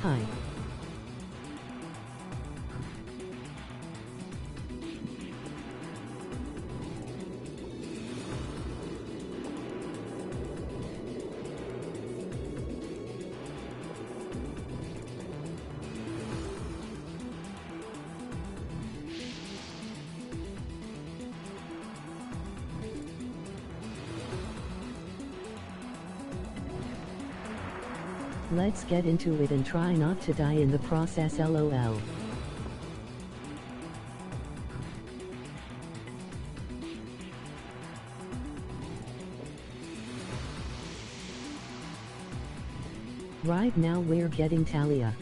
Hi. Let's get into it and try not to die in the process, lol. Right now we're getting Talia.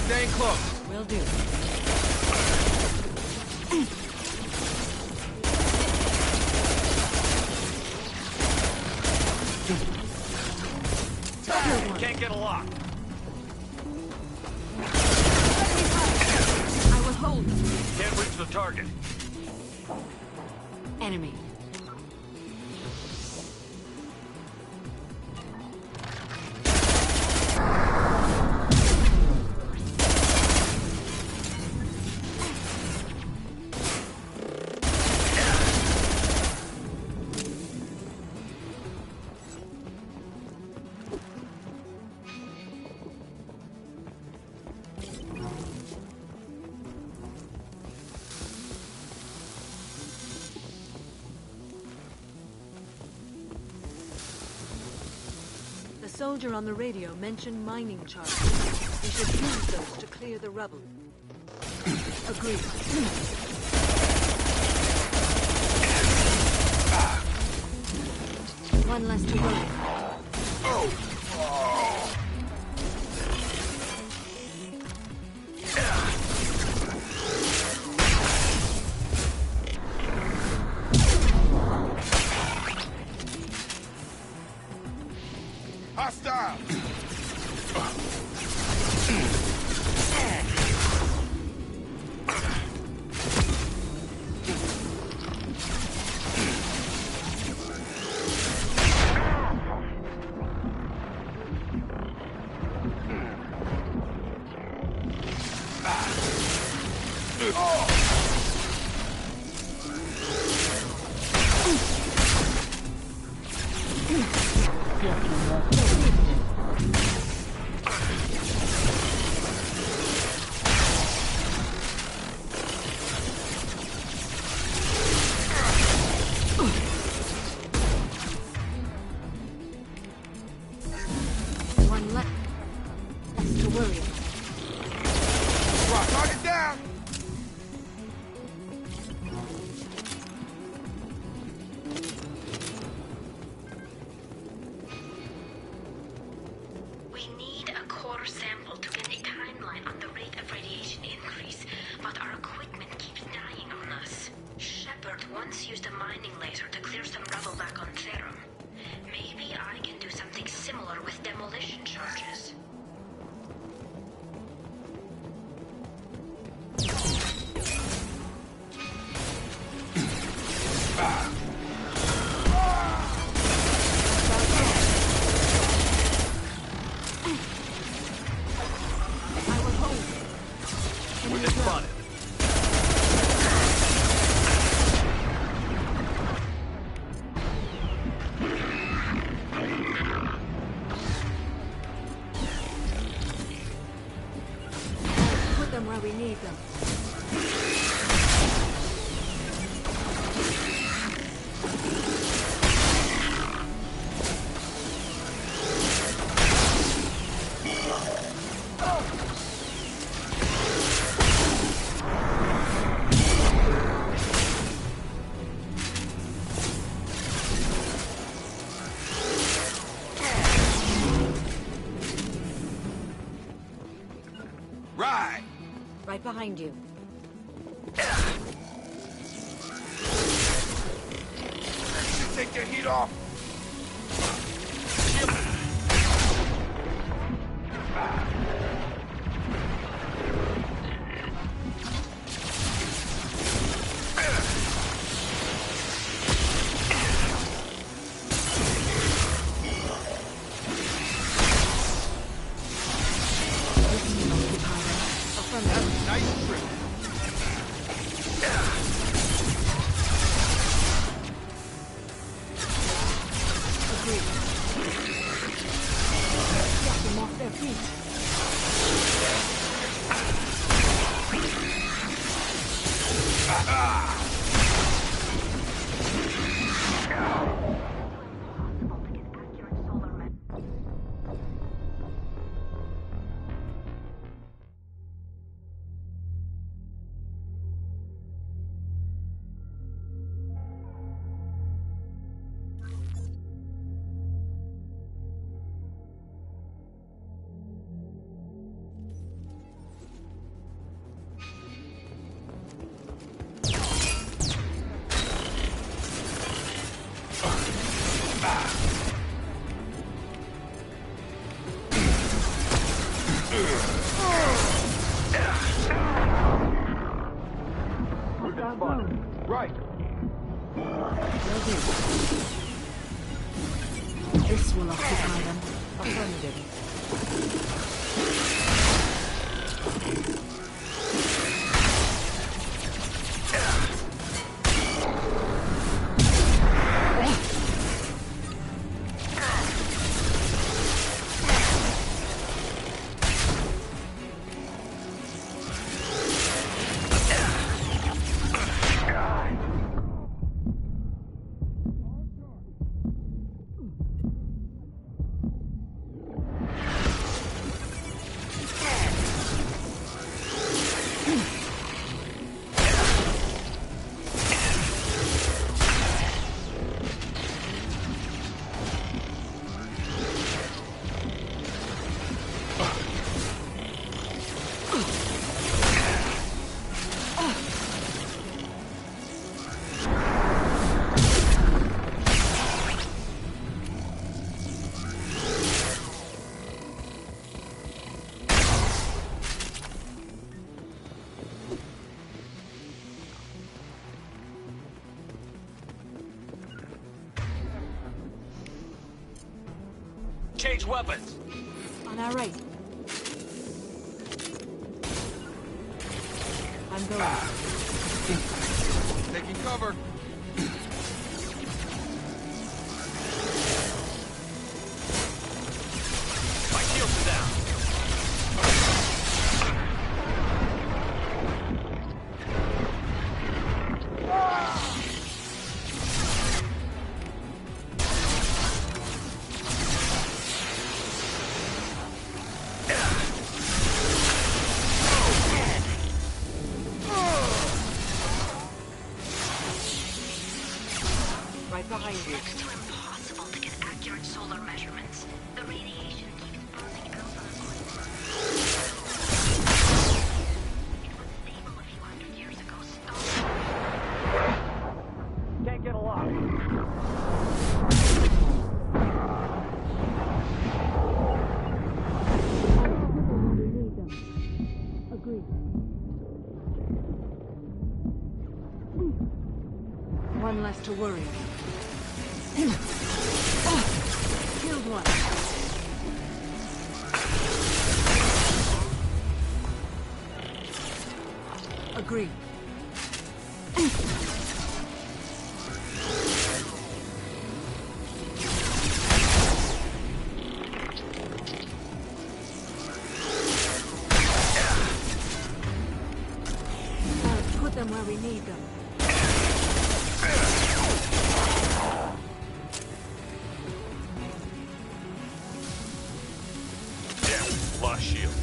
Staying close. Will do. Can't get a lock. I will hold. Can't reach the target. Enemy. The soldier on the radio mentioned mining charges. We should use those to clear the rubble. Agreed. One less to worry. Hostile! One less to worry about. Target down! We need a core sample to get a timeline on the rate of radiation increase, but our equipment keeps dying on us. Shepard once used a mining laser to clear some rubble back on Therum. Maybe I can do something similar with demolition charges. We've been spotted. Put them where we need them. Right! Right behind you. Take the heat off! Right. This will occupy them. Affirmative. Change weapons. On our right. I'm going. Taking cover. My shields are down. Right behind you. Next to impossible to get accurate solar measurements. The radiation keeps burning out our equipment. It was stable a few hundred years ago. Stop. Can't get a lock. Agreed. One less to worry. Killed one. Agreed. Put them where we need them. Lost shields.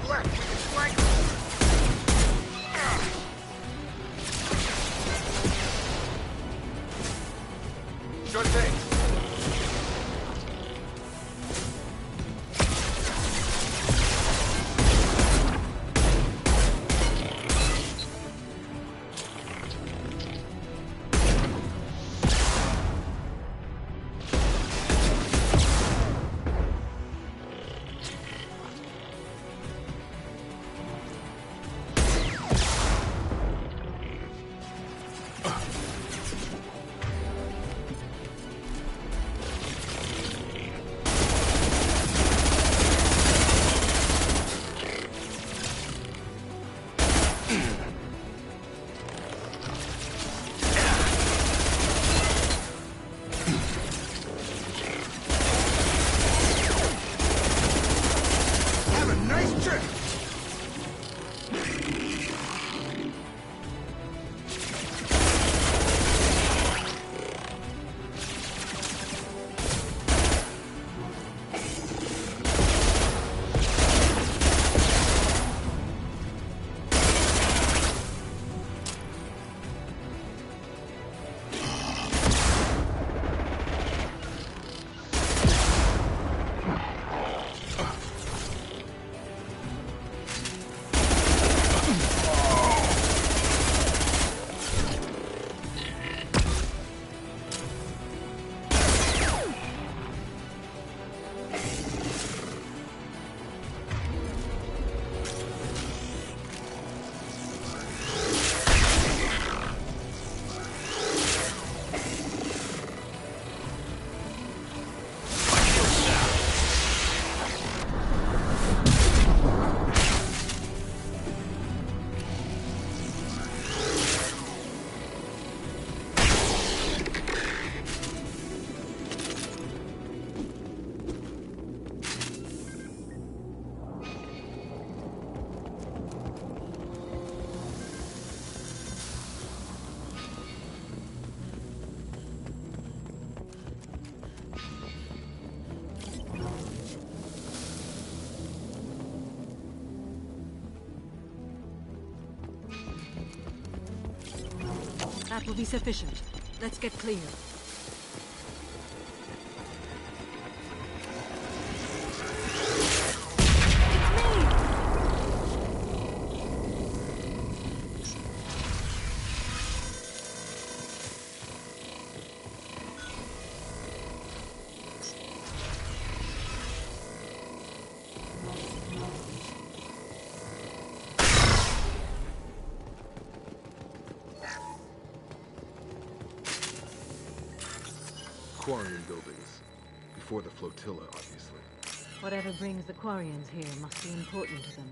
left. We can strangle him. Sure thing. That will be sufficient. Let's get clear. Quarian buildings. Before the flotilla, obviously. Whatever brings the Quarians here must be important to them.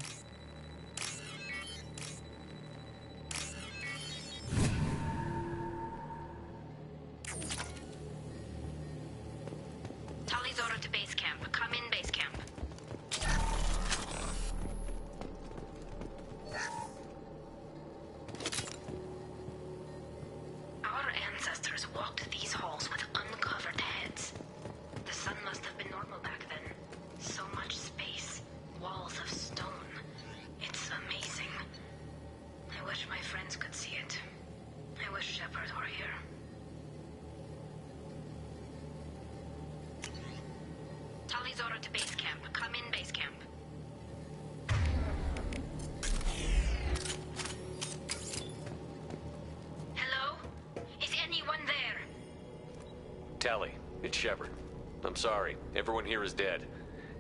Tali's order to base camp. Come in, base camp. Our ancestors walked these halls with uncovered heads. The sun must have been normal back then. So much space. Walls of stone. It's amazing. I wish my friends could see it. I wish Shepard were here. Tali's order to base camp. Come in, base camp. Hello? Is anyone there? Tally, it's Shepard. I'm sorry. Everyone here is dead.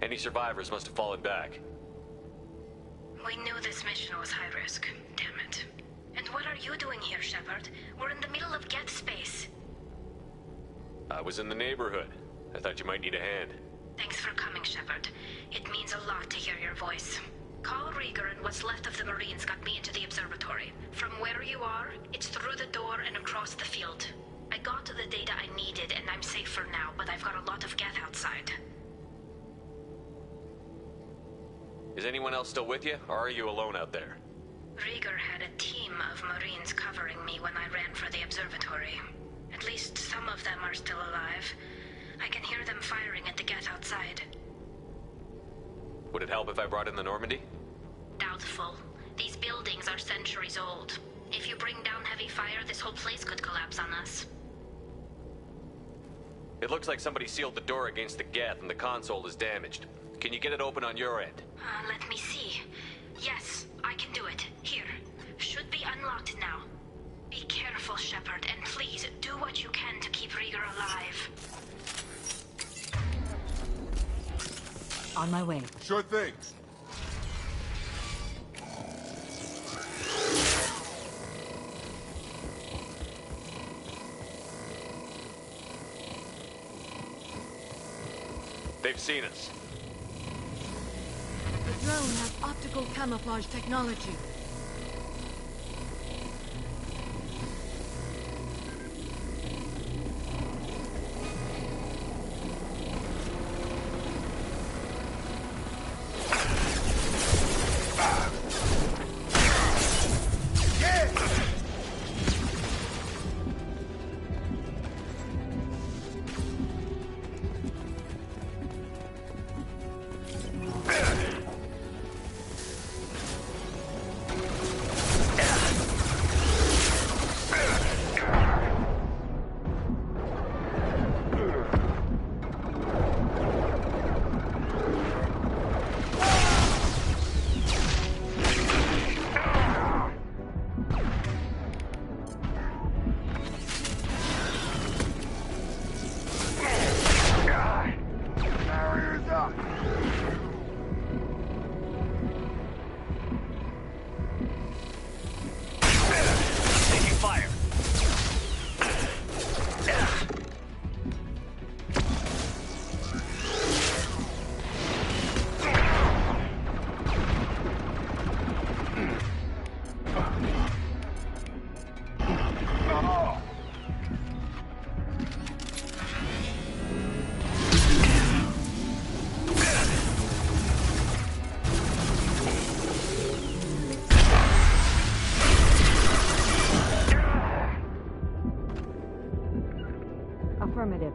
Any survivors must have fallen back. We knew this mission was high risk. Damn it. And what are you doing here, Shepard? We're in the middle of Geth space. I was in the neighborhood. I thought you might need a hand. Thanks for coming, Shepard. It means a lot to hear your voice. Call Rieger and what's left of the Marines got me into the observatory. From where you are, it's through the door and across the field. I got the data I needed and I'm safe for now, but I've got a lot of Geth outside. Is anyone else still with you, or are you alone out there? Rieger had a team of Marines covering me when I ran for the observatory. At least some of them are still alive. I can hear them firing at the Geth outside. Would it help if I brought in the Normandy? mouthful. These buildings are centuries old. If you bring down heavy fire, this whole place could collapse on us. It looks like somebody sealed the door against the geth and the console is damaged. Can you get it open on your end? Let me see. Yes, I can do it. Here. Should be unlocked now. Be careful, Shepard, and please do what you can to keep Rieger alive. On my way. Sure thing. They've seen us. The drone has optical camouflage technology. Affirmative.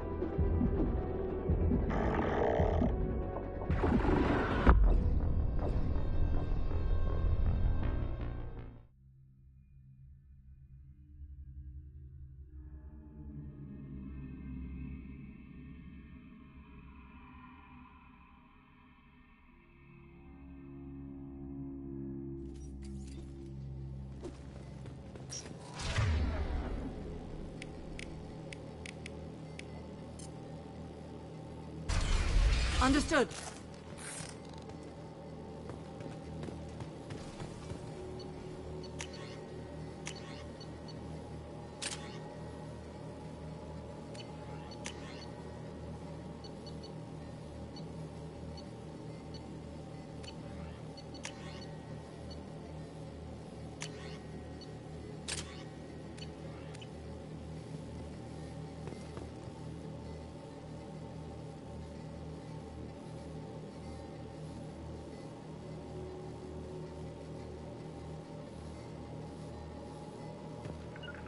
Understood.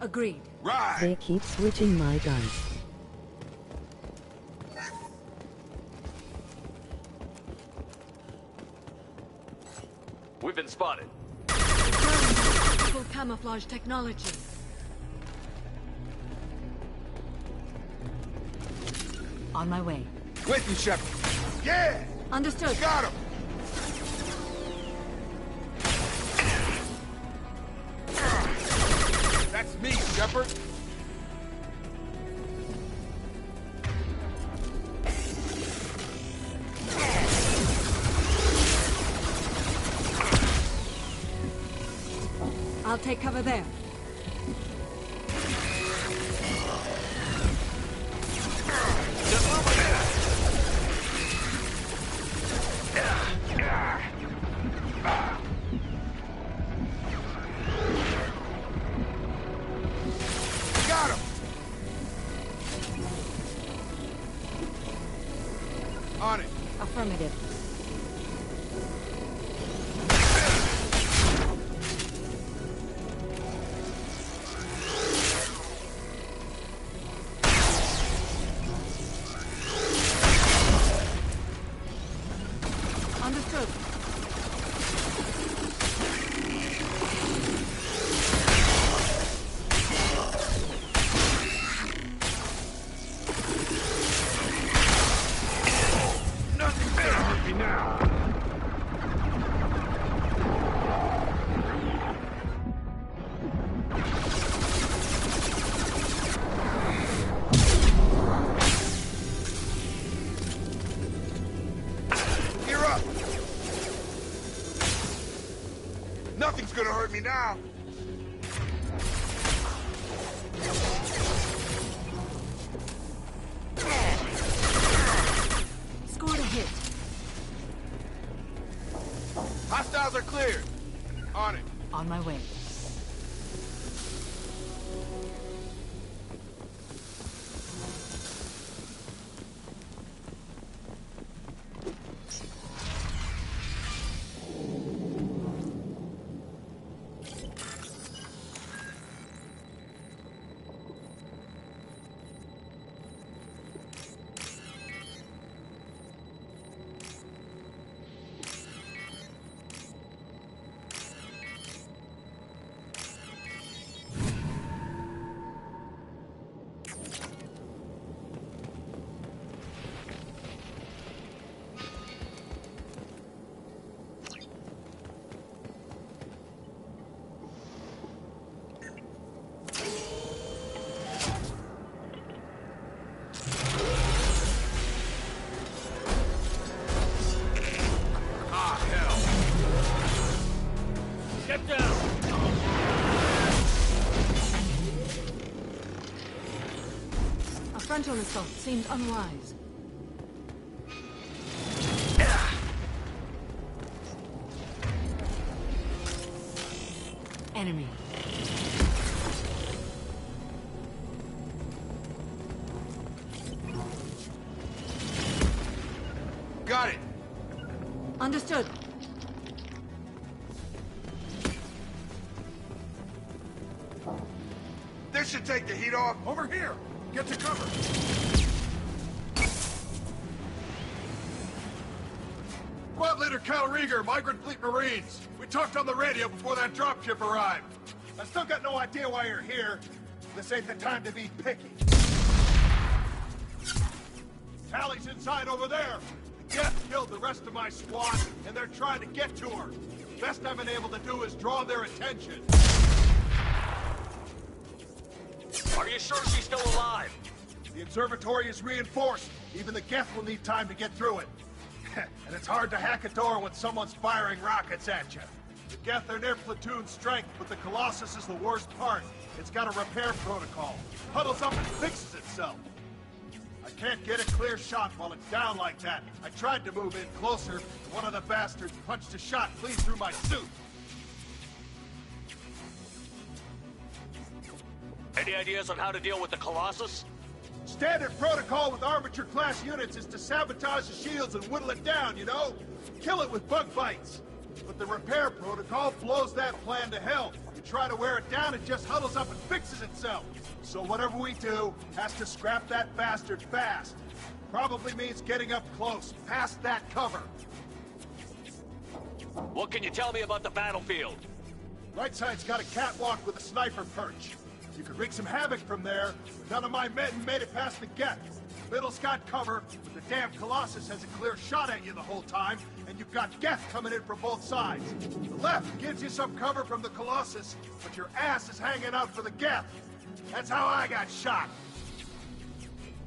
Agreed. Right. They keep switching my guns. We've been spotted. Optical camouflage technology. On my way. With you, Shepard. Yeah! Understood. Got him! That's me, Shepard. I'll take cover there. Got him! On it. Affirmative. Understood. me now. Gear up. Nothing's gonna hurt me now. Scored a hit. Hostiles are cleared. On it. On my way. Get down! A frontal assault seemed unwise. Enemy. Got it. Understood. This should take the heat off. Over here. Get to cover. Squad leader Kalaburent, Migrant Fleet Marines. We talked on the radio before that dropship arrived. I still got no idea why you're here. This ain't the time to be picky. Tally's inside over there. Death killed the rest of my squad, and they're trying to get to her. Best I've been able to do is draw their attention. Are you sure she's still alive? The observatory is reinforced. Even the Geth will need time to get through it. And it's hard to hack a door when someone's firing rockets at you. The Geth are near platoon strength, but the Colossus is the worst part. It's got a repair protocol. Huddles up and fixes itself. I can't get a clear shot while it's down like that. I tried to move in closer, but one of the bastards punched a shot clean through my suit. Any ideas on how to deal with the Colossus? Standard protocol with armature-class units is to sabotage the shields and whittle it down, you know? Kill it with bug bites. But the repair protocol blows that plan to hell. You try to wear it down, it just huddles up and fixes itself. So whatever we do has to scrap that bastard fast. Probably means getting up close, past that cover. What can you tell me about the battlefield? Right side's got a catwalk with a sniper perch. You could wreak some havoc from there, but none of my men made it past the Geth. Middle's got cover, but the damn Colossus has a clear shot at you the whole time, and you've got Geth coming in from both sides. The left gives you some cover from the Colossus, but your ass is hanging out for the Geth. That's how I got shot.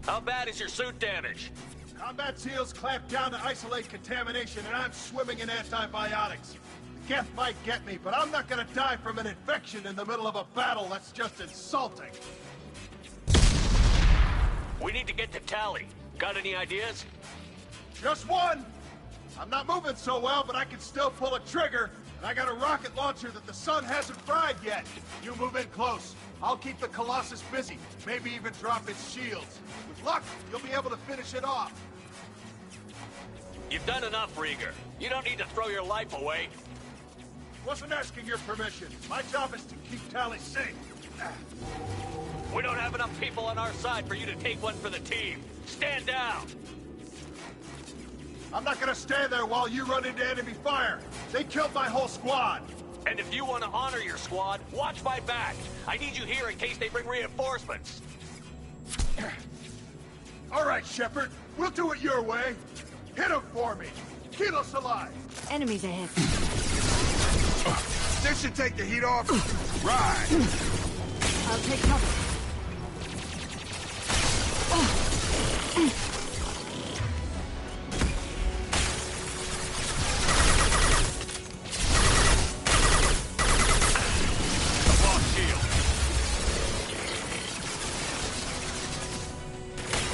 How bad is your suit damage? Combat SEALs clamp down to isolate contamination, and I'm swimming in antibiotics. Geth might get me, but I'm not gonna die from an infection in the middle of a battle. That's just insulting. We need to get to Tally. Got any ideas? Just one! I'm not moving so well, but I can still pull a trigger, and I got a rocket launcher that the sun hasn't fried yet. You move in close. I'll keep the Colossus busy, maybe even drop its shields. With luck, you'll be able to finish it off. You've done enough, Rieger. You don't need to throw your life away. Wasn't asking your permission. My job is to keep Tally safe. We don't have enough people on our side for you to take one for the team. Stand down! I'm not gonna stand there while you run into enemy fire. They killed my whole squad. And if you want to honor your squad, watch my back. I need you here in case they bring reinforcements. All right, Shepard. We'll do it your way. Hit him for me. keep us alive! Enemies ahead. This should take the heat off. Right. I'll take cover.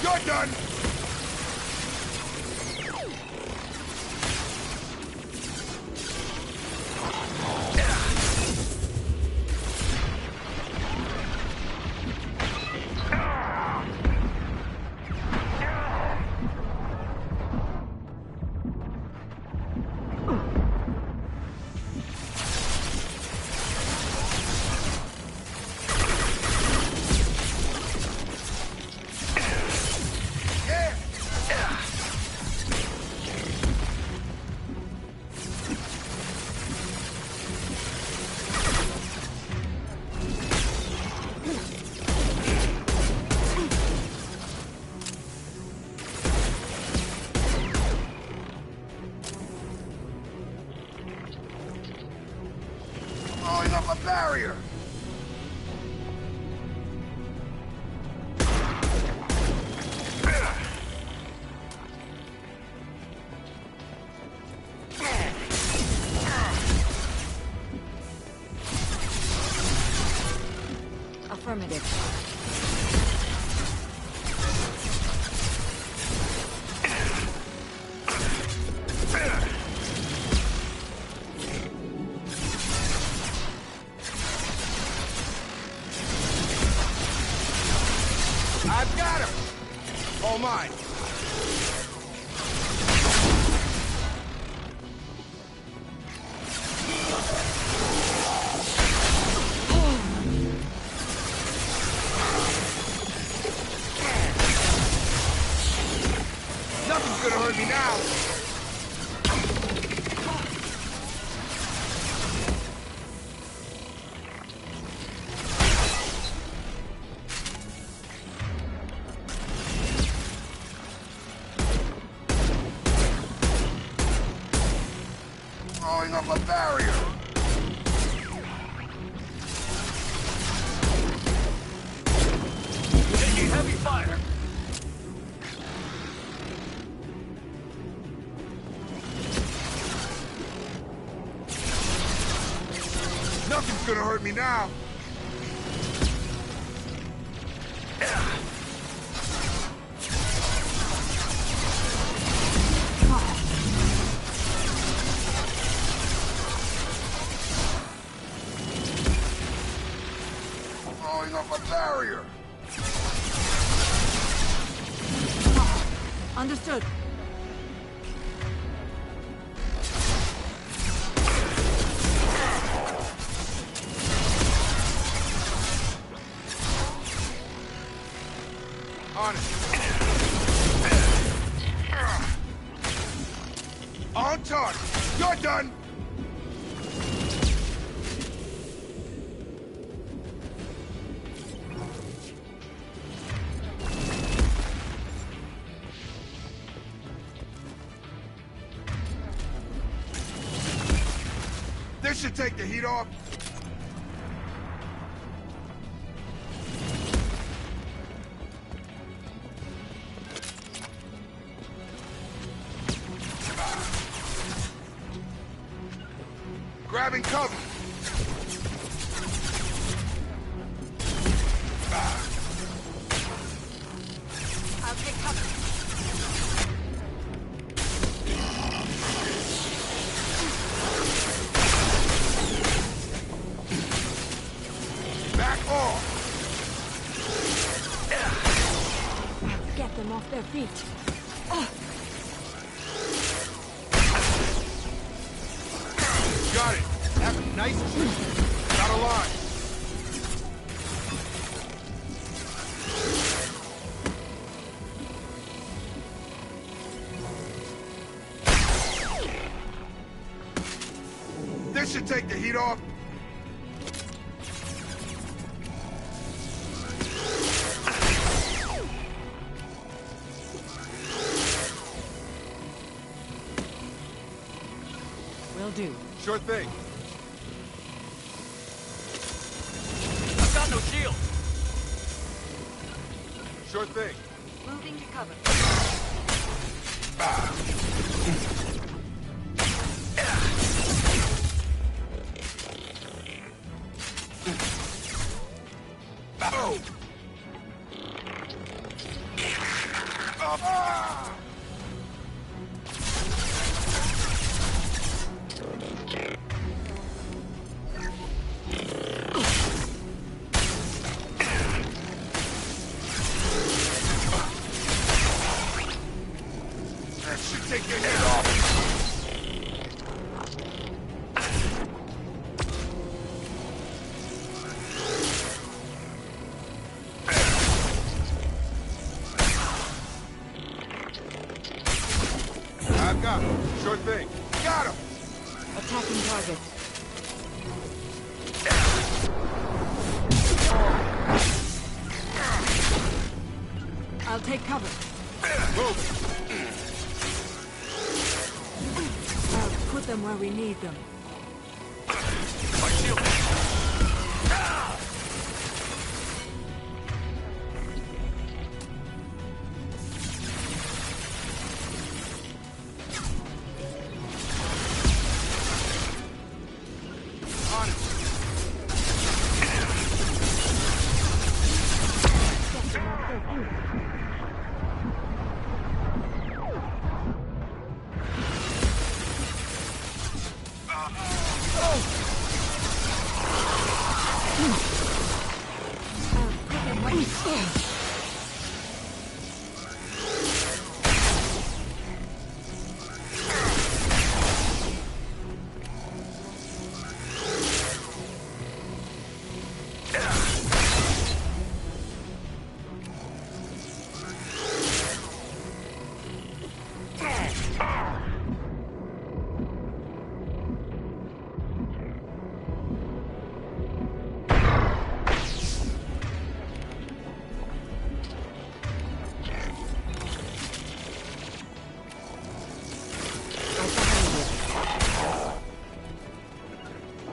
You're done! Blowing up a barrier! Affirmative. I've got him! All mine. Nothing's gonna hurt me now. Throwing up a barrier. Taking heavy fire. Nothing's gonna hurt me now. Throwing up a barrier. Understood. On it. On target. You're done. This should take the heat off. Grabbing cover. I'll take cover. Back off. Get them off their feet. Got it. That's nice. Got a line. This should take the heat off. Will do. Sure thing. I've got no shield. Sure thing. Moving to cover. Oh! That should take your head off. I've got him. Sure thing. Got him. Attacking target. I'll take cover. Move. I'll put them where we need them. My shield. On it.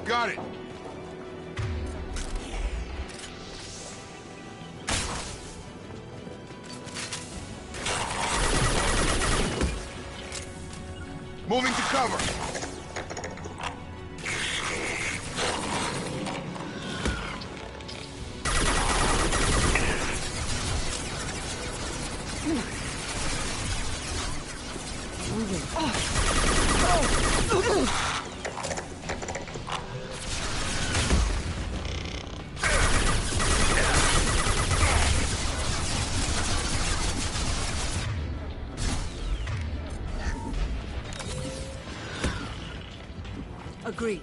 Got it. Moving to cover. Agreed.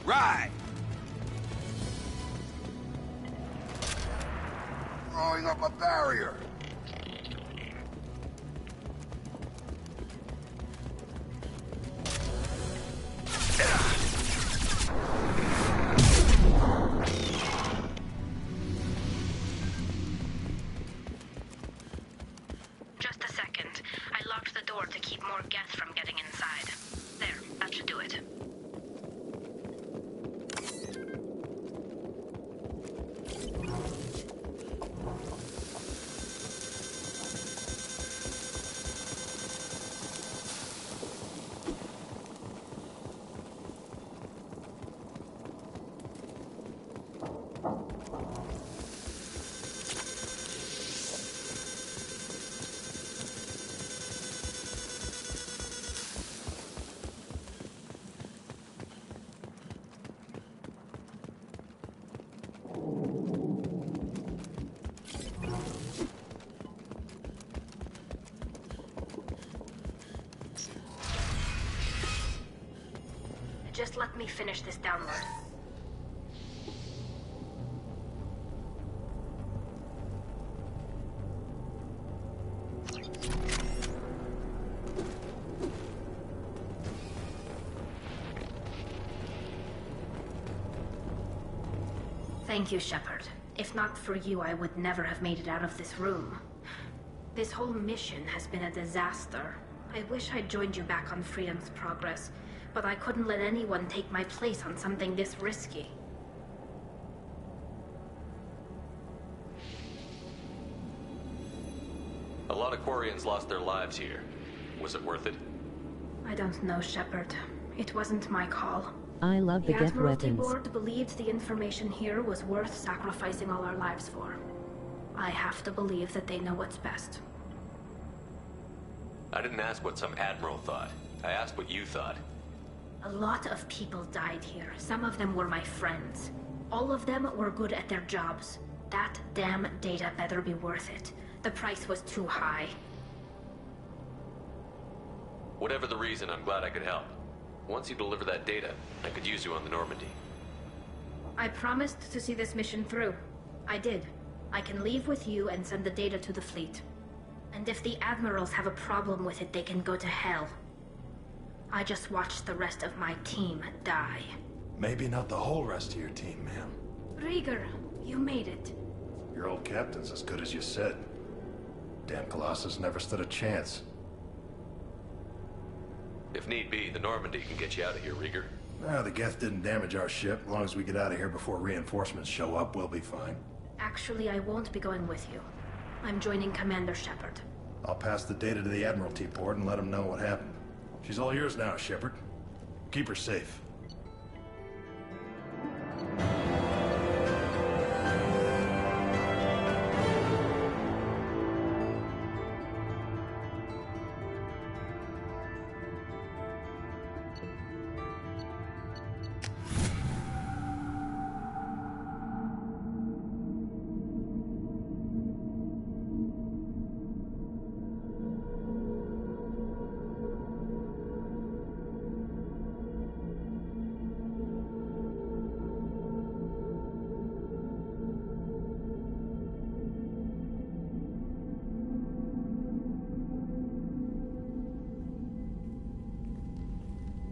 Right. Throwing up a barrier. Just let me finish this download. Thank you, Shepard. If not for you, I would never have made it out of this room. This whole mission has been a disaster. I wish I'd joined you back on Freedom's Progress, but I couldn't let anyone take my place on something this risky. A lot of Quarians lost their lives here. Was it worth it? I don't know, Shepard. It wasn't my call. I love the The Geth Admiralty weapons. Board believed the information here was worth sacrificing all our lives for. I have to believe that they know what's best. I didn't ask what some admiral thought. I asked what you thought. A lot of people died here. Some of them were my friends. All of them were good at their jobs. That damn data better be worth it. The price was too high. Whatever the reason, I'm glad I could help. Once you deliver that data, I could use you on the Normandy. I promised to see this mission through. I did. I can leave with you and send the data to the fleet. And if the admirals have a problem with it, they can go to hell. I just watched the rest of my team die. Maybe not the whole rest of your team, ma'am. Rieger, you made it. Your old captain's as good as you said. Damn Colossus never stood a chance. If need be, the Normandy can get you out of here, Rieger. The Geth didn't damage our ship. As long as we get out of here before reinforcements show up, we'll be fine. Actually, I won't be going with you. I'm joining Commander Shepard. I'll pass the data to the Admiralty Board and let them know what happened. She's all yours now, Shepard. Keep her safe.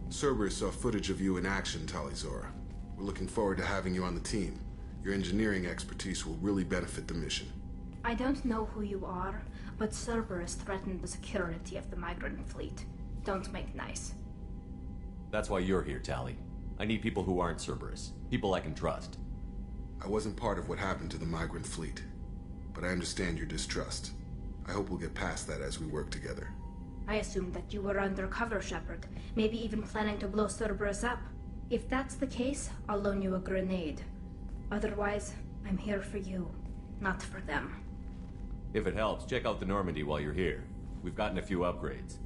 Cerberus saw footage of you in action, Talizora. We're looking forward to having you on the team. Your engineering expertise will really benefit the mission. I don't know who you are, but Cerberus threatened the security of the migrant fleet. Don't make nice. That's why you're here, Tali. I need people who aren't Cerberus. People I can trust. I wasn't part of what happened to the migrant fleet, but I understand your distrust. I hope we'll get past that as we work together. I assumed that you were undercover, Shepard. Maybe even planning to blow Cerberus up. If that's the case, I'll loan you a grenade. Otherwise, I'm here for you, not for them. If it helps, check out the Normandy while you're here. We've gotten a few upgrades.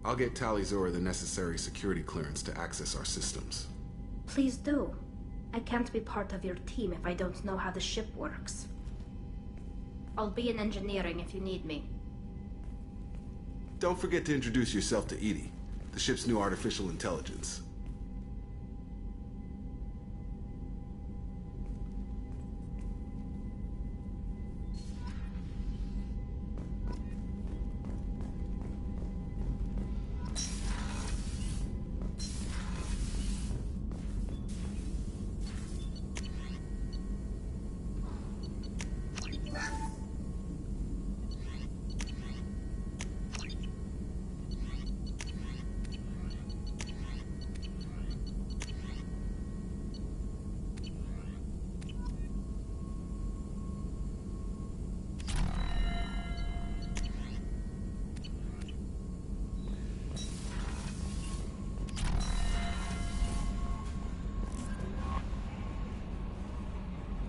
I'll get Talizora the necessary security clearance to access our systems. Please do. I can't be part of your team if I don't know how the ship works. I'll be in engineering if you need me. Don't forget to introduce yourself to EDI, the ship's new artificial intelligence.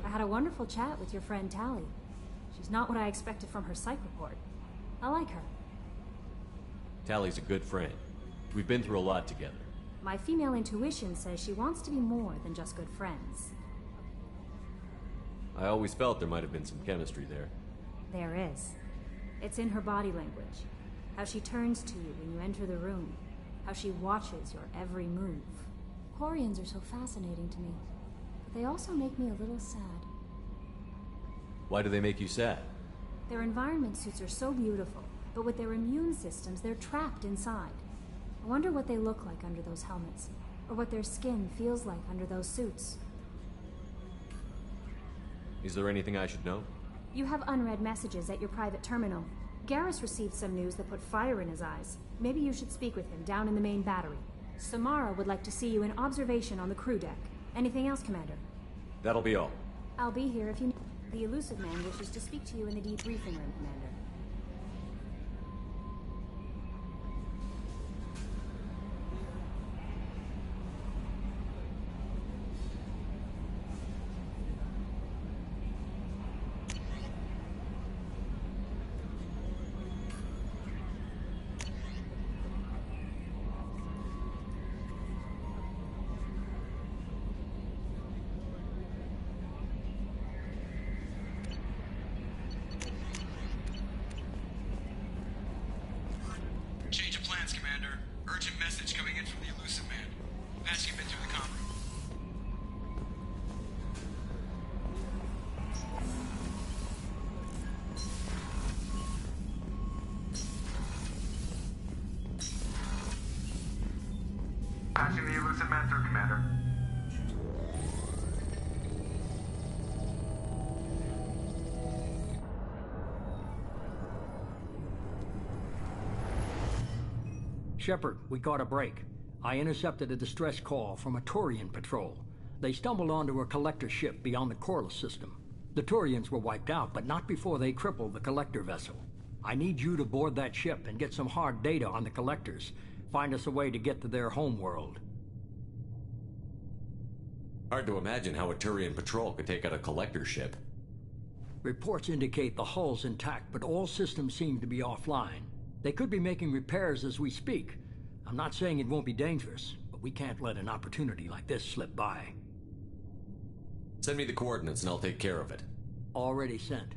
I had a wonderful chat with your friend Tali. She's not what I expected from her psych report. I like her. Tali's a good friend. We've been through a lot together. My female intuition says she wants to be more than just good friends. I always felt there might have been some chemistry there. There is. It's in her body language. How she turns to you when you enter the room. How she watches your every move. Quarians are so fascinating to me, but they also make me a little sad. Why do they make you sad? Their environment suits are so beautiful, but with their immune systems, they're trapped inside. I wonder what they look like under those helmets, or what their skin feels like under those suits. Is there anything I should know? You have unread messages at your private terminal. Garrus received some news that put fire in his eyes. Maybe you should speak with him down in the main battery. Samara would like to see you in observation on the crew deck. Anything else, Commander? That'll be all. I'll be here if you need. The Elusive Man wishes to speak to you in the debriefing room, Commander. Change of plans, Commander. Urgent message coming in from the Elusive Man. Passing him into the comm room. Passing the Elusive Man through, Commander. Shepard, we got a break. I intercepted a distress call from a Turian patrol. They stumbled onto a collector ship beyond the Corliss system. The Turians were wiped out, but not before they crippled the collector vessel. I need you to board that ship and get some hard data on the collectors. Find us a way to get to their homeworld. Hard to imagine how a Turian patrol could take out a collector ship. Reports indicate the hull's intact, but all systems seem to be offline. They could be making repairs as we speak. I'm not saying it won't be dangerous, but we can't let an opportunity like this slip by. Send me the coordinates and I'll take care of it. Already sent.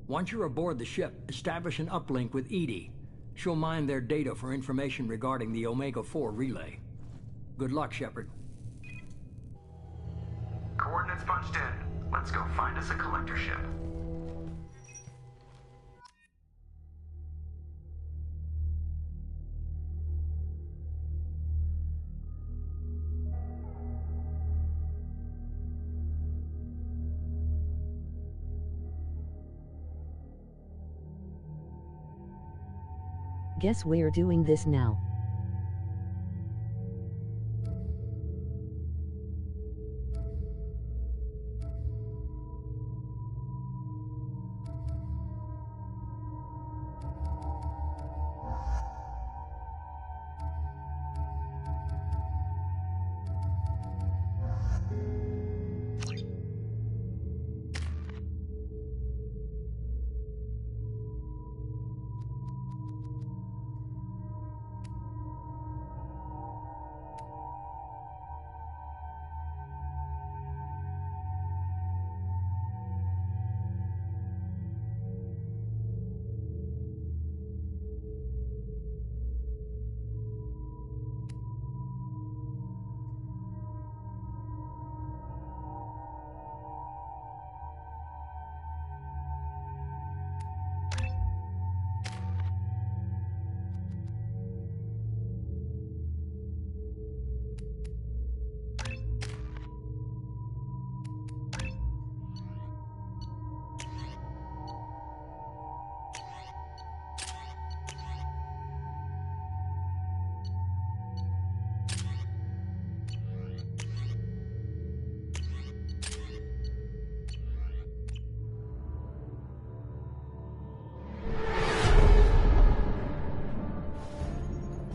Once you're aboard the ship, establish an uplink with Edie. She'll mine their data for information regarding the Omega-4 relay. Good luck, Shepard. Coordinates punched in. Let's go find us a collector ship. Guess we're doing this now.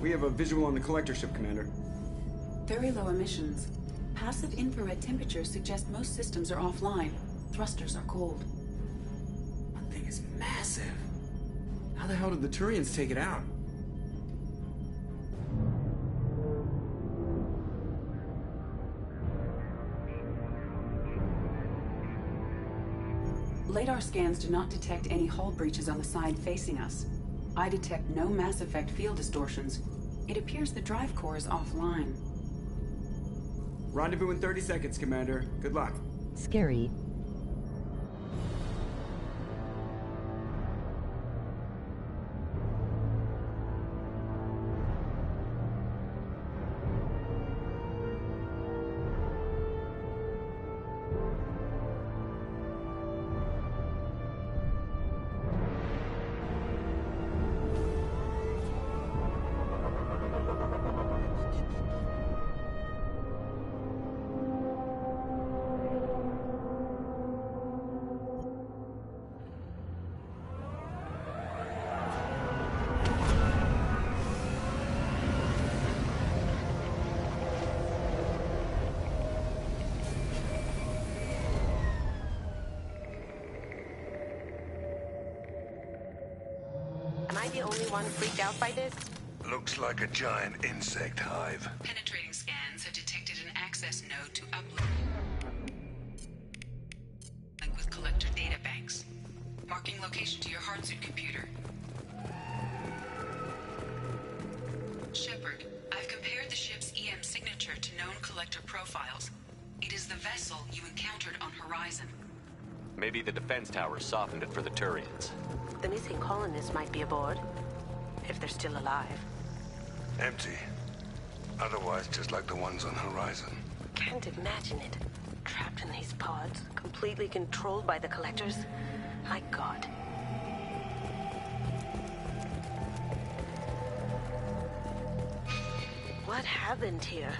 We have a visual on the collector ship, Commander. Very low emissions. Passive infrared temperatures suggest most systems are offline. Thrusters are cold. That thing is massive. How the hell did the Turians take it out? Radar scans do not detect any hull breaches on the side facing us. I detect no Mass Effect field distortions. It appears the drive core is offline. Rendezvous in 30 seconds, Commander. Good luck. Scary. Am I the only one freaked out by this? Looks like a giant insect hive. Penetrating scans have detected an access node to upload link with collector data banks. Marking location to your hardsuit computer. Shepard, I've compared the ship's EM signature to known collector profiles. It is the vessel you encountered on Horizon. Maybe the defense tower softened it for the Turians. The missing colonists might be aboard. If they're still alive. Empty. Otherwise, just like the ones on Horizon. Can't imagine it. Trapped in these pods, completely controlled by the collectors. My God. What happened here?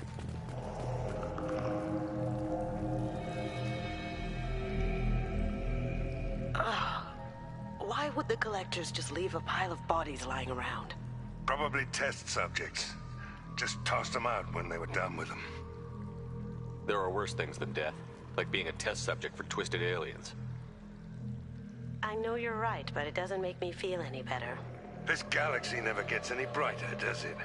Why would the collectors just leave a pile of bodies lying around? Probably test subjects. Just tossed them out when they were done with them. There are worse things than death, like being a test subject for twisted aliens. I know you're right, but it doesn't make me feel any better. This galaxy never gets any brighter, does it?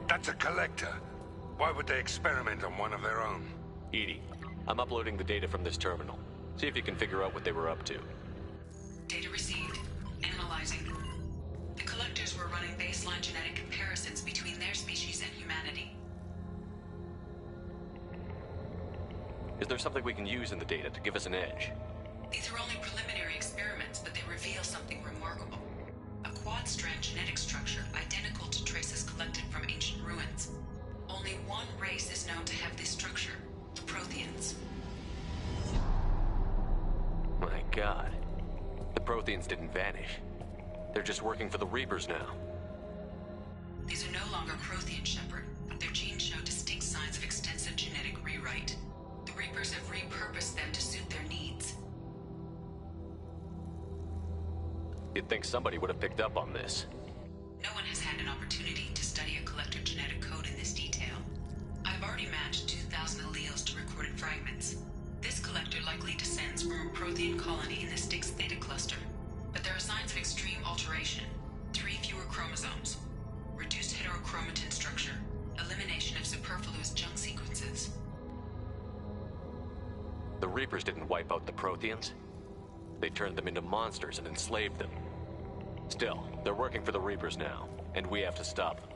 That's a collector. Why would they experiment on one of their own? Edie, I'm uploading the data from this terminal. See if you can figure out what they were up to. Data received. Analyzing. The collectors were running baseline genetic comparisons between their species and humanity. Is there something we can use in the data to give us an edge? These are only preliminary experiments, but they reveal something remarkable. A quad-strand genetic structure identical to traces collected from ancient ruins. Only one race is known to have this structure, the Protheans. My God. The Protheans didn't vanish. They're just working for the Reapers now. These are no longer Prothean, Shepard, but their genes show distinct signs of extensive genetic rewrite. The Reapers have repurposed them to suit their needs. You'd think somebody would have picked up on this. No one has had an opportunity to study a collector genetic code in this detail. I've already matched 2,000 alleles to recorded fragments. This collector likely descends from a Prothean colony in the Styx Theta cluster. But there are signs of extreme alteration. 3 fewer chromosomes. Reduced heterochromatin structure. Elimination of superfluous junk sequences. The Reapers didn't wipe out the Protheans. They turned them into monsters and enslaved them. Still, they're working for the Reapers now, and we have to stop them.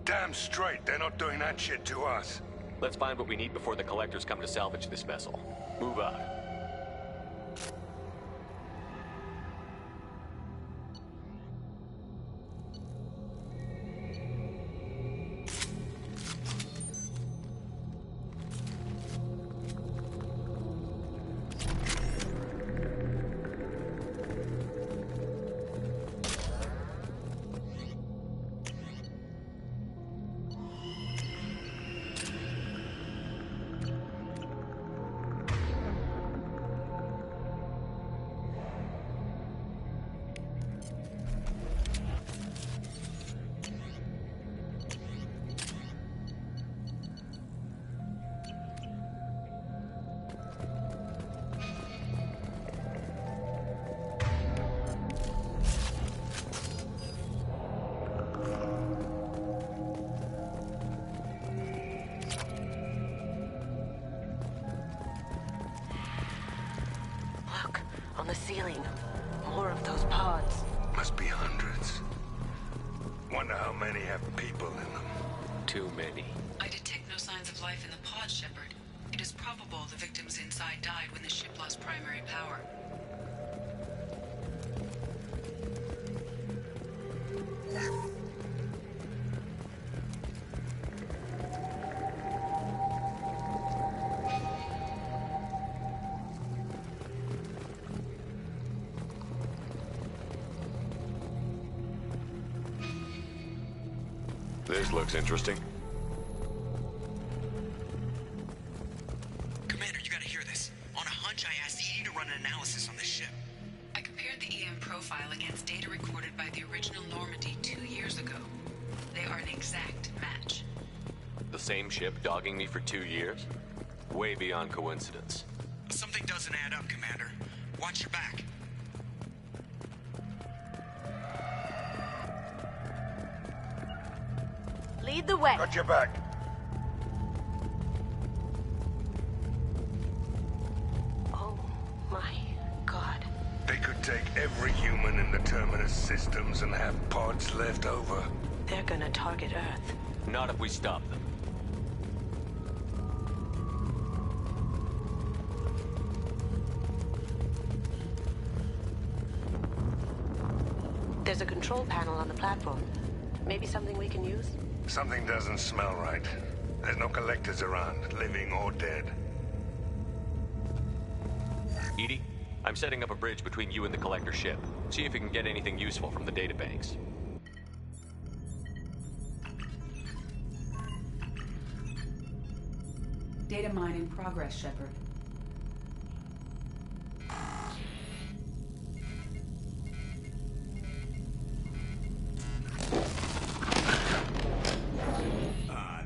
Damn straight, they're not doing that shit to us. Let's find what we need before the collectors come to salvage this vessel. Move out. the ceiling. More of those pods. Must be hundreds. Wonder how many have people in them. Too many. I detect no signs of life in the pod, Shepard. It is probable the victims inside died when the ship lost primary power. This looks interesting. Commander, you gotta hear this. On a hunch, I asked Edie to run an analysis on this ship. I compared the EM profile against data recorded by the original Normandy 2 years ago. They are an exact match. The same ship dogging me for 2 years? Way beyond coincidence. Something doesn't add up, Commander. Watch your back. Lead the way. Got your back. Oh my god. They could take every human in the Terminus systems and have pods left over. They're gonna target Earth. Not if we stop them. There's a control panel on the platform. Maybe something we can use? Something doesn't smell right. There's no collectors around, living or dead. Edie, I'm setting up a bridge between you and the collector ship. See if you can get anything useful from the databanks. Data mine in progress, Shepard.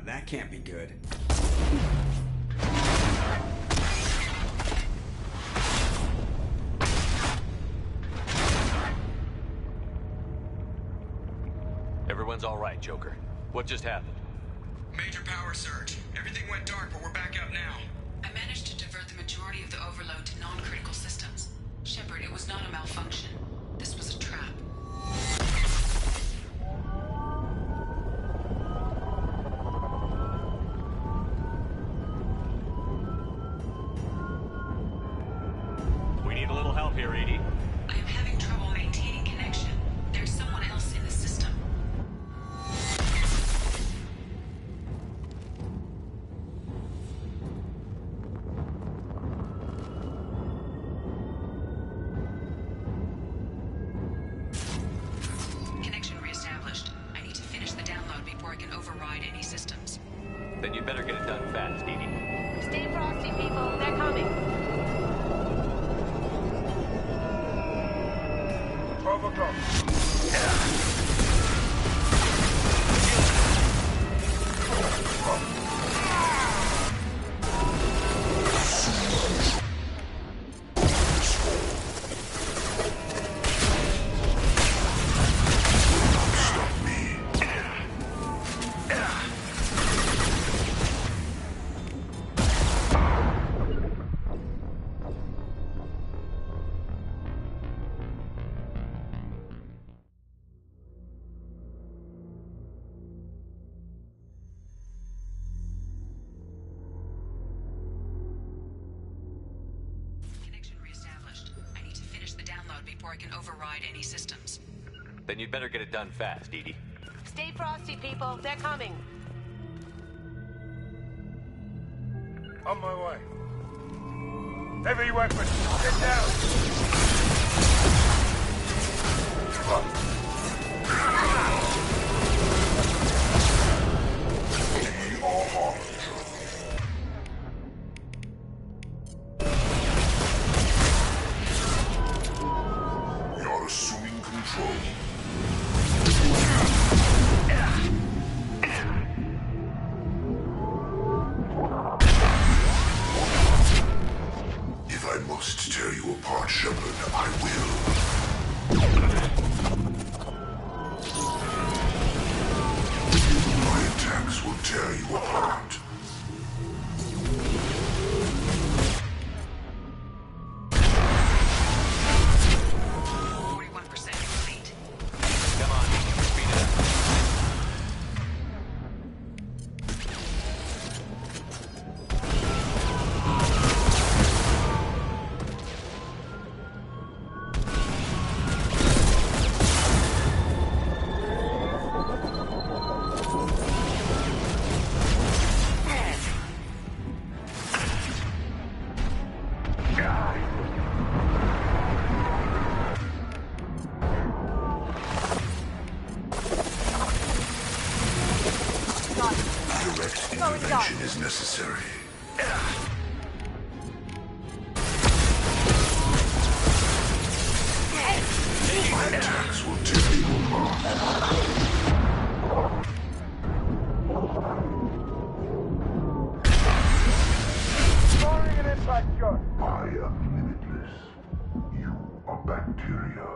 That can't be good. Everyone's all right, Joker. What just happened? Major power surge. Everything went dark, but we're back up now. I managed to divert the majority of the overload to non-critical systems. Shepard, it was not a malfunction. This was a trap. We need a little help here, Edie. I am having trouble maintaining connection. There's someone else in the system. Connection reestablished. I need to finish the download before I can override any systems. Then you'd better get it done fast, Edie. Stay frosty, people. They're coming. 12 o'clock. Connection reestablished. I need to finish the download before I can override any systems. Then you'd better get it done fast, Edie. Stay frosty, people. They're coming. On my way. Heavy weapons. Get down. You're assuming control. If I must tear you apart, Shepard, I will. My attacks will tear you apart. Direct intervention is necessary. My attacks will tear you apart. I am limitless. You are bacteria.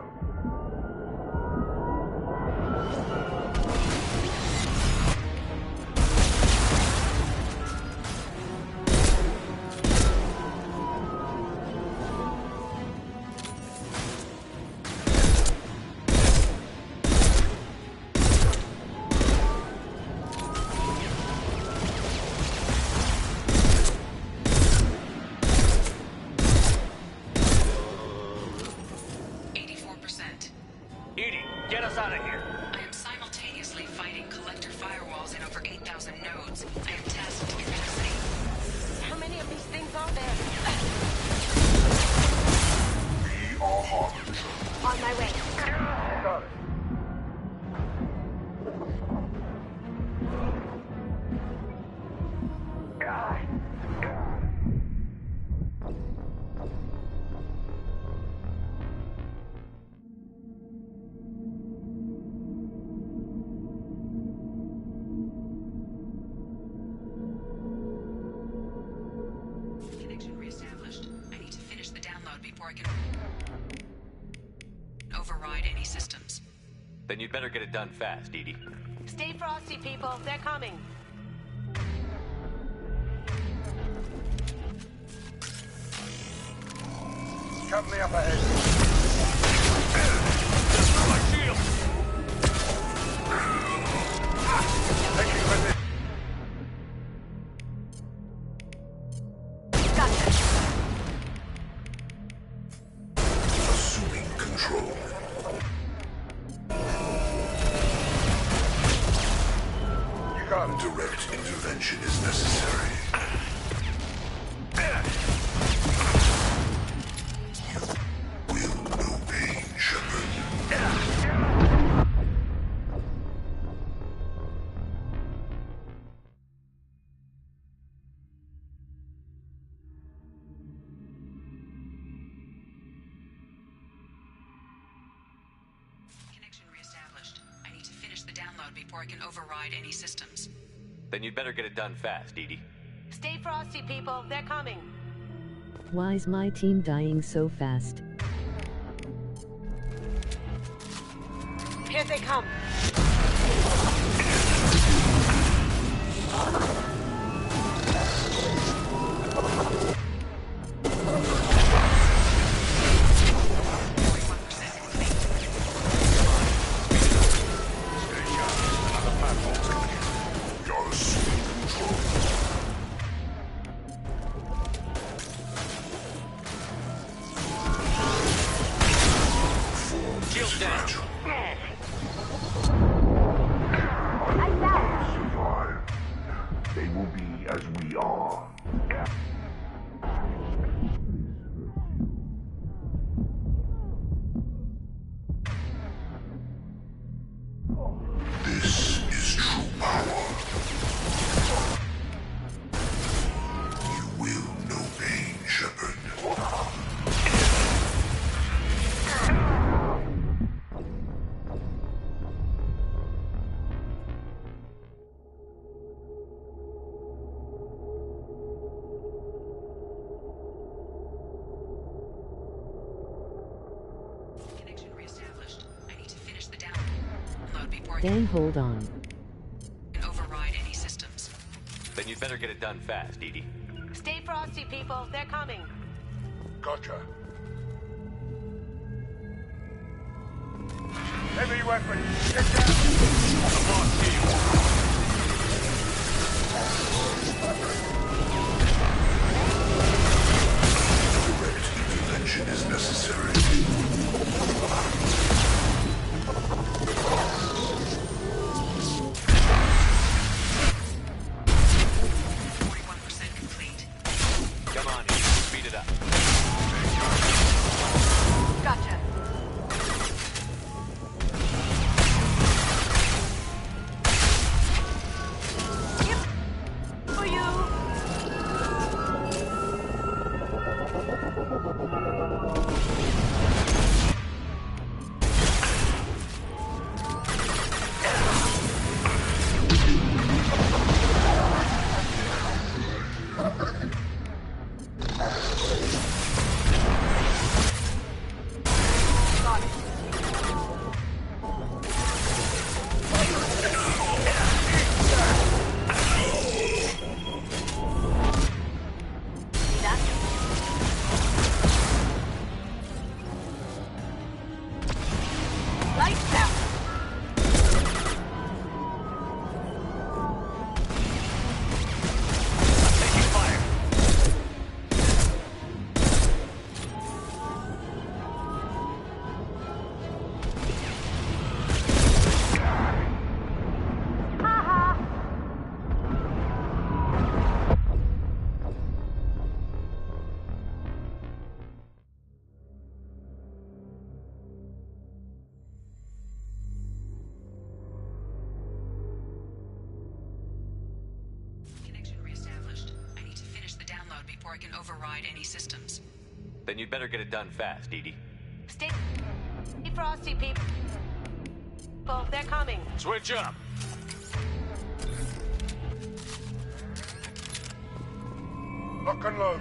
Override any systems. Then you'd better get it done fast, Edie. Stay frosty, people. They're coming. Company up ahead. My shield! Taking with it. Assuming control. You got it. Direct intervention is necessary. You will know pain, Shepard. Connection reestablished. I need to finish the download before I can override any systems. Then you'd better get it done fast, Edie. Stay frosty, people. They're coming. Why's my team dying so fast? Here they come. You're assuming control. Shield down. Survive. They will be as we are. This is true power. You will know pain, Shepard. Connection reestablished. I need to finish the download before I Dang, hold on. can override any systems. Then you'd better get it done fast, Edie. Stay frosty, people. They're coming. Gotcha. Heavy weapon. Get down. Come on, team. Direct intervention is necessary. 41% complete. Come on, Edie. Speed it up. Gotcha. before I can override any systems. Then you'd better get it done fast, Edie. Stay frosty, people. They're coming. Switch up! Lock and load.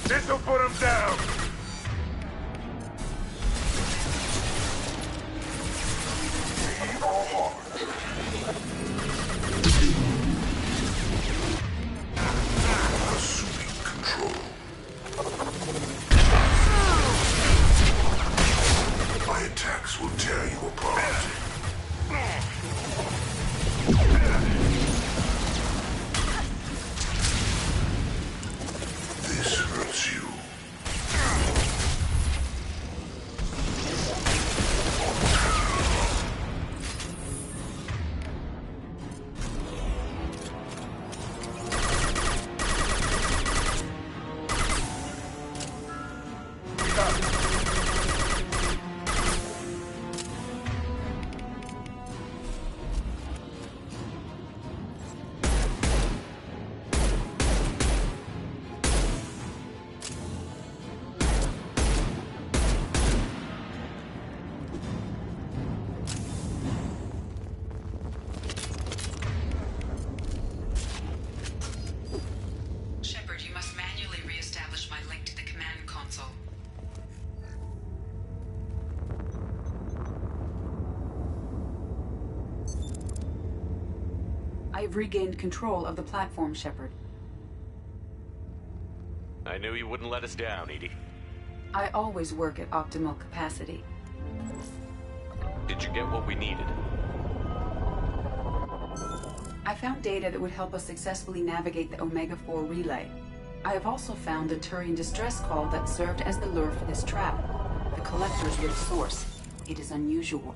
This'll put him down! We are hard. Assuming control. My attacks will tear you apart. This hurts you. I've regained control of the platform, Shepard. I knew you wouldn't let us down, Edie. I always work at optimal capacity. Did you get what we needed? I found data that would help us successfully navigate the Omega-4 relay. I have also found a Turian distress call that served as the lure for this trap. The collectors were the source. It is unusual.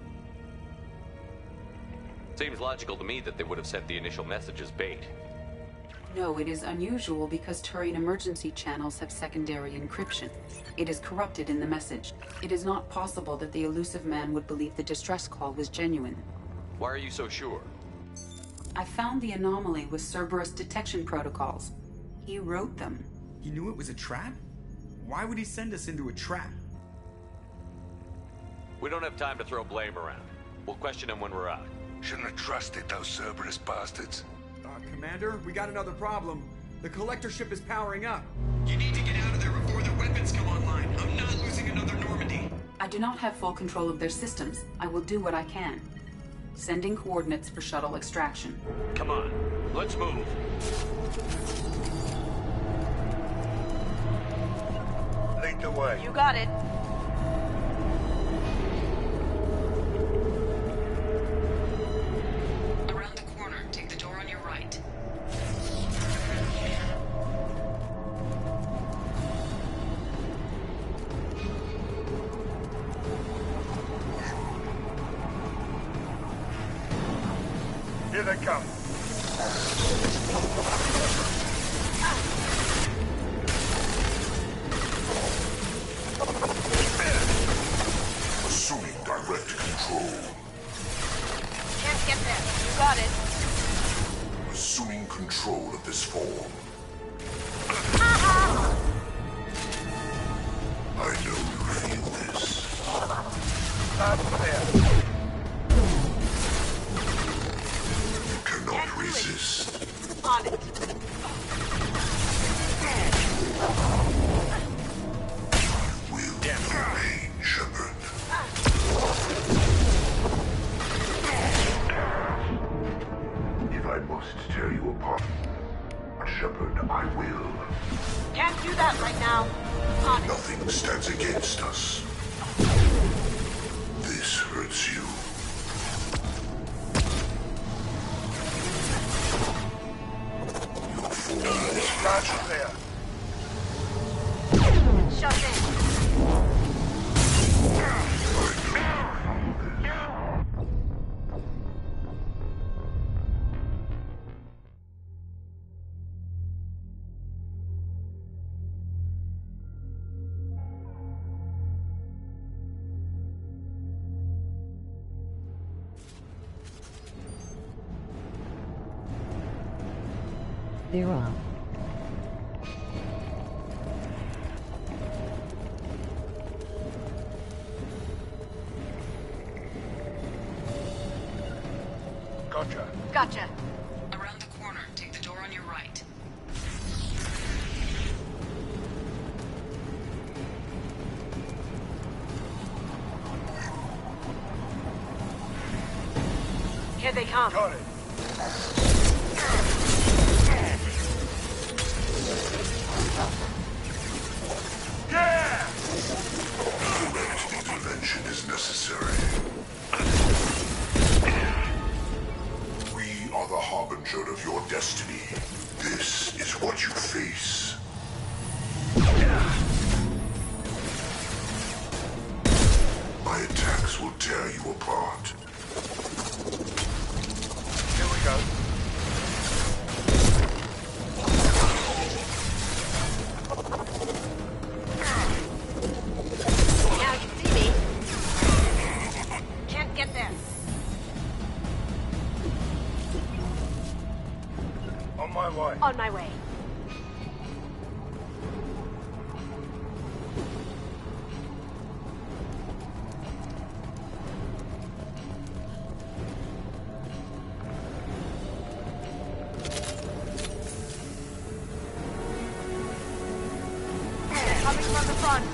Seems logical to me that they would have sent the initial message as bait. No, it is unusual because Turian emergency channels have secondary encryption. It is corrupted in the message. It is not possible that the elusive man would believe the distress call was genuine. Why are you so sure? I found the anomaly with Cerberus detection protocols. He wrote them. He knew it was a trap? Why would he send us into a trap? We don't have time to throw blame around. We'll question him when we're out. Shouldn't have trusted those Cerberus bastards. Commander, we got another problem. The collector ship is powering up. You need to get out of there before their weapons come online. I'm not losing another Normandy. I do not have full control of their systems. I will do what I can. Sending coordinates for shuttle extraction. Come on, let's move. Lead the way. You got it. Around the corner, take the door on your right. Here they come. Assuming direct control. Can't get there. You got it. Assuming control of this form. I know you feel this. Not there. You cannot resist. On it. Will remain, Shepard. If I must tear you apart, Shepard, I will. Can't do that right now. On it. Nothing stands against us. This hurts you. Your form is Gotcha there. Shut in. They're off. Gotcha. Gotcha. Around the corner, take the door on your right. Here they come. Got it. Yeah! direct intervention is necessary. We are the harbinger of your destiny. This is what you face. My attacks will tear you apart. Here we go. Now you see me. Can't get there. On my way. On my way. Coming from the front.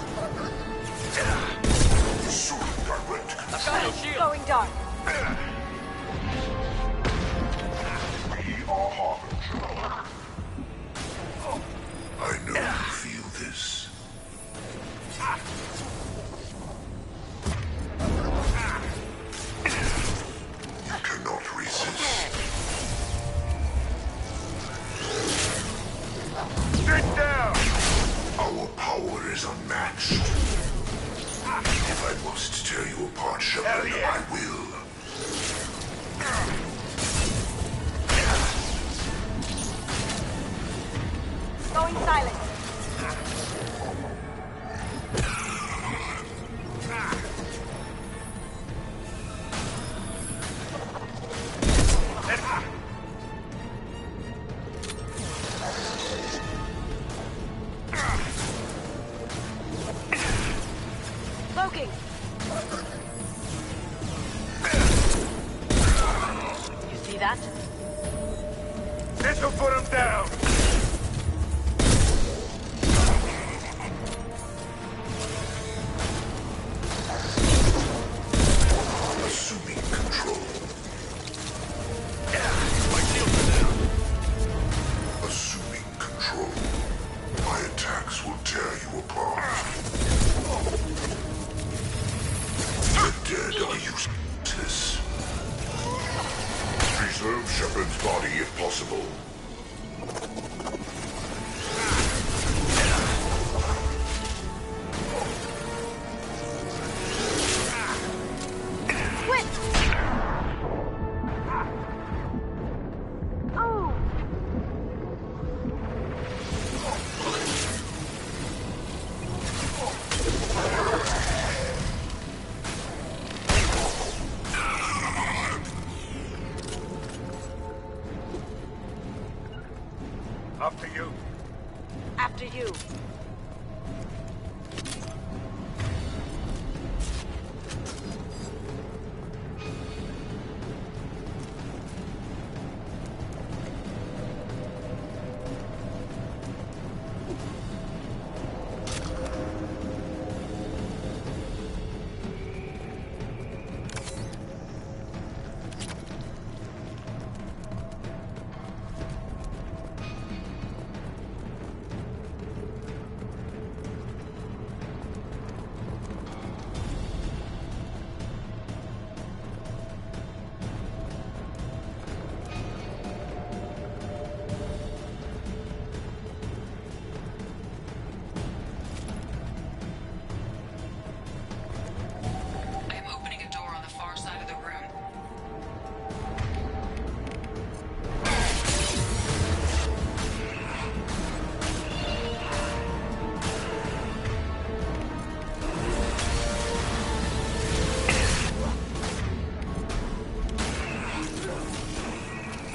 Soon direct control. Going dark. We are harbinger. I know you feel this. You cannot resist. Sit down! Our power is unmatched. If I must tear you apart, Shepard, Hell yeah. I will. Going silent. Cloaking. You see that? This'll put him down! After you. After you.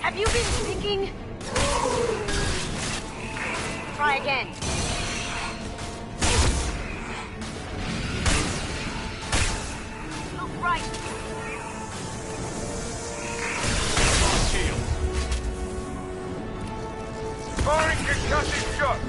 Have you been thinking? Try again. Look right. Firing concussive shot.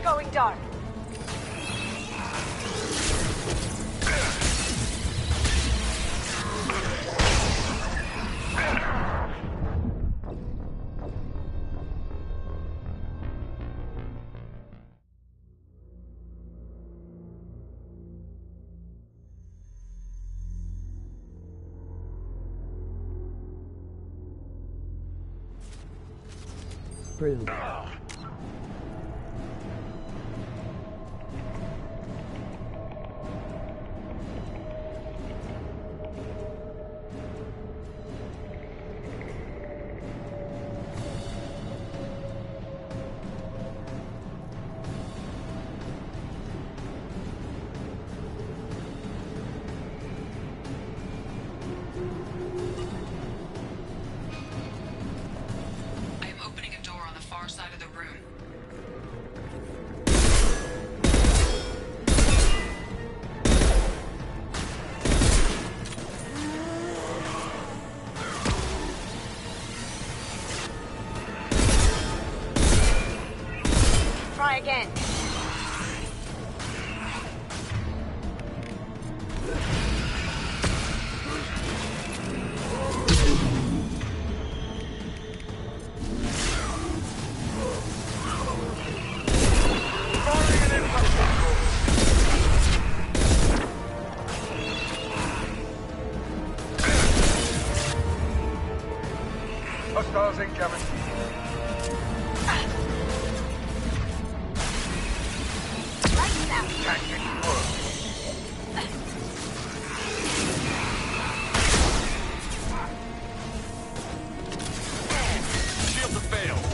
Going dark. Brood. Hostiles incoming. Lights out. Tactic work. Shields have failed.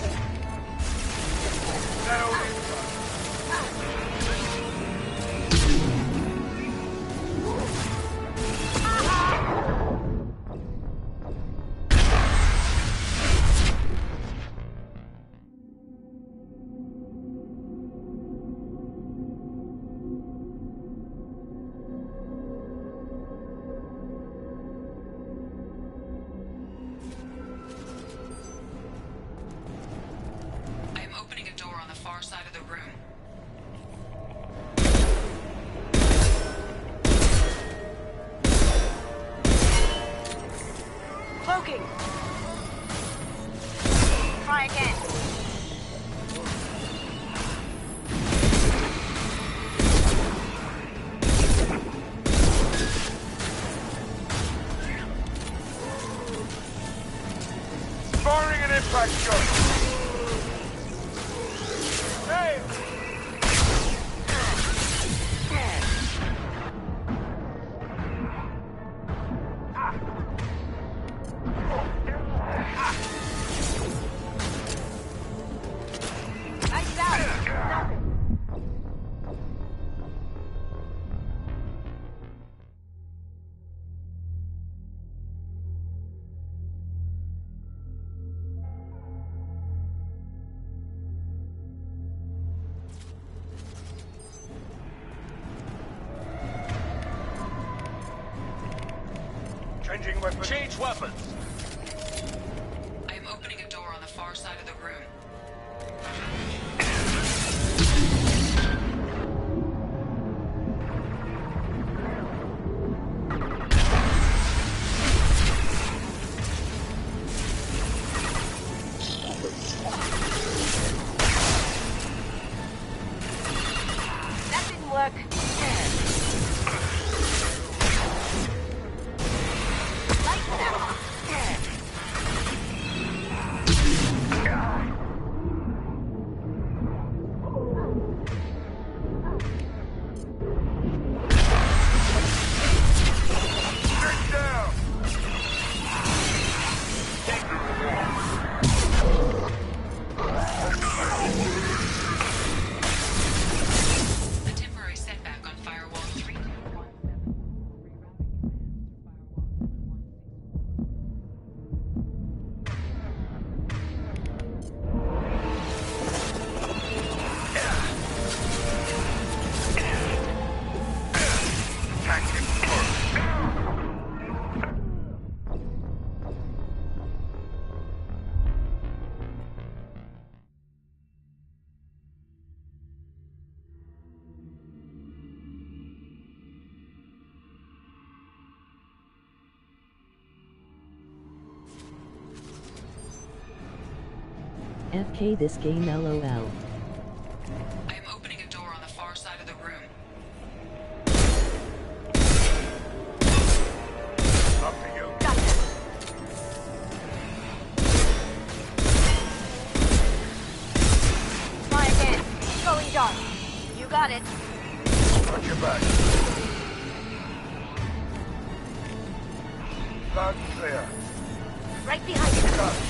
Cloaking. Try again. Firing an impact shot. Hey! Lights out. Nothing. Changing weapon. Change weapons. I am opening a door on the far side of the room. That didn't work. Lights out. Get down. A temporary setback on firewall 3. Tactic work. FK this game LOL. I am opening a door on the far side of the room. Up to you. Gotcha. Try again. Going dark. You got it. Watch your back. Loud and clear. Right behind you. Got it.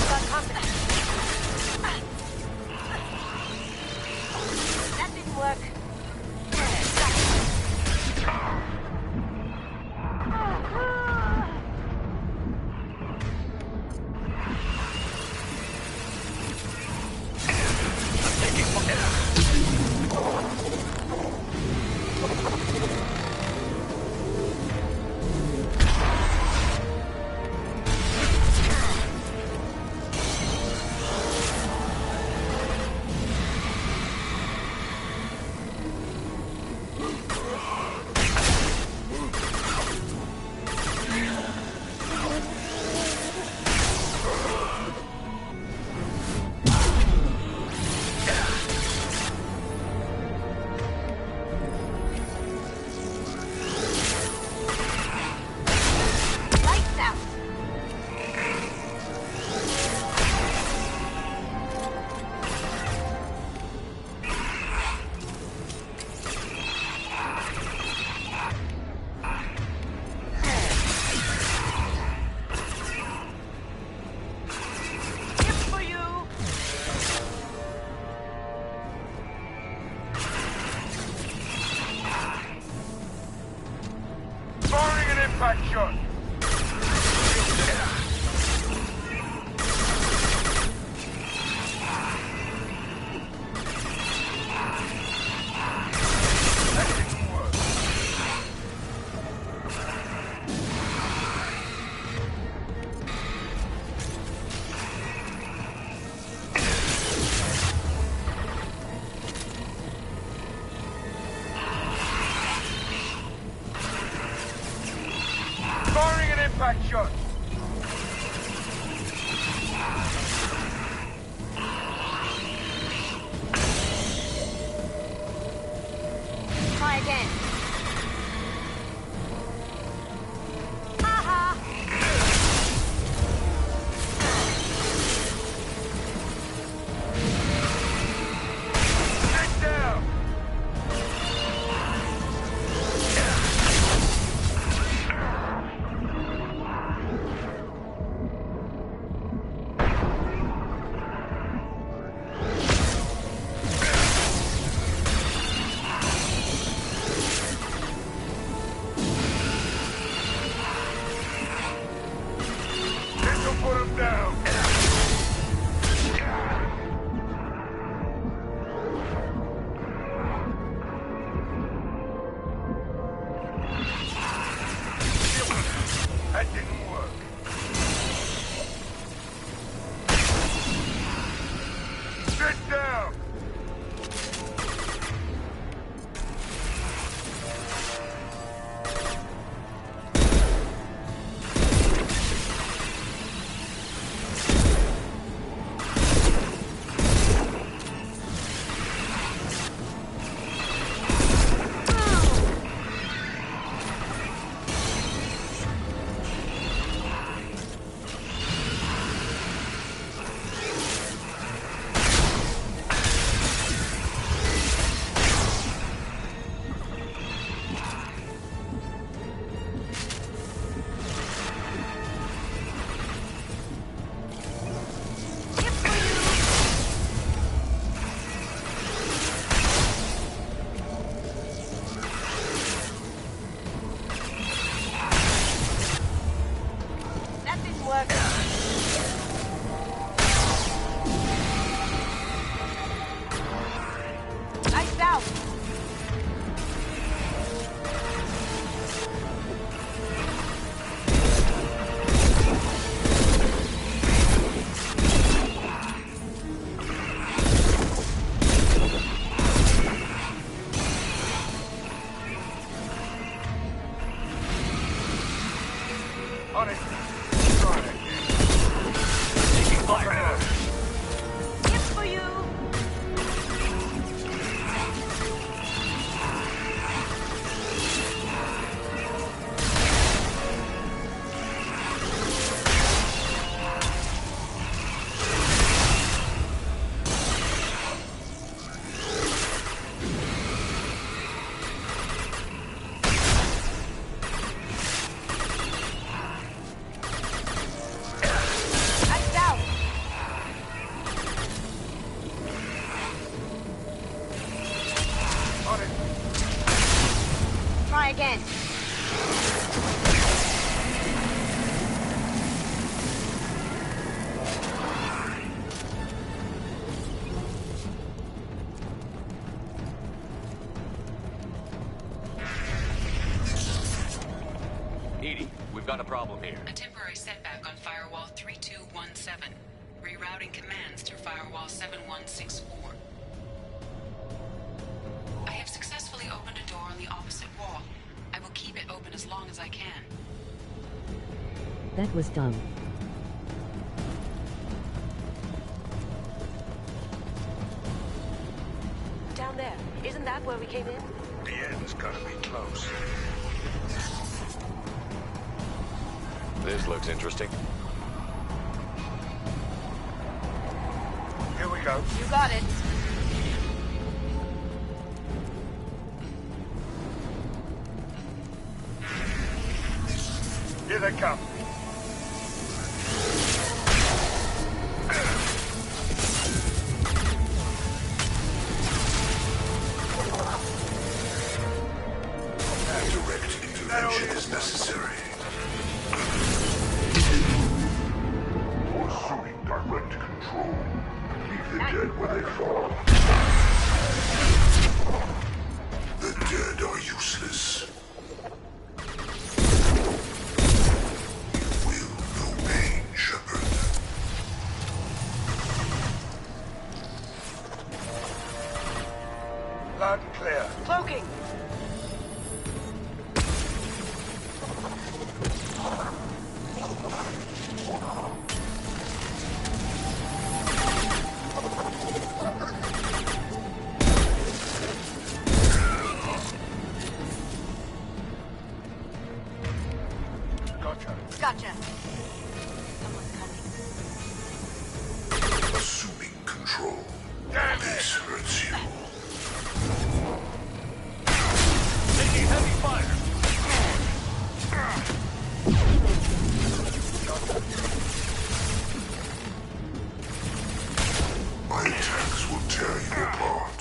Got confidence. That didn't work. down! That didn't work. Sit down! On it. Try again. Taking fire. It's for you. Try again. Edie, we've got a problem here. A temporary setback on Firewall 3217. Rerouting commands through Firewall 7164. I have successfully opened a door on the opposite wall. I will keep it open as long as I can. That was dumb. Down there. Isn't that where we came in? The end's gotta be close. This looks interesting. Here we go. You got it. Here they come. Direct intervention is necessary. Assuming direct control. Leave the dead where they fall. The dead are useless. You will no pain, Shepard. Loud and clear. Cloaking. Gotcha. Someone's coming. Assuming control. This hurts you. Taking heavy fire. My attacks will tear you apart.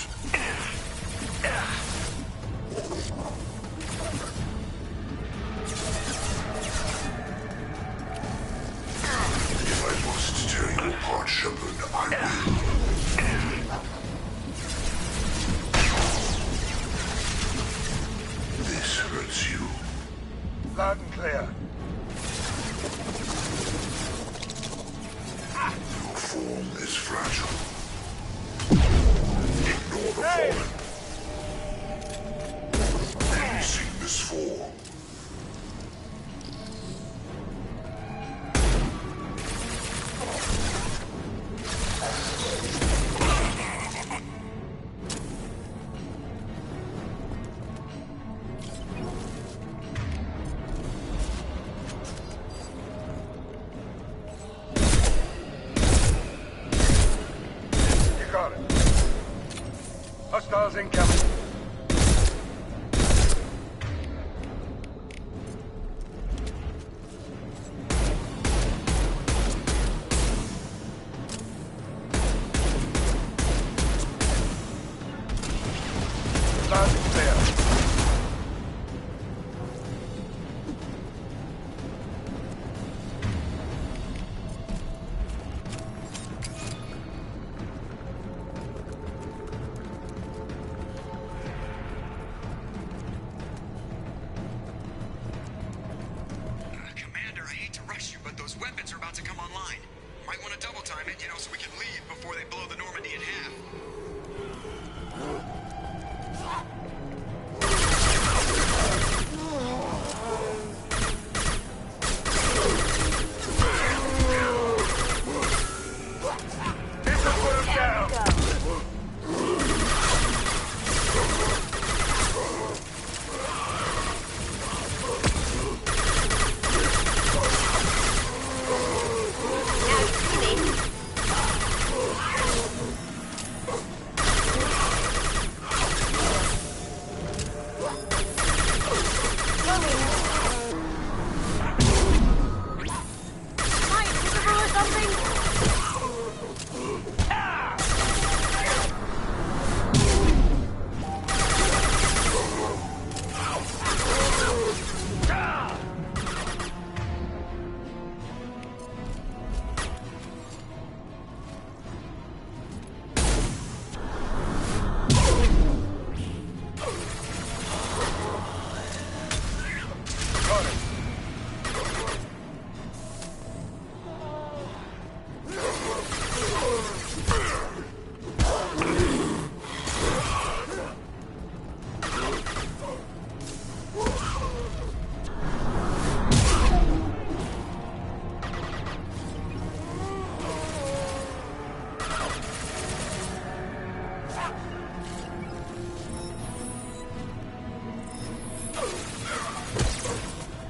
If I Shepard, I will. This hurts you. Loud and clear. Your form is fragile. Ignore the fallen. Have you seen this form? Hostiles incoming. Loud and clear. Commander, I hate to rush you, but those weapons are about to come online. Might want to double time it, so we can leave before they blow the Normandy in half.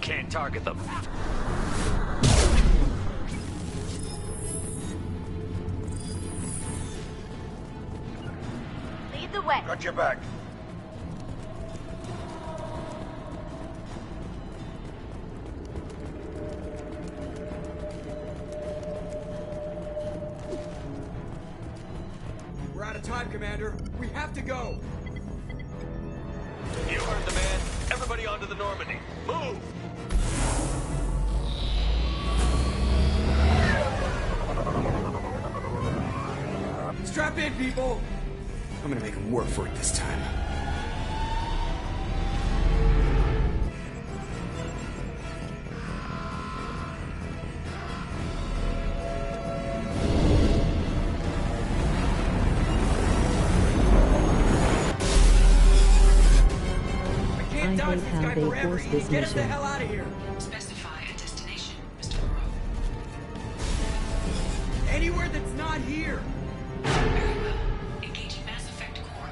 Can't target them. Lead the way. Got your back. We're out of time, Commander. We have to go. You heard the man. Everybody onto the Normandy. Move! Strap in, people. I'm gonna make him work for it this time. I hate how they force this Get us the mission. hell out of here. Specify a destination, Mr. Moreau. Anywhere that's not here. Very well. Engaging Mass Effect core.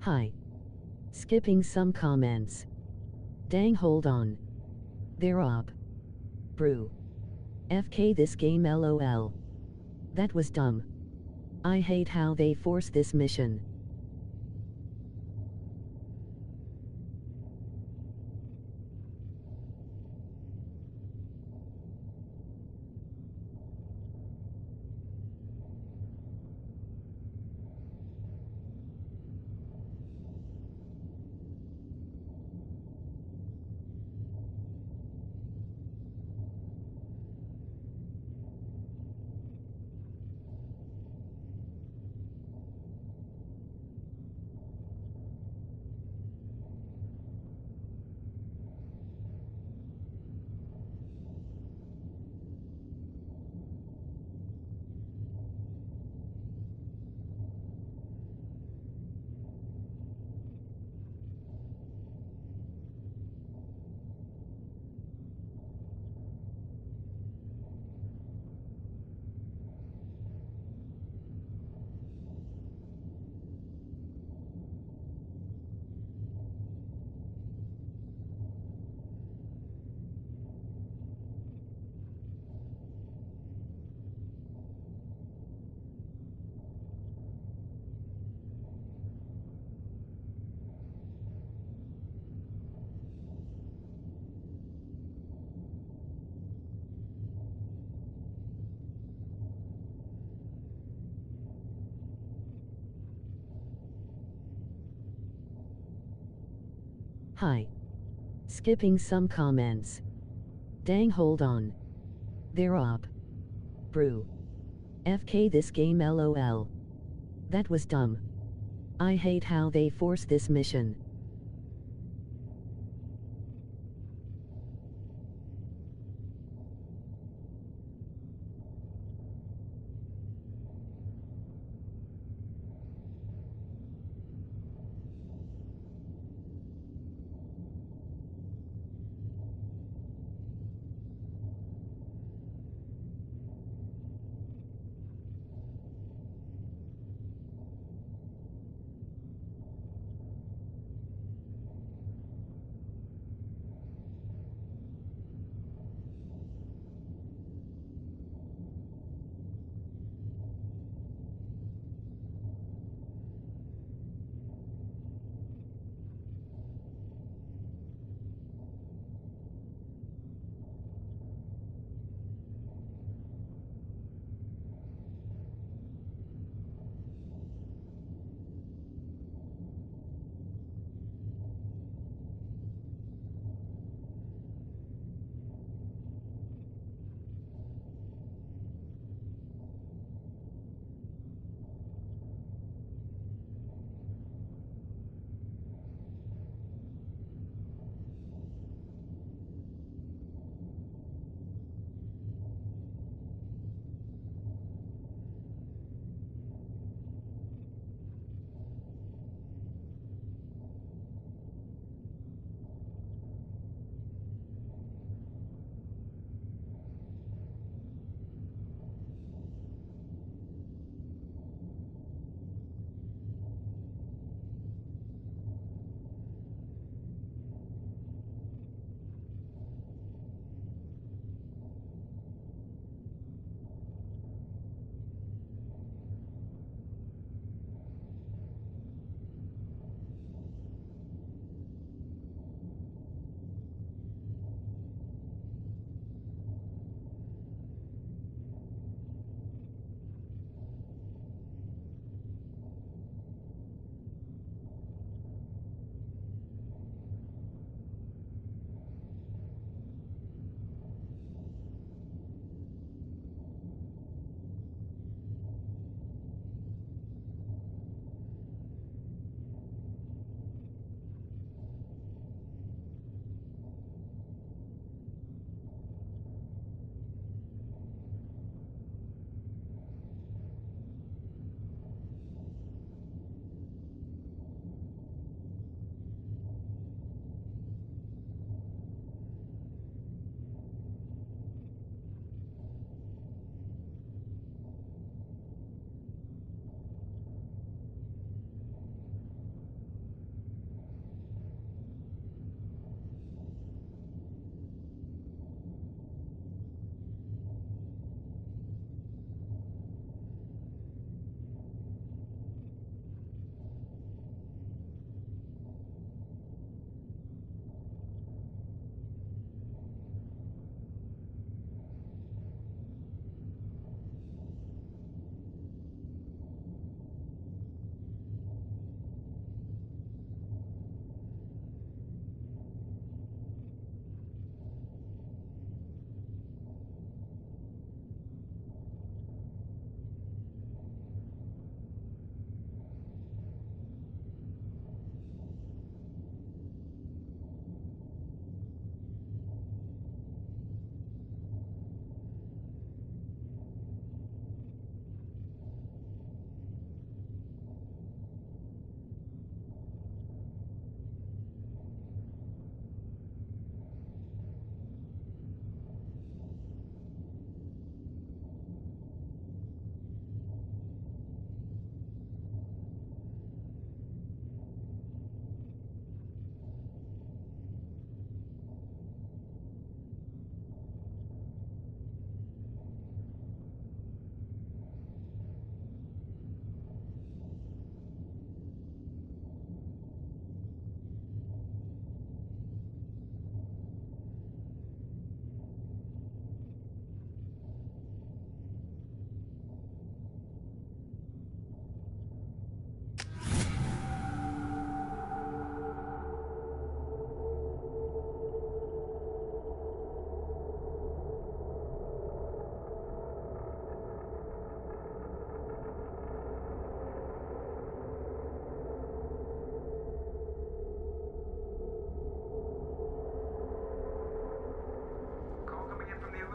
Hi. Skipping some comments. Dang, hold on. They're up. Brew. FK this game LOL. That was dumb. I hate how they force this mission. Hi. Skipping some comments. Dang, hold on. They're up. Brew. FK this game LOL. That was dumb. I hate how they force this mission.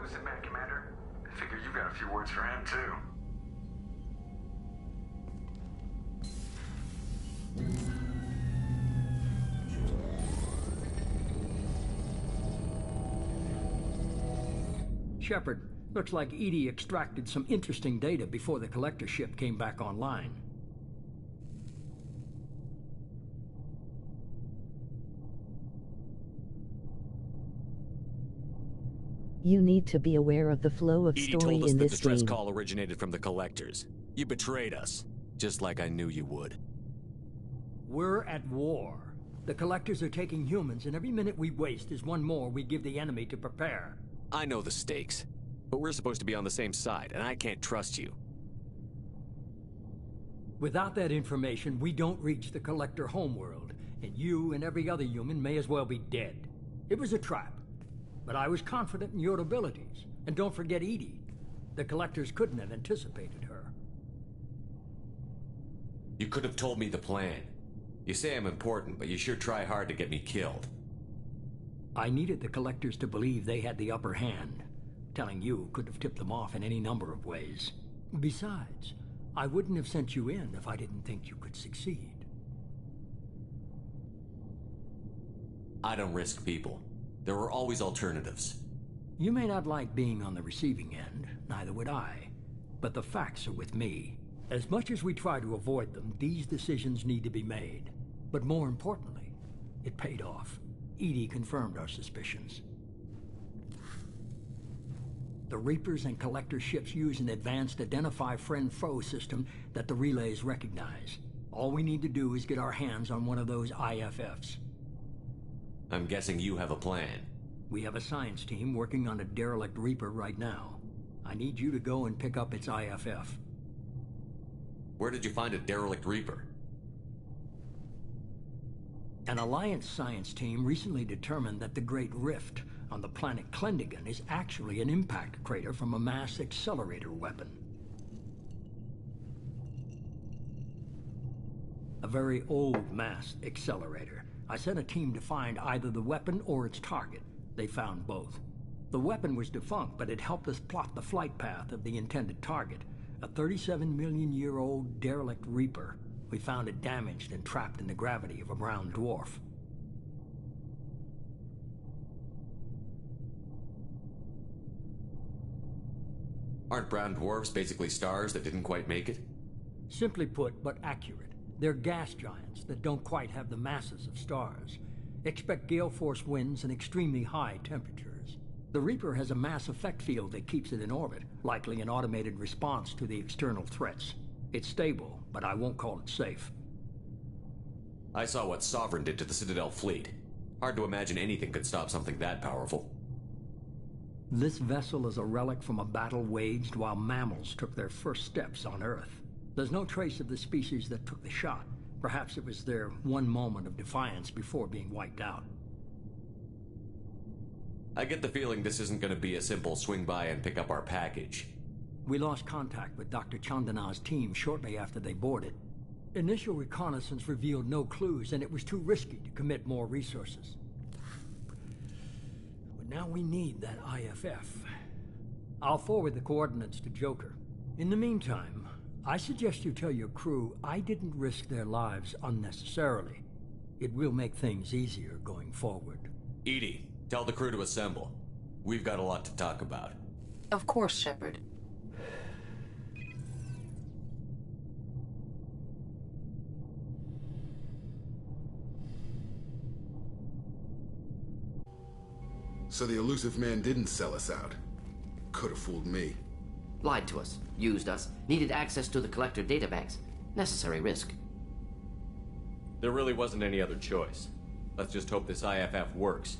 elusive man, Commander. I figure you've got a few words for him, too. Shepard, looks like Edie extracted some interesting data before the collector ship came back online. You need to be aware of the flow of Edie story told us in the this distress game. call originated from the collectors. You betrayed us, just like I knew you would. We're at war. The collectors are taking humans, and every minute we waste is one more we give the enemy to prepare. I know the stakes, but we're supposed to be on the same side, and I can't trust you. Without that information, we don't reach the collector homeworld, and you and every other human may as well be dead. It was a trap, but I was confident in your abilities. And don't forget Edie. The collectors couldn't have anticipated her. You could have told me the plan. You say I'm important, but you sure try hard to get me killed. I needed the collectors to believe they had the upper hand. Telling you could have tipped them off in any number of ways. Besides, I wouldn't have sent you in if I didn't think you could succeed. I don't risk people. There are always alternatives. You may not like being on the receiving end, neither would I. But the facts are with me. As much as we try to avoid them, these decisions need to be made. But more importantly, it paid off. Edie confirmed our suspicions. The Reapers and Collector ships use an advanced Identify Friend-Foe system that the relays recognize. All we need to do is get our hands on one of those IFFs. I'm guessing you have a plan. We have a science team working on a derelict Reaper right now. I need you to go and pick up its IFF. Where did you find a derelict Reaper? An Alliance science team recently determined that the Great Rift on the planet Klendigan is actually an impact crater from a mass accelerator weapon. A very old mass accelerator. I sent a team to find either the weapon or its target. They found both. The weapon was defunct, but it helped us plot the flight path of the intended target. A 37-million-year-old derelict Reaper. We found it damaged and trapped in the gravity of a brown dwarf. Aren't brown dwarfs basically stars that didn't quite make it? Simply put, but accurate. They're gas giants that don't quite have the masses of stars. Expect gale force winds and extremely high temperatures. The Reaper has a mass effect field that keeps it in orbit, likely an automated response to the external threats. It's stable, but I won't call it safe. I saw what Sovereign did to the Citadel fleet. Hard to imagine anything could stop something that powerful. This vessel is a relic from a battle waged while mammals took their first steps on Earth. There's no trace of the species that took the shot. Perhaps it was their one moment of defiance before being wiped out. I get the feeling this isn't going to be a simple swing by and pick up our package. We lost contact with Dr. Chandana's team shortly after they boarded. Initial reconnaissance revealed no clues, and it was too risky to commit more resources. But now we need that IFF. I'll forward the coordinates to Joker. In the meantime, I suggest you tell your crew I didn't risk their lives unnecessarily. It will make things easier going forward. Edie, tell the crew to assemble. We've got a lot to talk about. Of course, Shepard. So the elusive man didn't sell us out. Could have fooled me. Lied to us, used us, needed access to the Collector databanks. Necessary risk. There really wasn't any other choice. Let's just hope this IFF works.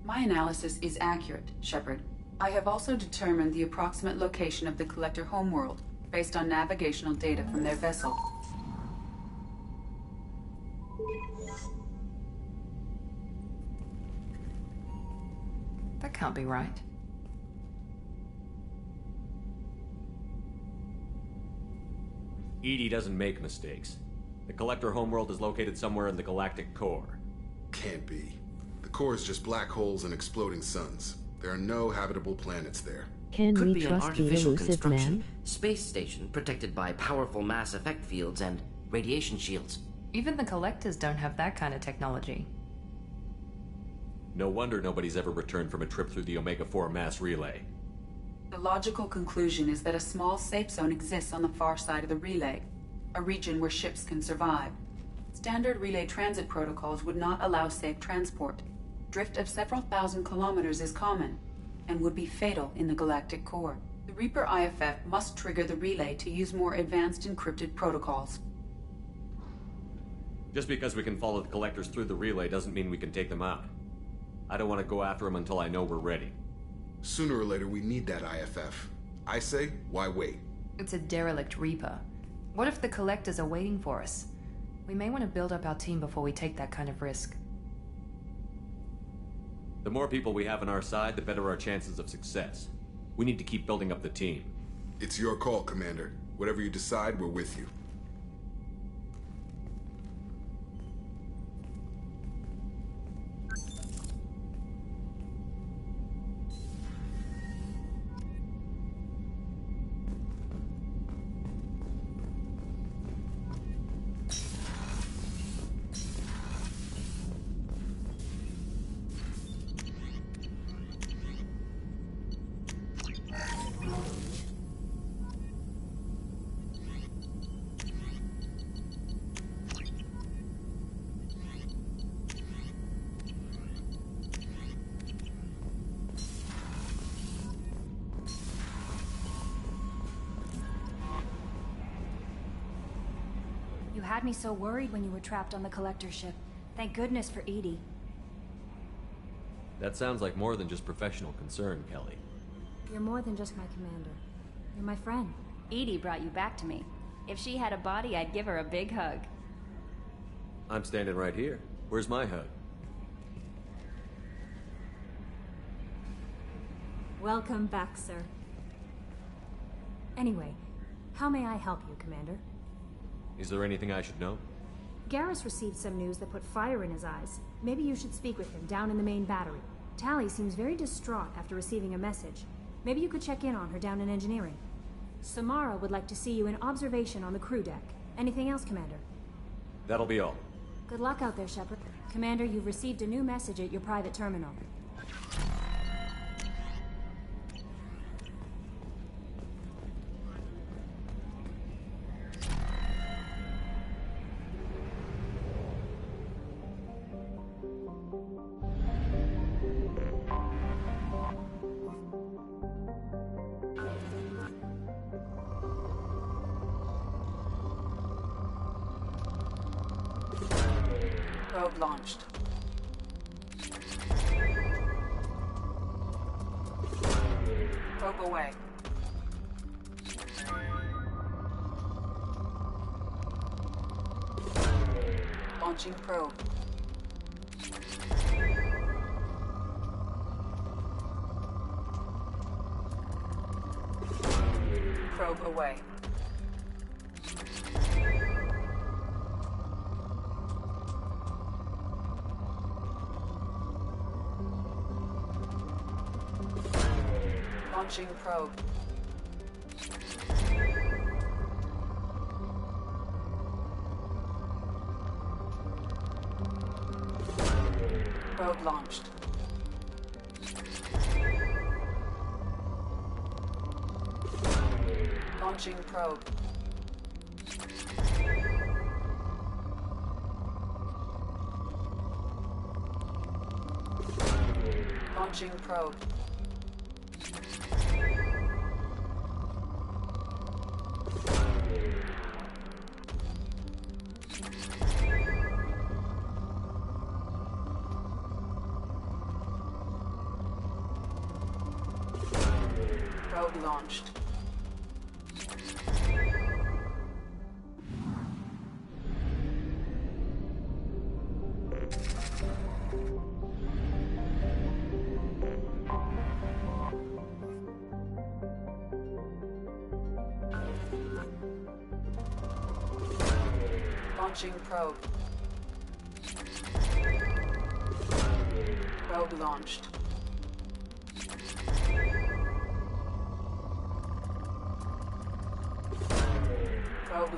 My analysis is accurate, Shepard. I have also determined the approximate location of the Collector homeworld, based on navigational data from their vessel. That can't be right. Edie doesn't make mistakes. The Collector homeworld is located somewhere in the galactic core. Can't be. The core is just black holes and exploding suns. There are no habitable planets there. Can Could we be an trust the artificial elusive construction, man? space station protected by powerful mass effect fields and radiation shields. Even the Collectors don't have that kind of technology. No wonder nobody's ever returned from a trip through the Omega-4 mass relay. The logical conclusion is that a small safe zone exists on the far side of the relay, a region where ships can survive. Standard relay transit protocols would not allow safe transport. Drift of several thousand kilometers is common, and would be fatal in the galactic core. The Reaper IFF must trigger the relay to use more advanced encrypted protocols. Just because we can follow the Collectors through the relay doesn't mean we can take them out. I don't want to go after them until I know we're ready. Sooner or later, we need that IFF. I say, why wait? It's a derelict Reaper. What if the Collectors are waiting for us? We may want to build up our team before we take that kind of risk. The more people we have on our side, the better our chances of success. We need to keep building up the team. It's your call, Commander. Whatever you decide, we're with you. You had me so worried when you were trapped on the Collector ship. Thank goodness for Edie. That sounds like more than just professional concern, Kelly. You're more than just my commander. You're my friend. Edie brought you back to me. If she had a body, I'd give her a big hug. I'm standing right here. Where's my hug? Welcome back, sir. Anyway, how may I help you, Commander? Is there anything I should know? Garrus received some news that put fire in his eyes. Maybe you should speak with him down in the main battery. Tally seems very distraught after receiving a message. Maybe you could check in on her down in engineering. Samara would like to see you in observation on the crew deck. Anything else, Commander? That'll be all. Good luck out there, Shepard. Commander, you've received a new message at your private terminal. Probe launched. Probe away. Launching probe. Probe away. Launching probe. Probe launched. Launching probe. Launching probe. Probe launched. Launching probe. Probe launched.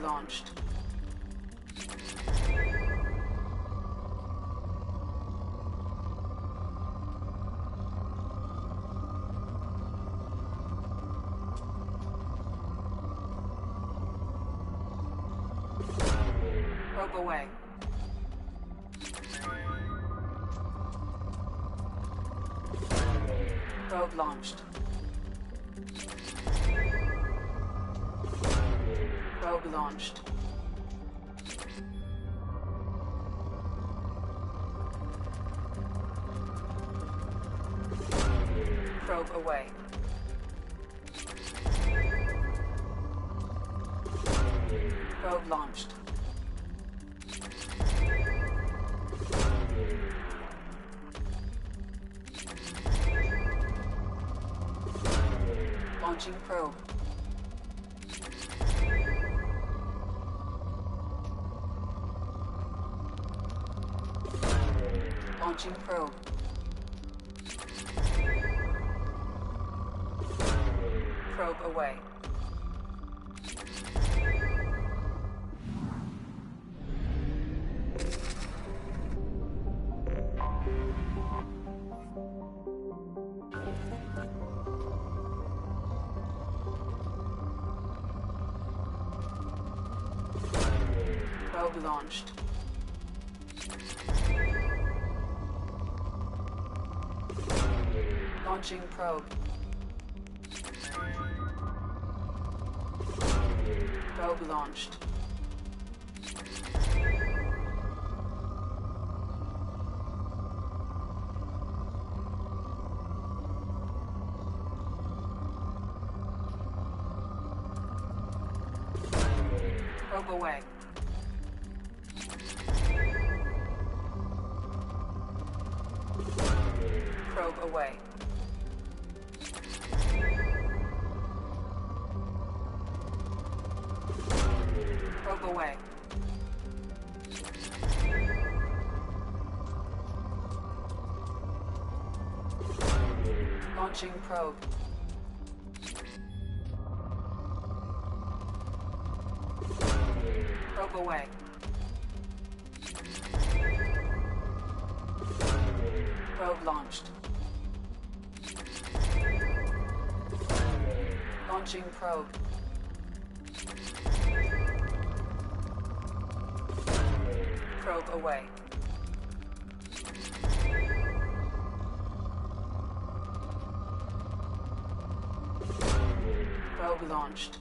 launched. Probe away. Probe launched. Probe launched. Probe away. Probe launched. Launching probe. Launching probe. Probe away. Probe launched. Launching probe. Probe launched. Probe away. Probe away. Probe away. Launching probe. Probe away. Probe launched. Launching probe. Probe away. Probe launched.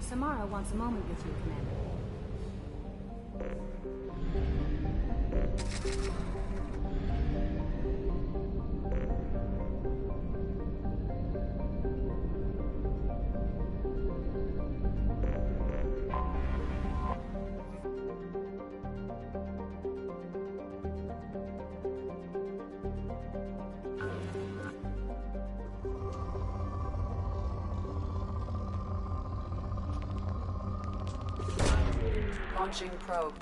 Samara wants a moment with you, Commander. Launching probe.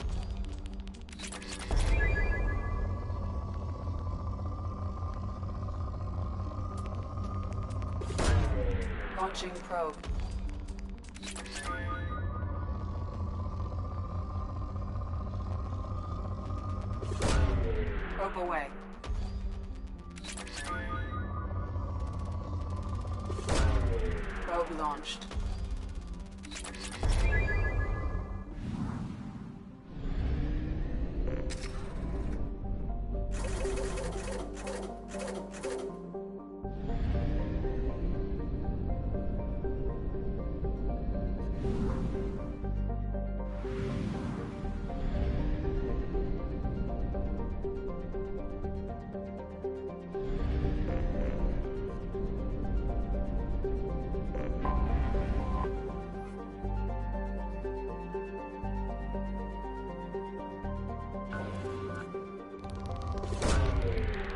Launching probe. Probe away. Probe launched.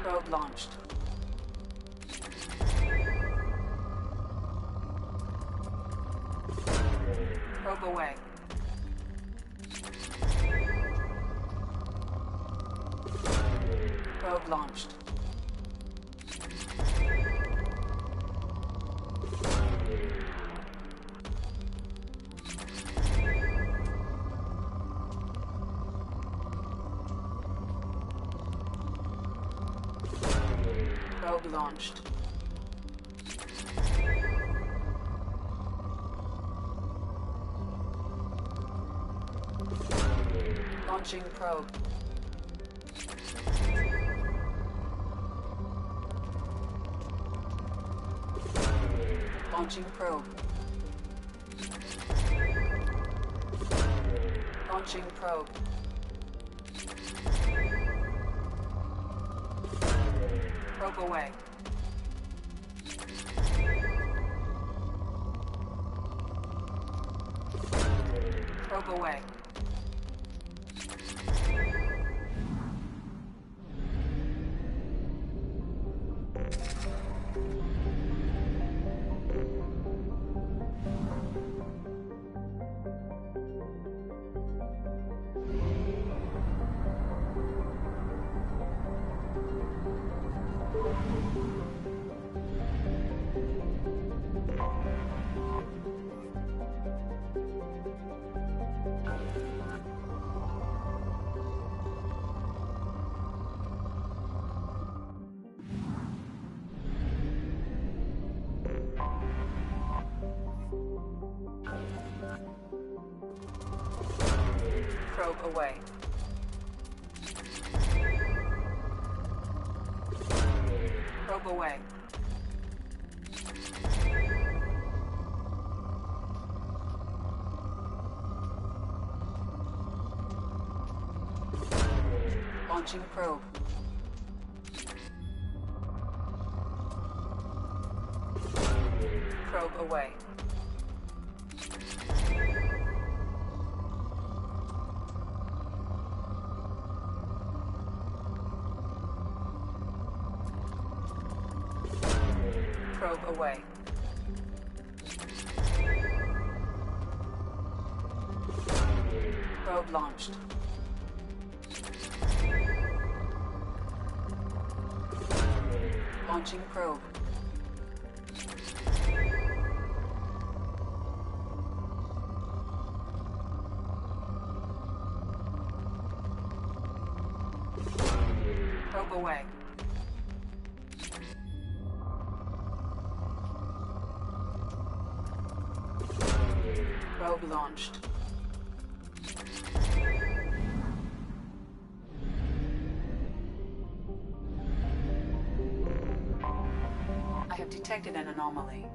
Probe launched. Probe away. Probe launched. Probe launched. Launching probe. Launching probe. Launching probe. Probe away. Probe away. Probe away. Probe away. Launching probe. Probe away. Probe away. Probe launched. Launching probe. Probe away. Probe launched. I have detected an anomaly.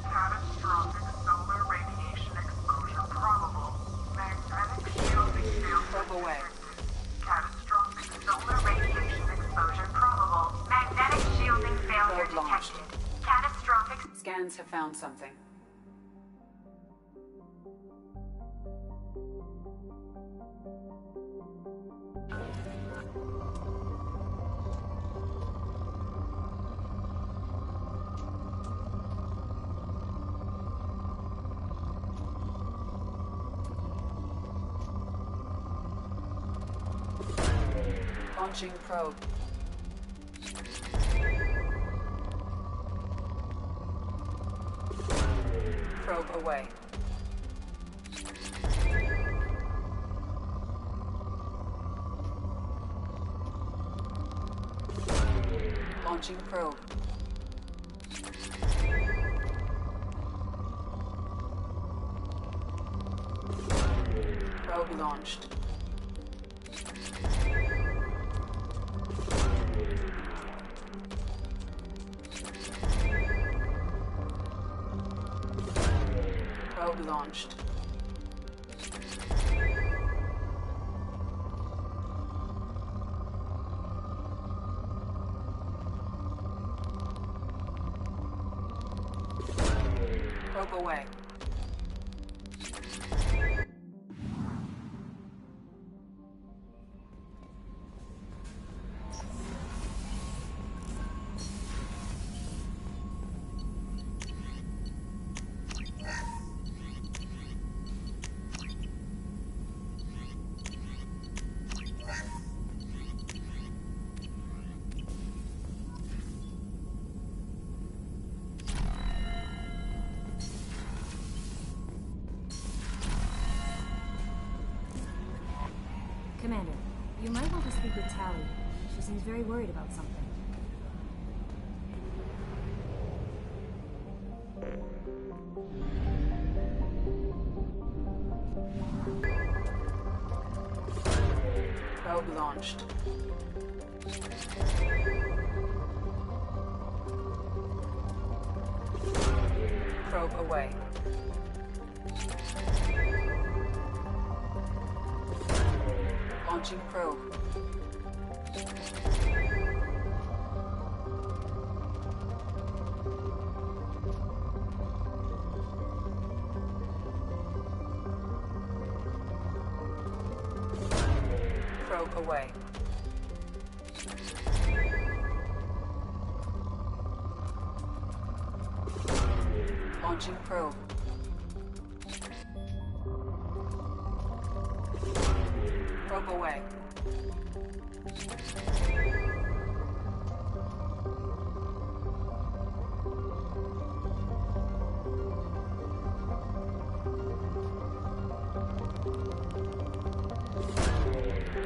Catastrophic solar radiation exposure probable. Magnetic shielding field. Probe away. Catastrophic solar radiation exposure probable. Magnetic shielding failure Probe launched. detected. Catastrophic. Scans have found something. Launching probe. Probe away. Launching probe. Probe launched. Probe launched. Probe away. Commander, you might want to speak with Tally. She seems very worried about something. Probe launched. Probe away. Launching probe. Probe away. Launching probe. Probe away.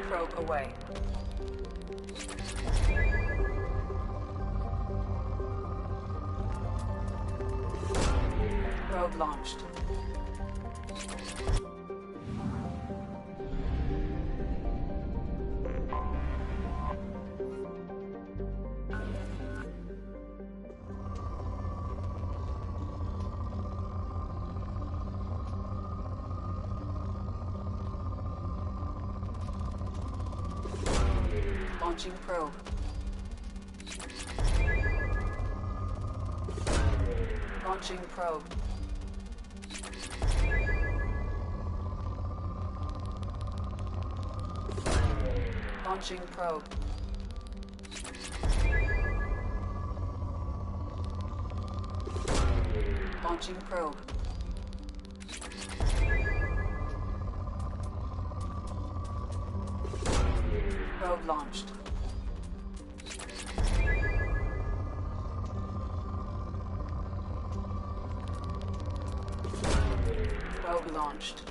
Probe away. Probe launched. Launching probe. Launching probe. Launching probe. Launching probe. Probe launched. Probe launched.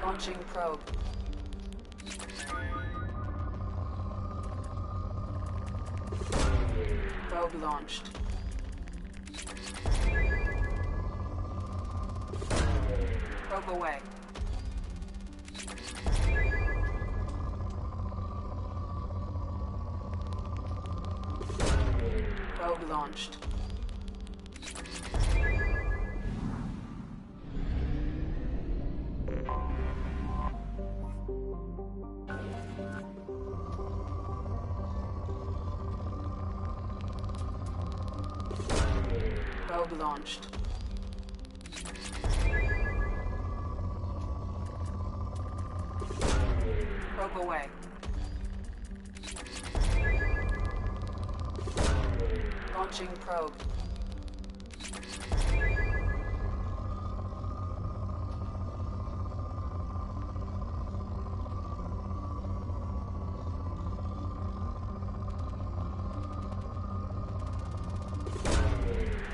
Launching probe. Probe launched. Probe away. Probe launched. Probe launched. Probe away. Launching probe.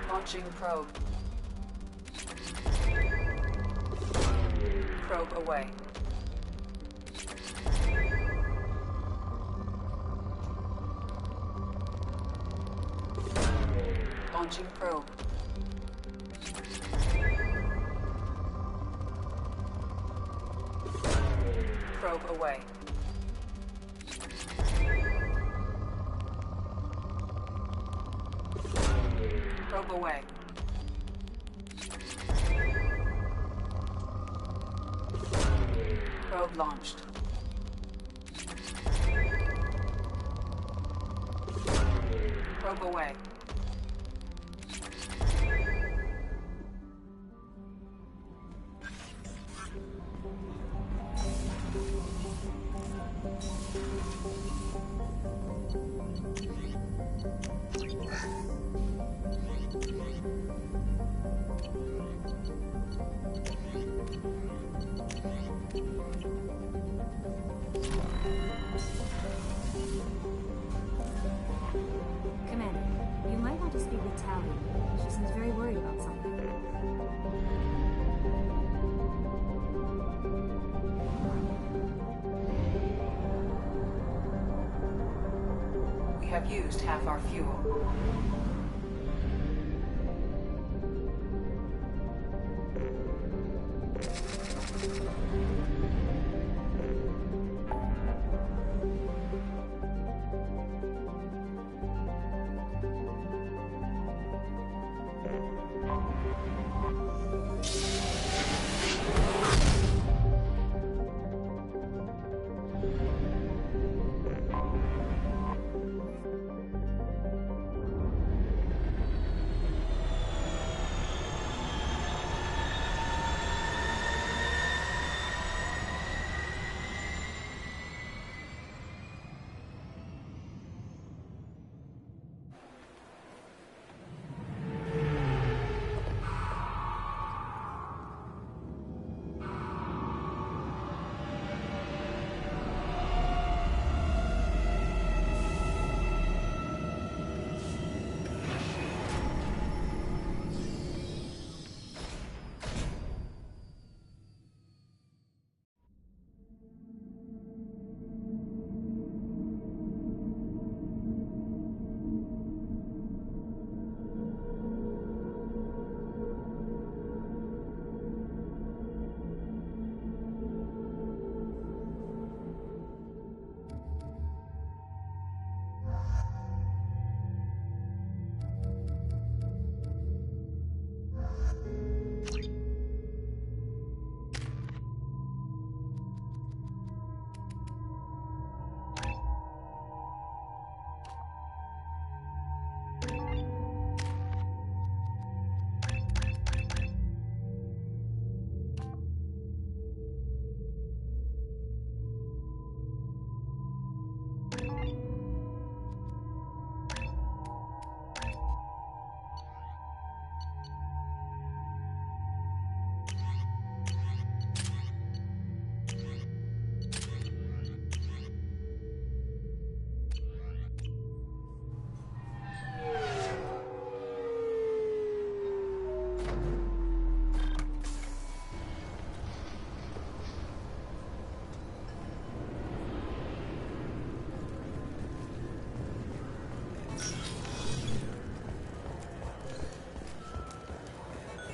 Launching probe. Probe away. Launching probe. Probe away. Probe away. Probe launched. Probe away. Commander, you might want to speak with Tally. She seems very worried about something. We have used half our fuel.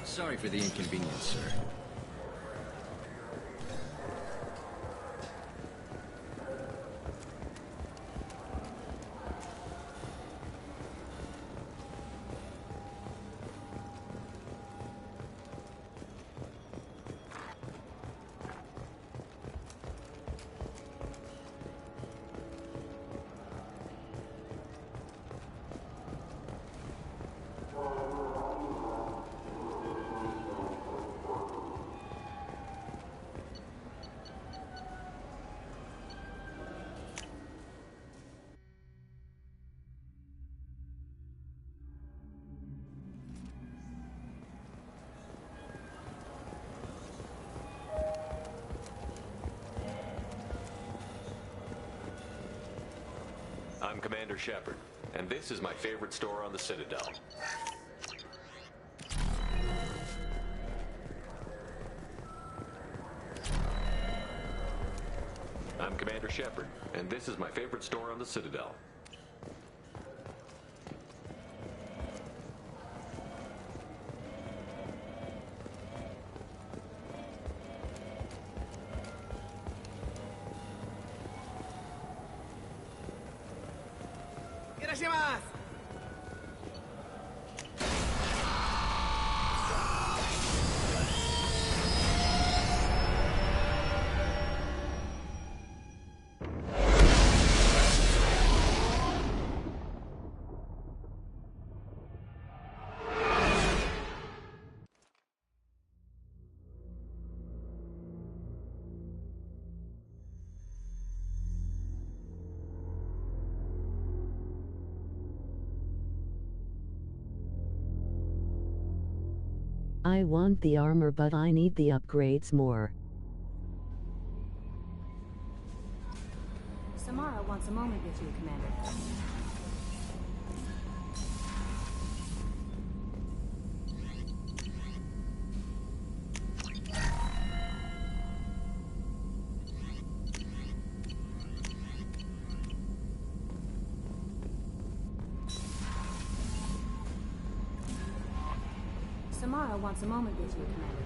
Sorry for the inconvenience, sir. I'm Commander Shepard, and this is my favorite store on the Citadel. I'm Commander Shepard, and this is my favorite store on the Citadel. I want the armor, but I need the upgrades more. Samara wants a moment with you, Commander. Samara wants a moment with you, Commander.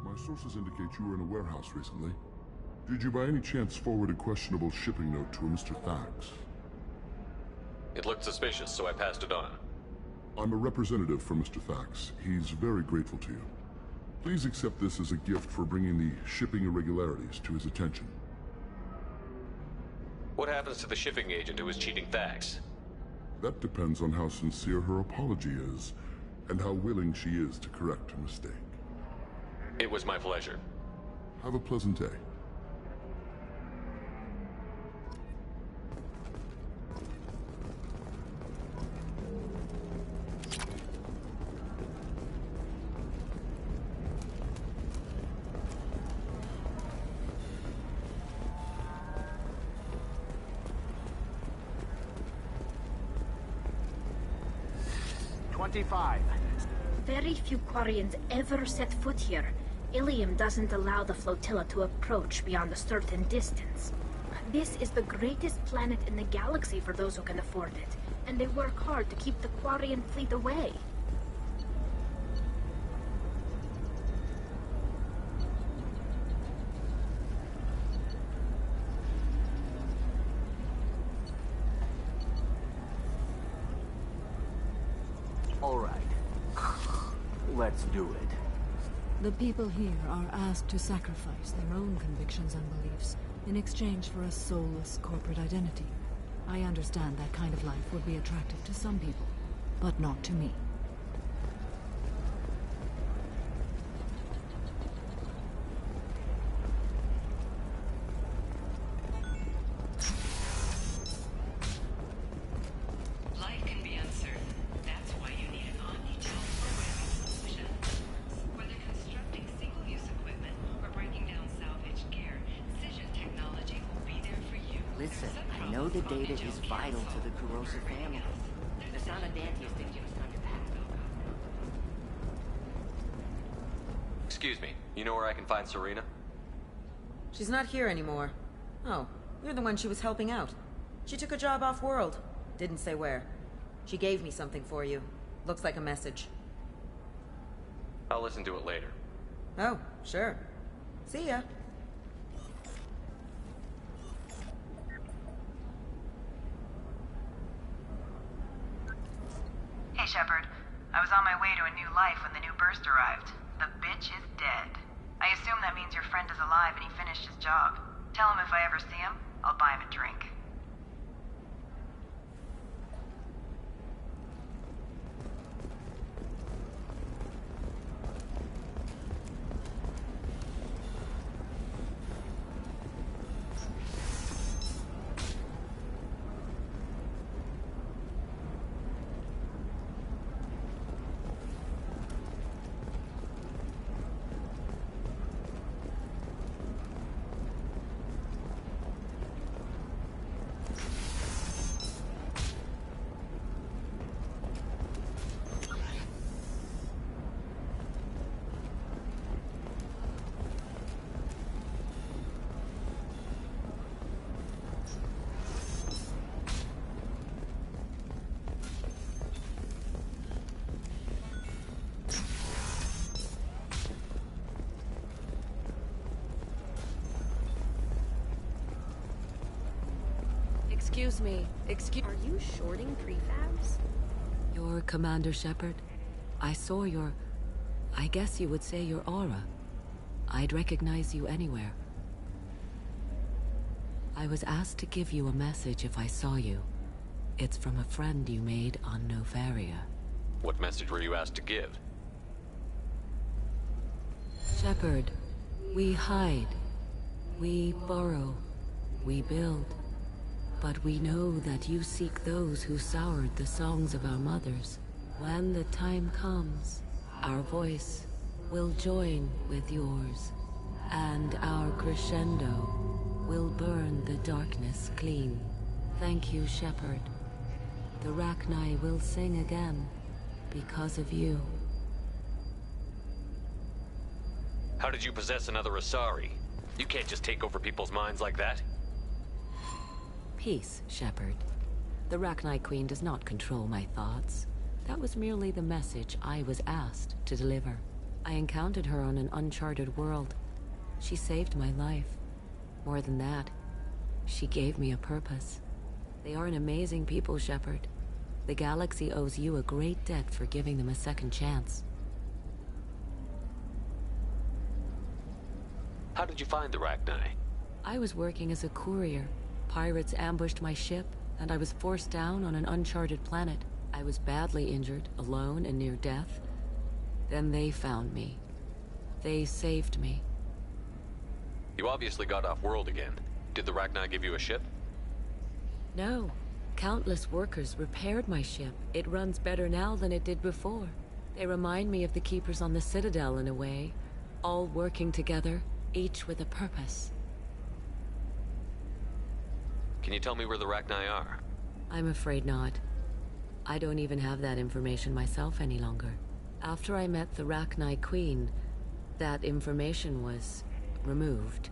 My sources indicate you were in a warehouse recently. Did you by any chance forward a questionable shipping note to a Mr. Thax? It looked suspicious, so I passed it on. I'm a representative for Mr. Thax. He's very grateful to you. Please accept this as a gift for bringing the shipping irregularities to his attention. What happens to the shipping agent who was cheating Thax? That depends on how sincere her apology is, and how willing she is to correct her mistake. It was my pleasure. Have a pleasant day. Very few Quarians ever set foot here. Ilium doesn't allow the flotilla to approach beyond a certain distance. This is the greatest planet in the galaxy for those who can afford it, and they work hard to keep the Quarian fleet away. All right. Let's do it. The people here are asked to sacrifice their own convictions and beliefs in exchange for a soulless corporate identity. I understand that kind of life would be attractive to some people, but not to me. Life can be uncertain. That's why you need an omni-tool programming solution. Whether constructing single-use equipment or breaking down salvaged gear, Cision technology will be there for you. Listen, I know the data is vital to the Kurosa family. The son of Dante's didn't give us time to pack. Excuse me, you know where I can find Serena? She's not here anymore. Oh, you're the one she was helping out. She took a job off-world. Didn't say where. She gave me something for you. Looks like a message. I'll listen to it later. Oh, sure. See ya. Hey, Shepard. I was on my way to a new life when the new burst arrived. The bitch is dead. I assume that means your friend is alive and he finished his job. Tell him if I ever see him, I'll buy him a drink. Excuse me. Are you shorting prefabs? You're Commander Shepard. I saw your... I guess you would say your aura. I'd recognize you anywhere. I was asked to give you a message if I saw you. It's from a friend you made on Novaria. What message were you asked to give? Shepard, we hide. We burrow. We build. But we know that you seek those who soured the songs of our mothers. When the time comes, our voice will join with yours, and our crescendo will burn the darkness clean. Thank you, Shepard. The Rachni will sing again because of you. How did you possess another Asari? You can't just take over people's minds like that. Peace, Shepard. The Rachni Queen does not control my thoughts. That was merely the message I was asked to deliver. I encountered her on an uncharted world. She saved my life. More than that, she gave me a purpose. They are an amazing people, Shepard. The galaxy owes you a great debt for giving them a second chance. How did you find the Rachni? I was working as a courier. Pirates ambushed my ship, and I was forced down on an uncharted planet. I was badly injured, alone and near death. Then they found me. They saved me. You obviously got off-world again. Did the Rachni give you a ship? No. Countless workers repaired my ship. It runs better now than it did before. They remind me of the Keepers on the Citadel in a way. All working together, each with a purpose. Can you tell me where the Rachni are? I'm afraid not. I don't even have that information myself any longer. After I met the Rachni Queen, that information was removed.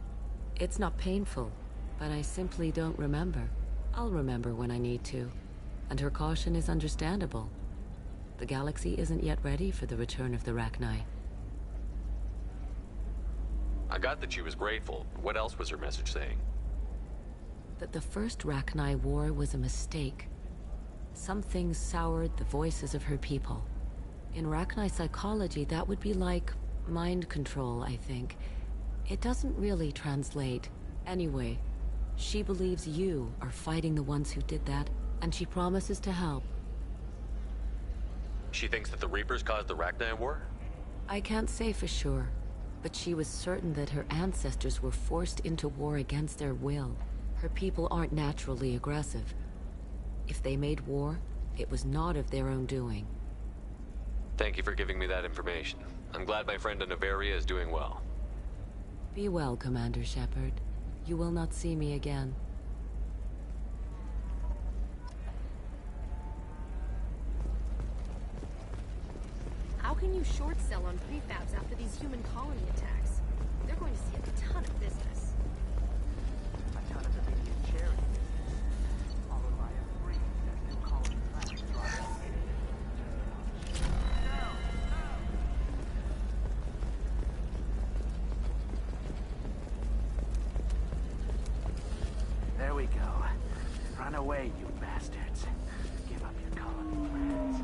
It's not painful, but I simply don't remember. I'll remember when I need to, and her caution is understandable. The galaxy isn't yet ready for the return of the Rachni. I got that she was grateful. What else was her message saying? That the first Rachni war was a mistake. Some things soured the voices of her people. In Rachni psychology, that would be like mind control, I think. It doesn't really translate. Anyway, she believes you are fighting the ones who did that, and she promises to help. She thinks that the Reapers caused the Rachni war? I can't say for sure, but she was certain that her ancestors were forced into war against their will. Her people aren't naturally aggressive. If they made war, it was not of their own doing. Thank you for giving me that information. I'm glad my friend in Novaria is doing well. Be well, Commander Shepard. You will not see me again. How can you short sell on prefabs after these human colony attacks? They're going to see a ton of business. A ton of immediate charity. Followed by a free new colony planet drive. away, you bastards. Give up your colony plans.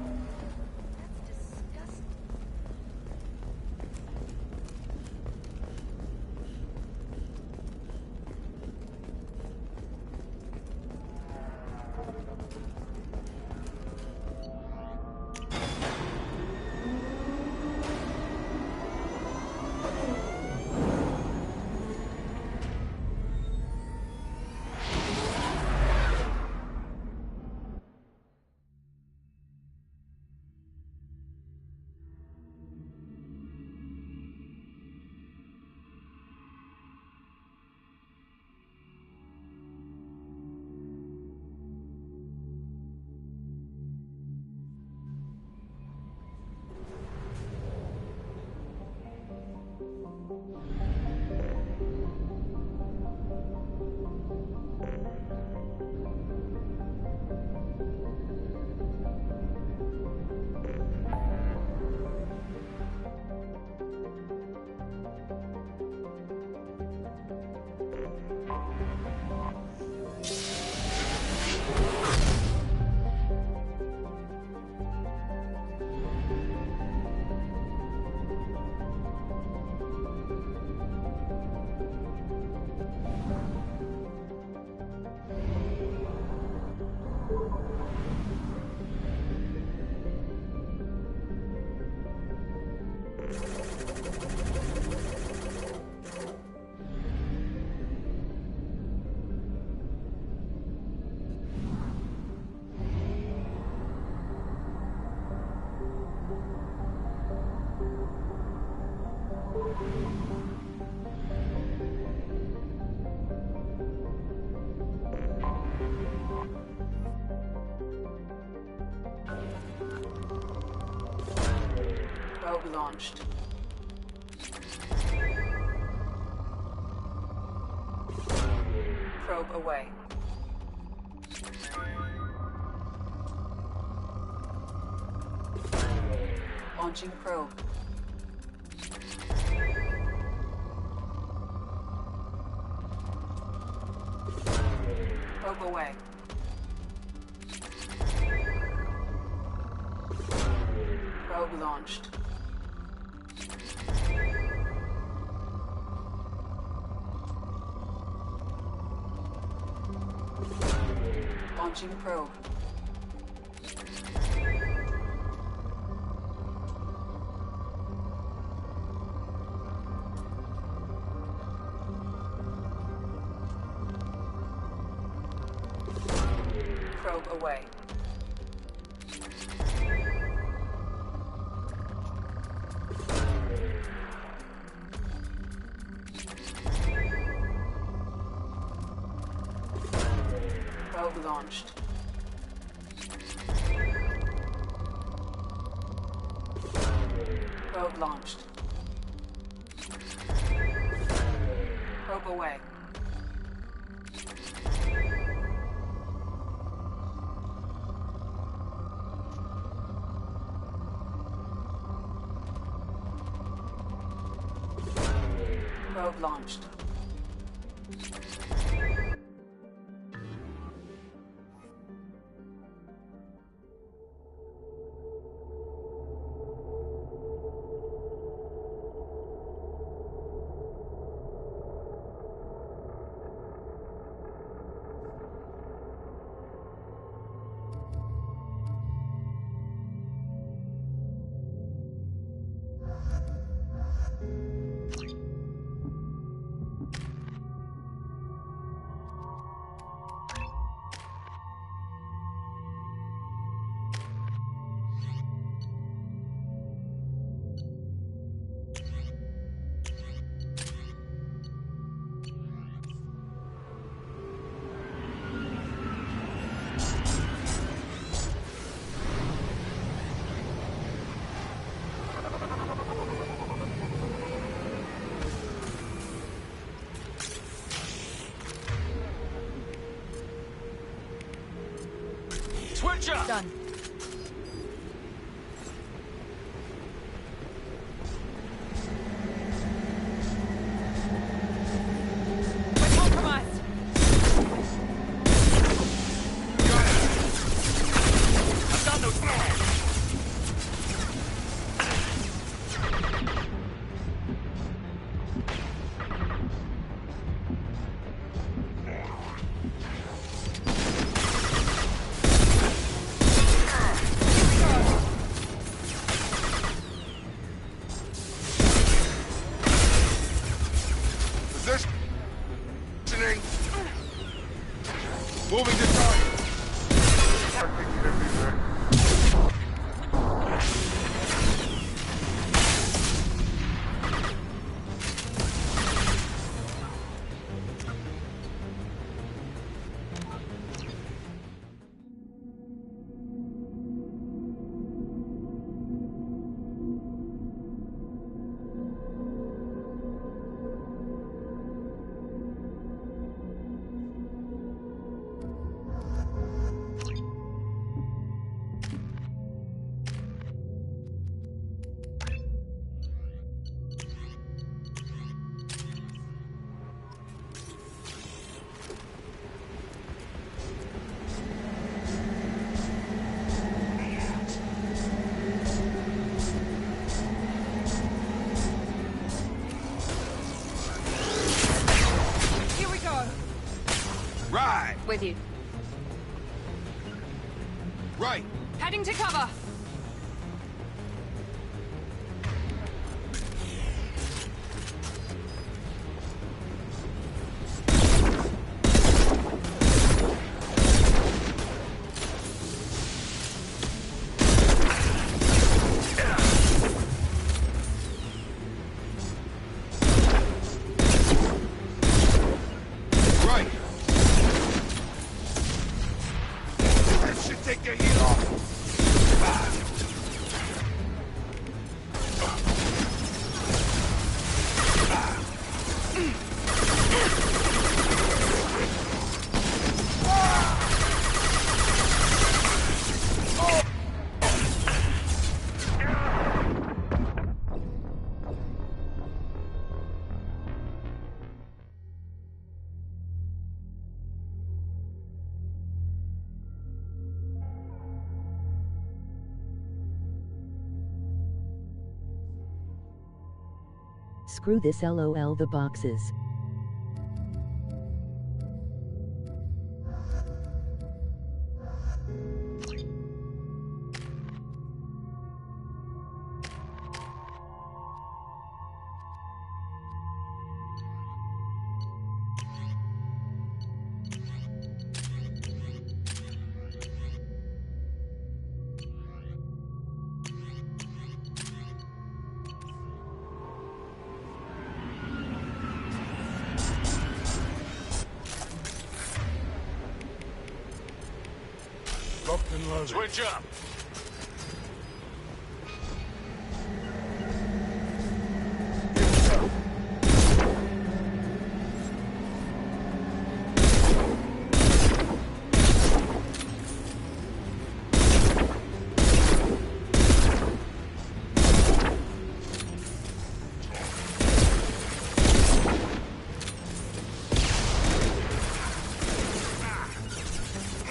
Probe launched. Probe away. Launching probe. Probe away. Probe launched. Launching probe. Probe away. Probe launched. Probe launched. Probe away. Probe launched. Switch up! Done. We're compromised. Moving to target. Right. With you. Right. Heading to cover. Take the heat off. Screw this, lol, the boxes. Switch up.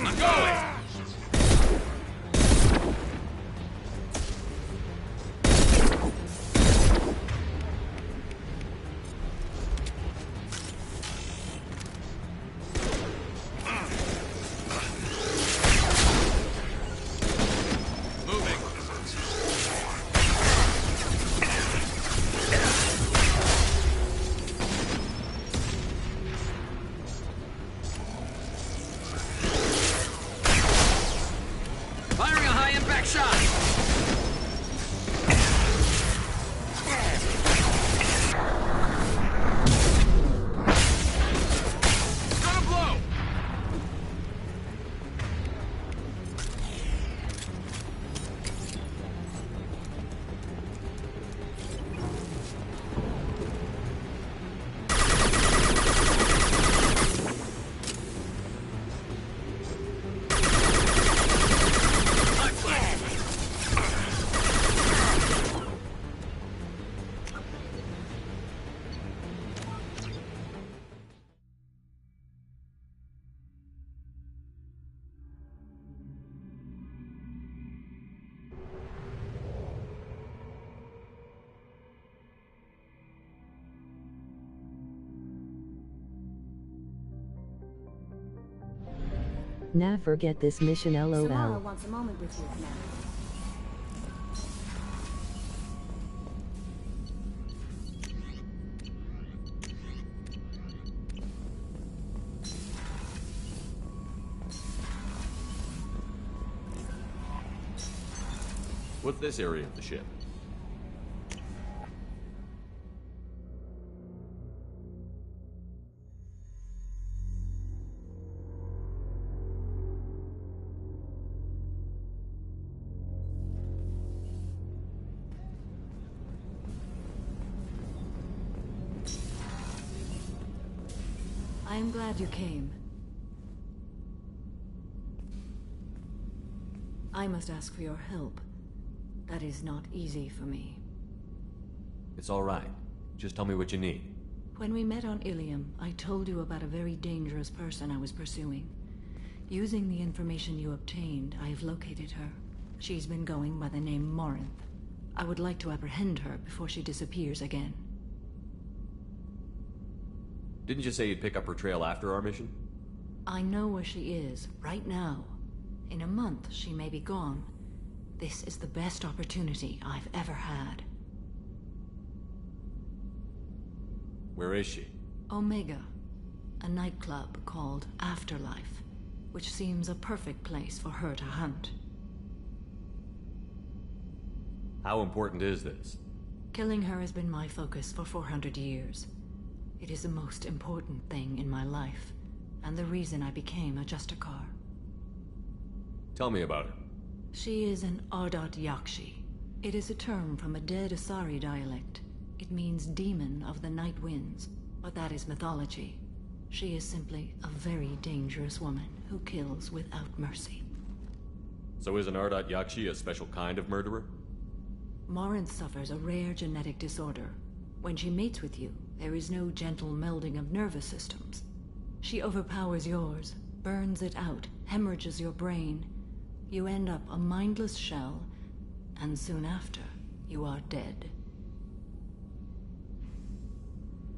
I'm going! Firing a high-impact shot! Gonna blow! Nah, forget this mission, lol. Samara wants a moment with you, Commander. What's this area of the ship? I am glad you came. I must ask for your help. That is not easy for me. It's all right. Just tell me what you need. When we met on Ilium, I told you about a very dangerous person I was pursuing. Using the information you obtained, I have located her. She's been going by the name Morinth. I would like to apprehend her before she disappears again. Didn't you say you'd pick up her trail after our mission? I know where she is, right now. In a month, she may be gone. This is the best opportunity I've ever had. Where is she? Omega, a nightclub called Afterlife, which seems a perfect place for her to hunt. How important is this? Killing her has been my focus for 400 years. It is the most important thing in my life, and the reason I became a Justicar. Tell me about her. She is an Ardat Yakshi. It is a term from a dead Asari dialect. It means demon of the night winds, but that is mythology. She is simply a very dangerous woman who kills without mercy. So is an Ardat Yakshi a special kind of murderer? Morinth suffers a rare genetic disorder. When she mates with you, there is no gentle melding of nervous systems. She overpowers yours, burns it out, hemorrhages your brain. You end up a mindless shell, and soon after, you are dead.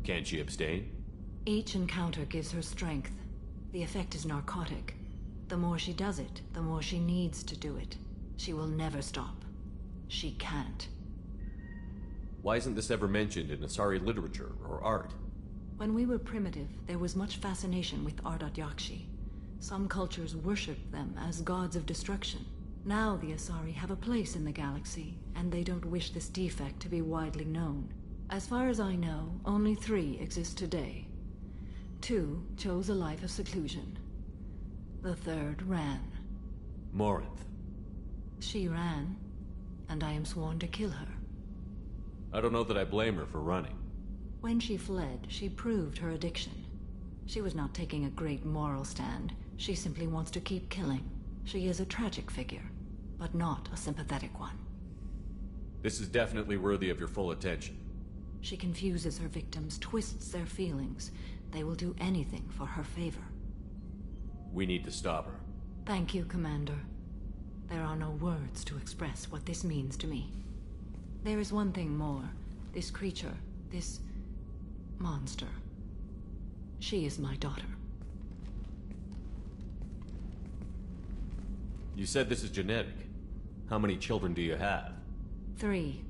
Can she abstain? Each encounter gives her strength. The effect is narcotic. The more she does it, the more she needs to do it. She will never stop. She can't. Why isn't this ever mentioned in Asari literature or art? When we were primitive, there was much fascination with Ardat Yakshi. Some cultures worshipped them as gods of destruction. Now the Asari have a place in the galaxy, and they don't wish this defect to be widely known. As far as I know, only 3 exist today. 2 chose a life of seclusion. The 3rd ran. Morinth. She ran, and I am sworn to kill her. I don't know that I blame her for running. When she fled, she proved her addiction. She was not taking a great moral stand. She simply wants to keep killing. She is a tragic figure, but not a sympathetic one. This is definitely worthy of your full attention. She confuses her victims, twists their feelings. They will do anything for her favor. We need to stop her. Thank you, Commander. There are no words to express what this means to me. There is one thing more. This creature, this monster. She is my daughter. You said this is genetic. How many children do you have? 3.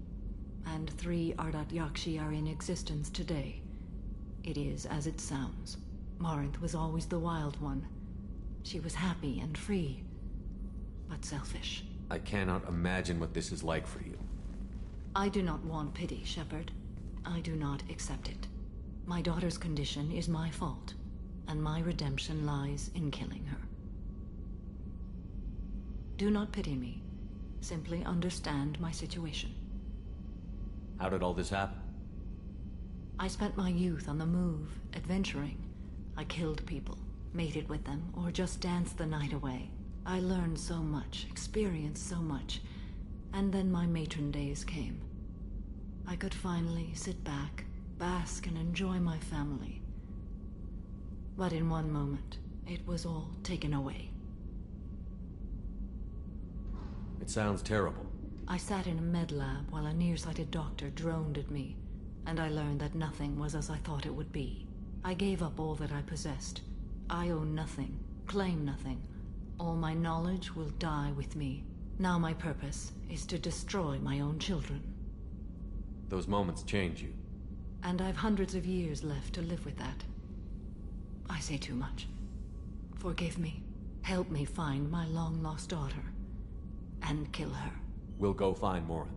And 3 Ardat Yakshi are in existence today. It is as it sounds. Morinth was always the wild one. She was happy and free, but selfish. I cannot imagine what this is like for you. I do not want pity, Shepard. I do not accept it. My daughter's condition is my fault, and my redemption lies in killing her. Do not pity me. Simply understand my situation. How did all this happen? I spent my youth on the move, adventuring. I killed people, mated with them, or just danced the night away. I learned so much, experienced so much, and then my matron days came. I could finally sit back, bask and enjoy my family. But in one moment, it was all taken away. It sounds terrible. I sat in a med lab while a nearsighted doctor droned at me, and I learned that nothing was as I thought it would be. I gave up all that I possessed. I own nothing, claim nothing. All my knowledge will die with me. Now my purpose is to destroy my own children. Those moments change you. And I've hundreds of years left to live with that. I say too much. Forgive me. Help me find my long-lost daughter. And kill her. We'll go find Morinth.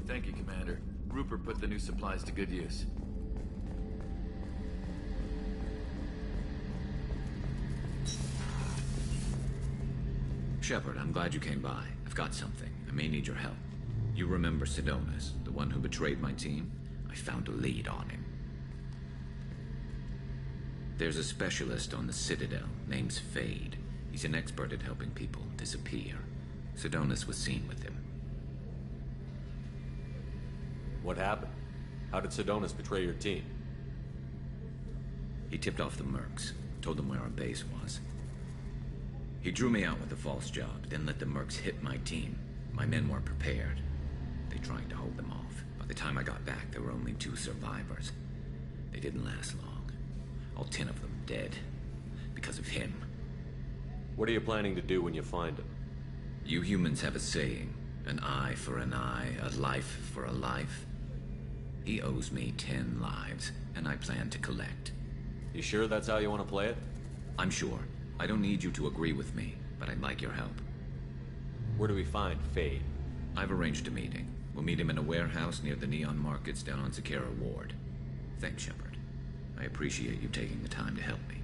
Thank you, Commander. Rupert put the new supplies to good use. Shepard, I'm glad you came by. I've got something. I may need your help. You remember Sidonis, the one who betrayed my team? I found a lead on him. There's a specialist on the Citadel, name's Fade. He's an expert at helping people disappear. Sidonis was seen with him. What happened? How did Sidonis betray your team? He tipped off the mercs, told them where our base was. He drew me out with a false job, then let the mercs hit my team. My men weren't prepared. They tried to hold them off. By the time I got back, there were only 2 survivors. They didn't last long. All 10 of them dead. Because of him. What are you planning to do when you find him? You humans have a saying. An eye for an eye, a life for a life. He owes me 10 lives, and I plan to collect. You sure that's how you want to play it? I'm sure. I don't need you to agree with me, but I'd like your help. Where do we find Fade? I've arranged a meeting. We'll meet him in a warehouse near the Neon Markets down on Zakera Ward. Thanks, Shepard. I appreciate you taking the time to help me.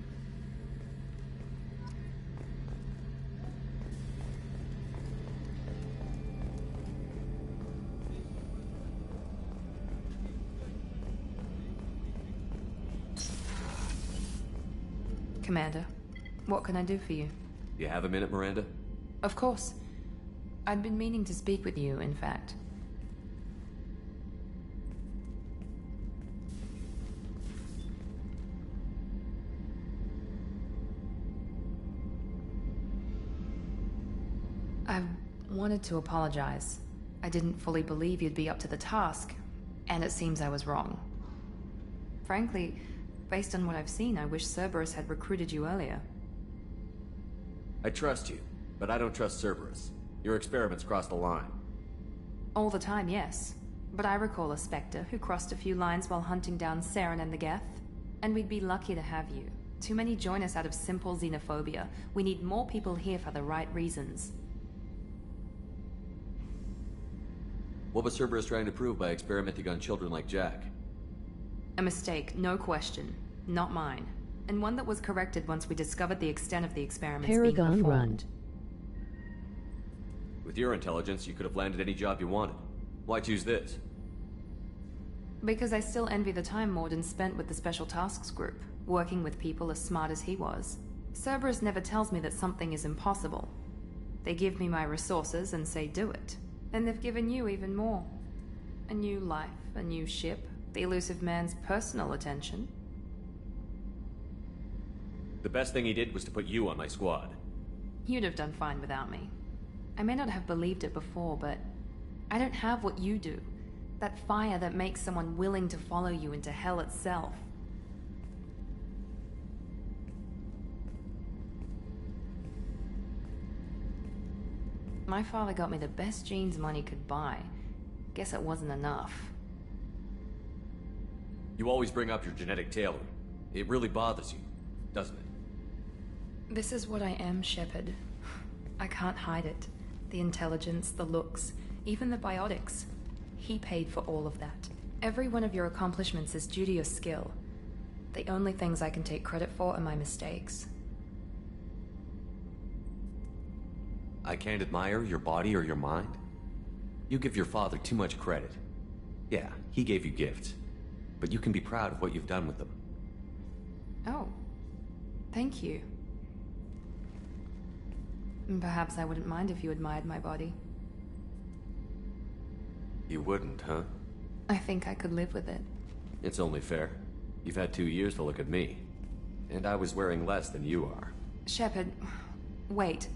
Commander, what can I do for you? You have a minute, Miranda? Of course. I'd been meaning to speak with you, in fact. I wanted to apologize. I didn't fully believe you'd be up to the task, and it seems I was wrong. Frankly, based on what I've seen, I wish Cerberus had recruited you earlier. I trust you, but I don't trust Cerberus. Your experiments crossed the line. All the time, yes. But I recall a Spectre who crossed a few lines while hunting down Saren and the Geth. And we'd be lucky to have you. Too many join us out of simple xenophobia. We need more people here for the right reasons. What was Cerberus trying to prove by experimenting on children like Jack? A mistake, no question. Not mine. And one that was corrected once we discovered the extent of the experiments being Paragon performed. Run. With your intelligence, you could have landed any job you wanted. Why choose this? Because I still envy the time Morden spent with the Special Tasks Group, working with people as smart as he was. Cerberus never tells me that something is impossible. They give me my resources and say do it. And they've given you even more. A new life, a new ship, the elusive man's personal attention. The best thing he did was to put you on my squad. You'd have done fine without me. I may not have believed it before, but I don't have what you do. That fire that makes someone willing to follow you into hell itself. My father got me the best genes money could buy. Guess it wasn't enough. You always bring up your genetic tailoring. It really bothers you, doesn't it? This is what I am, Shepard. I can't hide it. The intelligence, the looks, even the biotics. He paid for all of that. Every one of your accomplishments is due to your skill. The only things I can take credit for are my mistakes. I can't admire your body or your mind? You give your father too much credit. Yeah, he gave you gifts. But you can be proud of what you've done with them. Oh. Thank you. Perhaps I wouldn't mind if you admired my body. You wouldn't, huh? I think I could live with it. It's only fair. You've had 2 years to look at me. And I was wearing less than you are. Shepard, wait.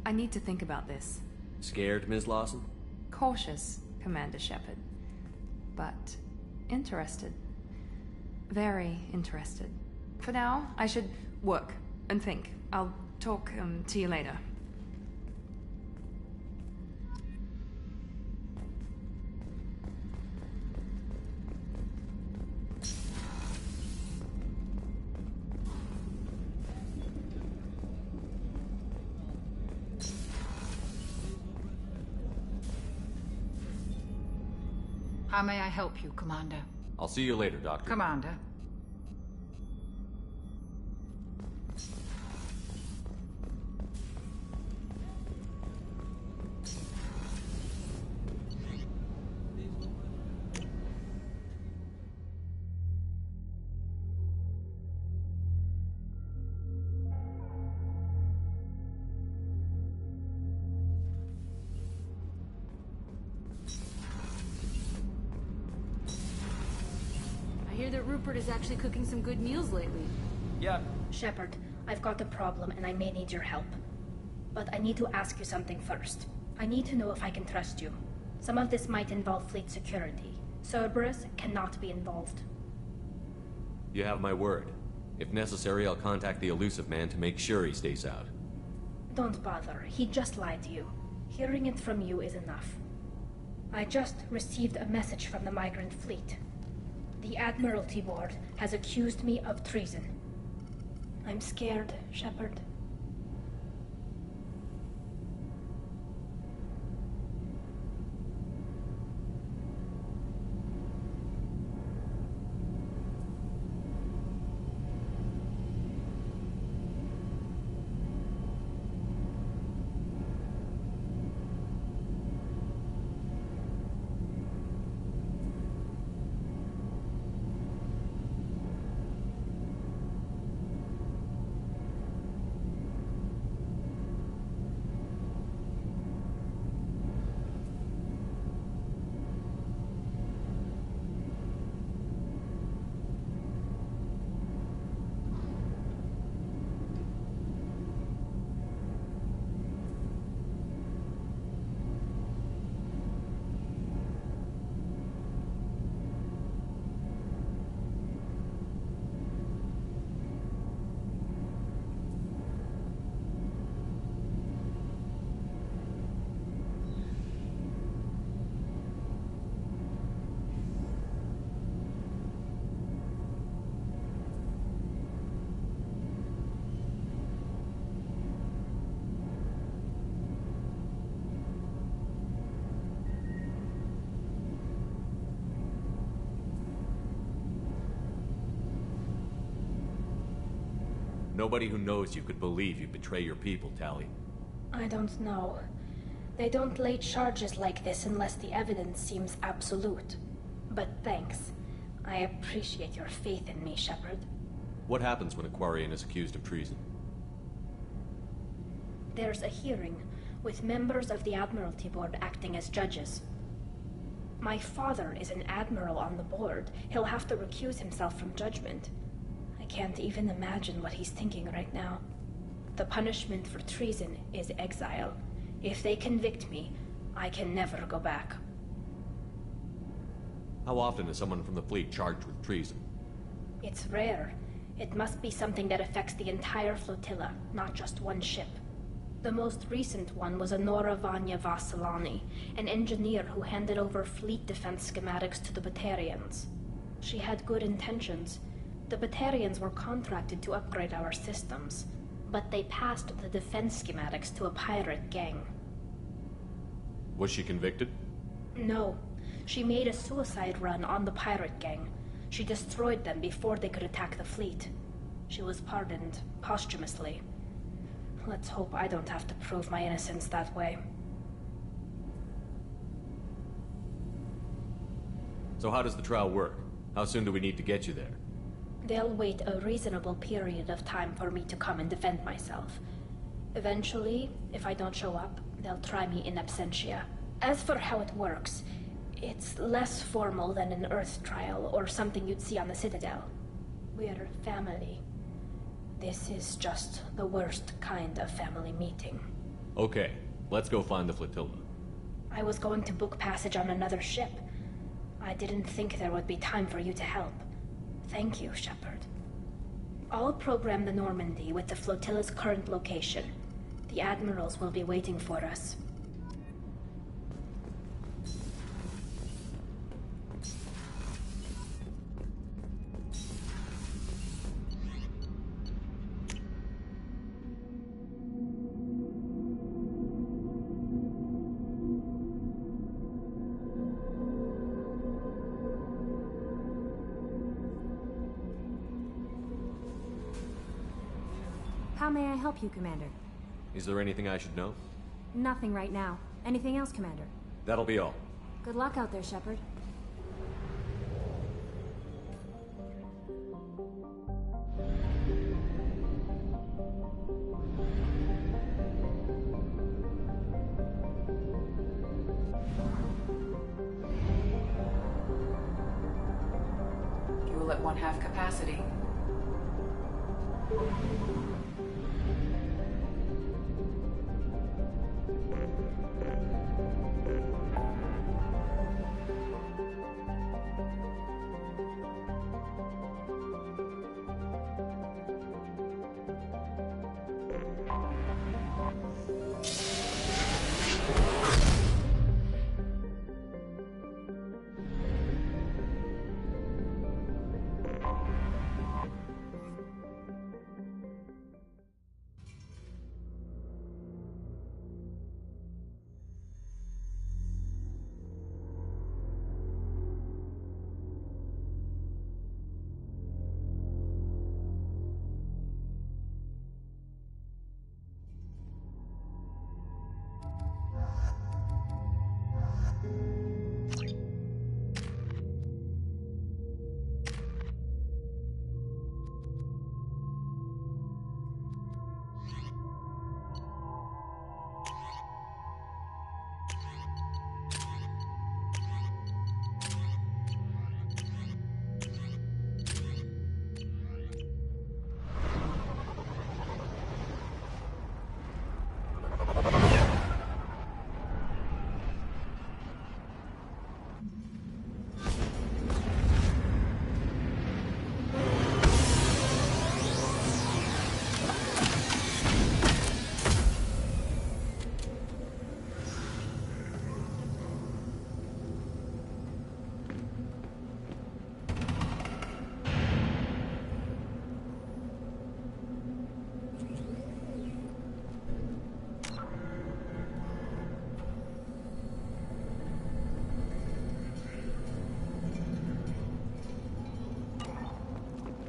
I need to think about this. Scared, Ms. Lawson? Cautious, Commander Shepard. But interested. Very interested. For now, I should work and think. I'll talk to you later. How may I help you, Commander? I'll see you later, Doctor. Commander. I hear that Rupert is actually cooking some good meals lately. Yeah. Shepard, I've got a problem and I may need your help. But I need to ask you something first. I need to know if I can trust you. Some of this might involve fleet security. Cerberus cannot be involved. You have my word. If necessary, I'll contact the elusive man to make sure he stays out. Don't bother. He just lied to you. Hearing it from you is enough. I just received a message from the migrant fleet. The Admiralty Board has accused me of treason. I'm scared, Shepard. Nobody who knows you could believe you betray your people, Tally. I don't know. They don't lay charges like this unless the evidence seems absolute. But thanks. I appreciate your faith in me, Shepard. What happens when a Quarian is accused of treason? There's a hearing, with members of the Admiralty Board acting as judges. My father is an admiral on the board. He'll have to recuse himself from judgment. I can't even imagine what he's thinking right now. The punishment for treason is exile. If they convict me, I can never go back. How often is someone from the fleet charged with treason? It's rare. It must be something that affects the entire flotilla, not just one ship. The most recent one was Honora Vanya Vasilani, an engineer who handed over fleet defense schematics to the Batarians. She had good intentions. The Batarians were contracted to upgrade our systems, but they passed the defense schematics to a pirate gang. Was she convicted? No. She made a suicide run on the pirate gang. She destroyed them before they could attack the fleet. She was pardoned posthumously. Let's hope I don't have to prove my innocence that way. So how does the trial work? How soon do we need to get you there? They'll wait a reasonable period of time for me to come and defend myself. Eventually, if I don't show up, they'll try me in absentia. As for how it works, it's less formal than an Earth trial or something you'd see on the Citadel. We're family. This is just the worst kind of family meeting. Okay, let's go find the flotilla. I was going to book passage on another ship. I didn't think there would be time for you to help. Thank you, Shepard. I'll program the Normandy with the flotilla's current location. The admirals will be waiting for us. How may I help you, Commander? Is there anything I should know? Nothing right now. Anything else, Commander? That'll be all. Good luck out there, Shepard. Fuel at 1/2 capacity.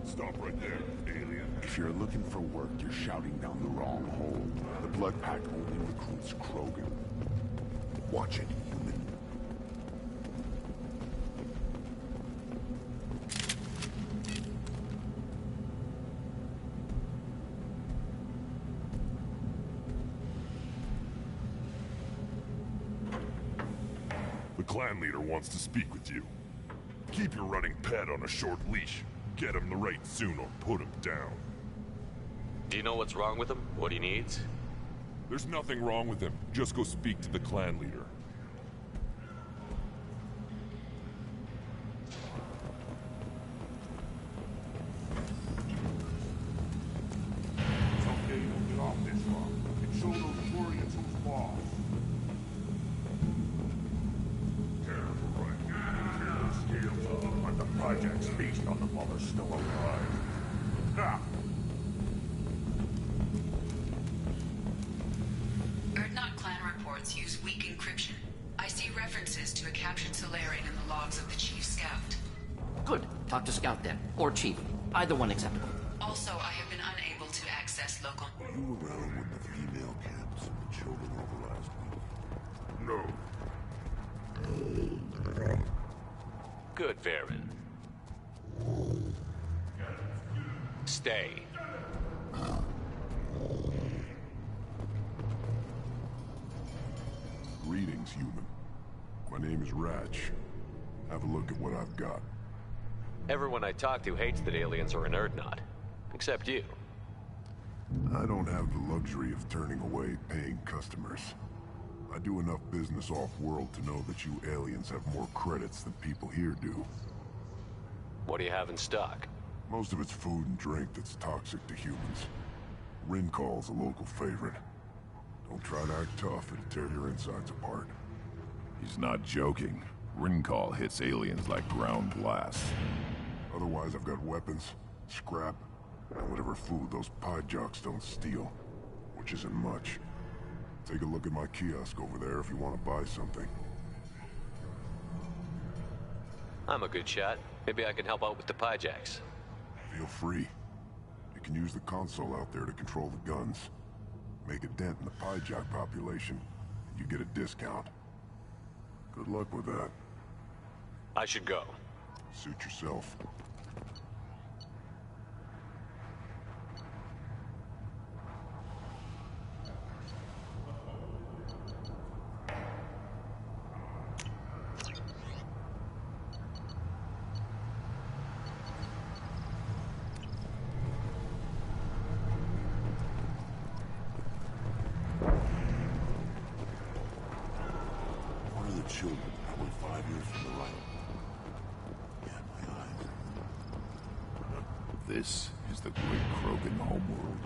Stop right there, alien. If you're looking for work, you're shouting down the wrong hole. The Blood Pack only recruits Krogan. Watch it, human. The clan leader wants to speak with you. Keep your running pet on a short leash. Get him the right soon or put him down. Do you know what's wrong with him? What he needs? There's nothing wrong with him. Just go speak to the clan leader. Someday you'll get off this rock and show those Turians who's boss. The project's feast on the mother still alive. Ha! Erdnot clan reports use weak encryption. I see references to a captured Solarian in the logs of the Chief Scout. Good. Talk to Scout then. Or Chief. Either one acceptable. Also, I have been unable to access local... Were you around when the female camps and the children over last week? No. Good, Varen. Stay. Greetings, human. My name is Ratch. Have a look at what I've got. Everyone I talk to hates that aliens are an Erdnot. Except you. I don't have the luxury of turning away paying customers. I do enough business off-world to know that you aliens have more credits than people here do. What do you have in stock? Most of it's food and drink that's toxic to humans. Rincall's a local favorite. Don't try to act tough, it'll tear your insides apart. He's not joking. Rincall hits aliens like ground glass. Otherwise, I've got weapons, scrap, and whatever food those pod jocks don't steal. Which isn't much. Take a look at my kiosk over there if you want to buy something. I'm a good shot. Maybe I can help out with the Pyjacks. Feel free. can use the console out there to control the guns. Make a dent in the Pyjak population, and you get a discount. Good luck with that. I should go. Suit yourself. One of the children, probably 5 years from the right. Yeah, my eyes. This is the great Krogan homeworld.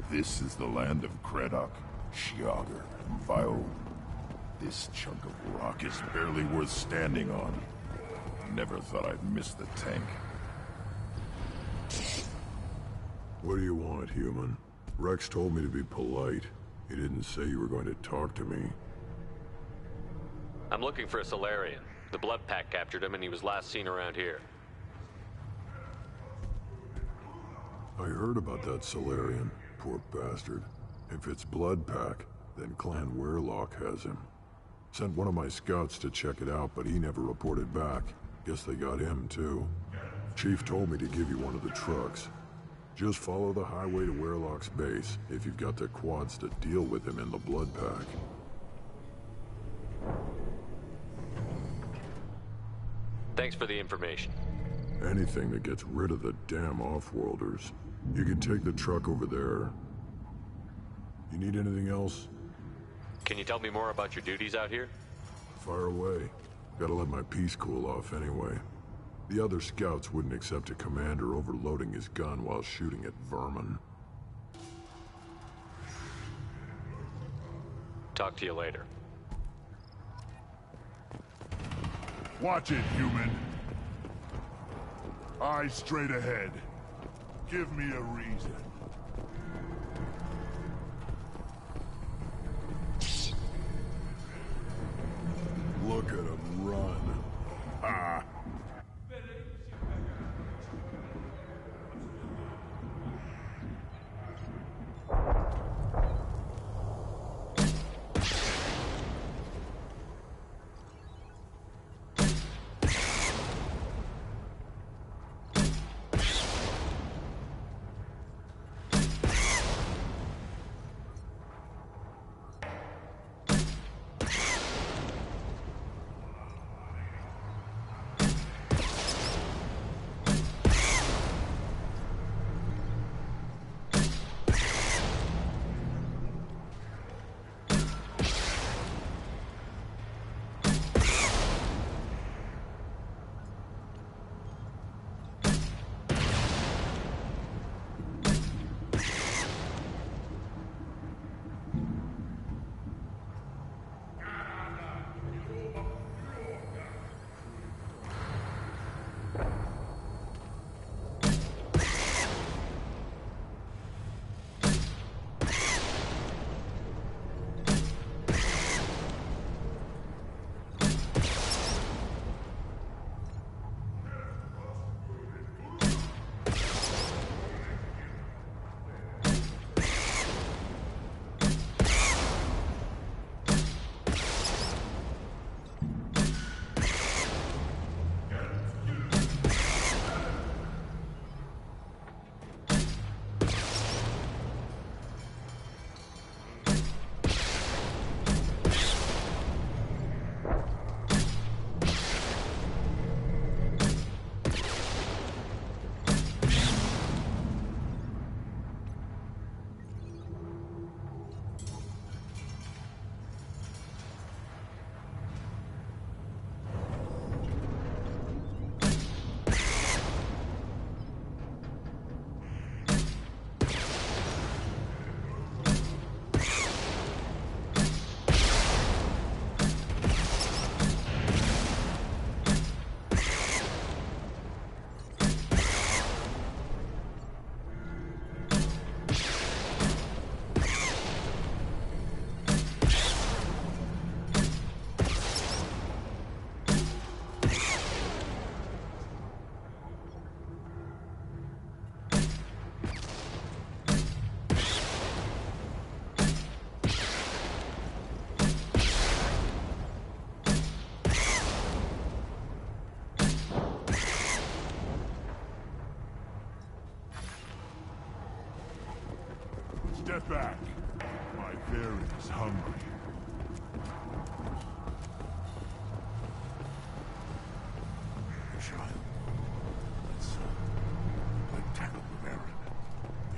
This is the land of Kredok, Shiagar, and Vio. This chunk of rock is barely worth standing on. Never thought I'd miss the tank. What do you want, human? Rex told me to be polite. He didn't say you were going to talk to me. I'm looking for a Solarian. The Blood Pack captured him and he was last seen around here. I heard about that Solarian. Poor bastard. If it's Blood Pack, then Clan Weirlock has him. Sent one of my scouts to check it out, but he never reported back. Guess they got him, too. Chief told me to give you one of the trucks. Just follow the highway to Weirlock's base, if you've got the quads to deal with him in the Blood Pack. Thanks for the information. Anything that gets rid of the damn off-worlders. You can take the truck over there. You need anything else? Can you tell me more about your duties out here? Fire away. Gotta let my piece cool off anyway. The other scouts wouldn't accept a commander overloading his gun while shooting at vermin. Talk to you later. Watch it, human. Eyes straight ahead. Give me a reason. Look at him run. Ah. Step back. My bear is hungry. Child, let's tackle the Baron.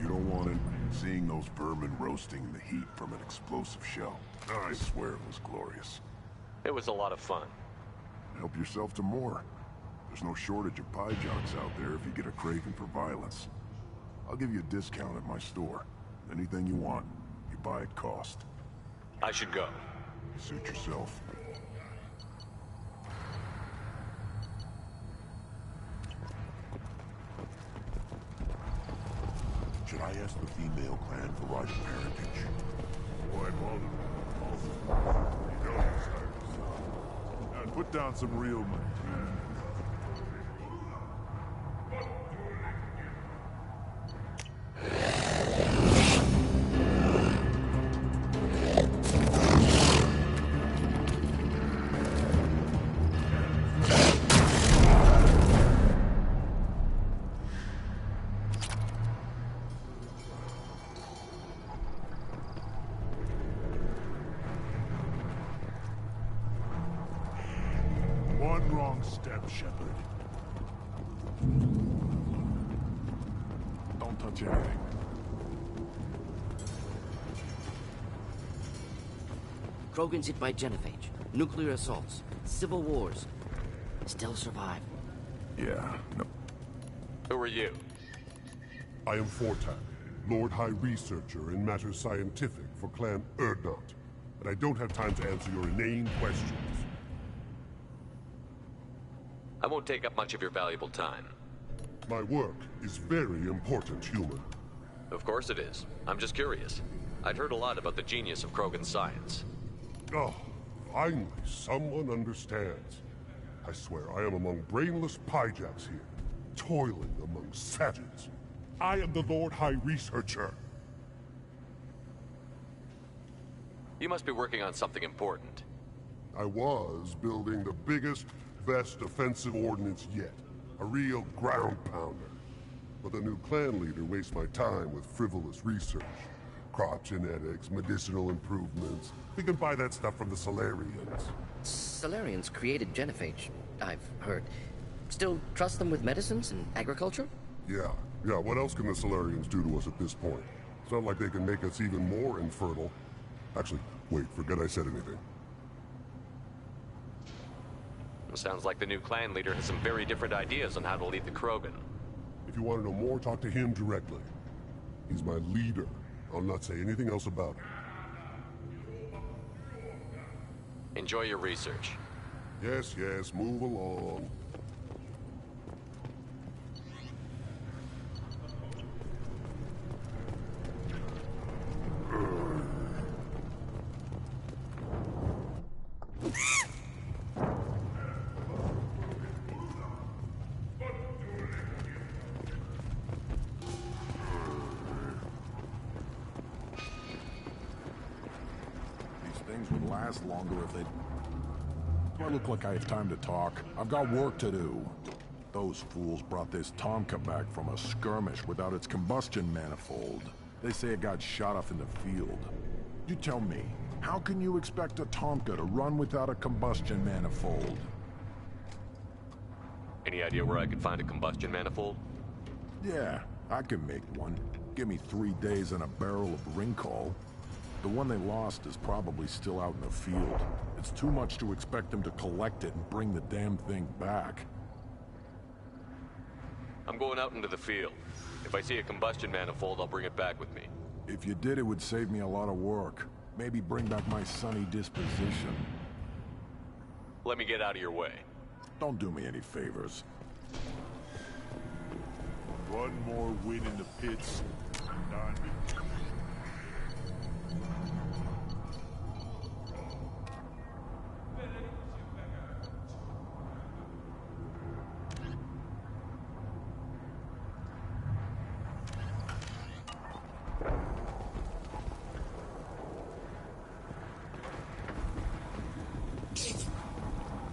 You don't want it seeing those vermin roasting in the heat from an explosive shell. I swear it was glorious. It was a lot of fun. Help yourself to more. There's no shortage of pie jocks out there if you get a craving for violence. I'll give you a discount at my store. Anything you want, you buy at cost. I should go. Suit yourself. Should I ask the female clan for right of parentage? Why bother? You know this type of stuff. And put down some real money. One wrong step, Shepard. Don't touch anything. Krogan's hit by genophage, nuclear assaults, civil wars. Still survive. Yeah, no. Who are you? I am Fortak, Lord High Researcher in matters scientific for Clan Urdnot, and I don't have time to answer your inane questions. I won't take up much of your valuable time. My work is very important, human. Of course it is. I'm just curious. I'd heard a lot about the genius of Krogan science. Oh, finally, someone understands. I swear I am among brainless pyjacks here, toiling among savages. I am the Lord High Researcher. You must be working on something important. I was building the biggest, best offensive ordnance yet. A real ground pounder. But the new clan leader wastes my time with frivolous research. Crop genetics, medicinal improvements. We can buy that stuff from the Solarians. Solarians created genophage, I've heard. Still trust them with medicines and agriculture? Yeah, what else can the Solarians do to us at this point? It's not like they can make us even more infertile. Actually, wait, forget I said anything. Sounds like the new clan leader has some very different ideas on how to lead the Krogan. If you want to know more, talk to him directly. He's my leader. I'll not say anything else about it. Enjoy your research. Yes, move along. Longer if they... Do I look like I have time to talk? I've got work to do. Those fools brought this Tomka back from a skirmish without its combustion manifold. They say it got shot off in the field. You tell me, how can you expect a Tomka to run without a combustion manifold? Any idea where I could find a combustion manifold? Yeah, I can make one. Give me 3 days and a barrel of Ringcall. The one they lost is probably still out in the field. It's too much to expect them to collect it and bring the damn thing back. I'm going out into the field. If I see a combustion manifold, I'll bring it back with me. If you did, it would save me a lot of work. Maybe bring back my sunny disposition. Let me get out of your way. Don't do me any favors. One more win in the pits. Done.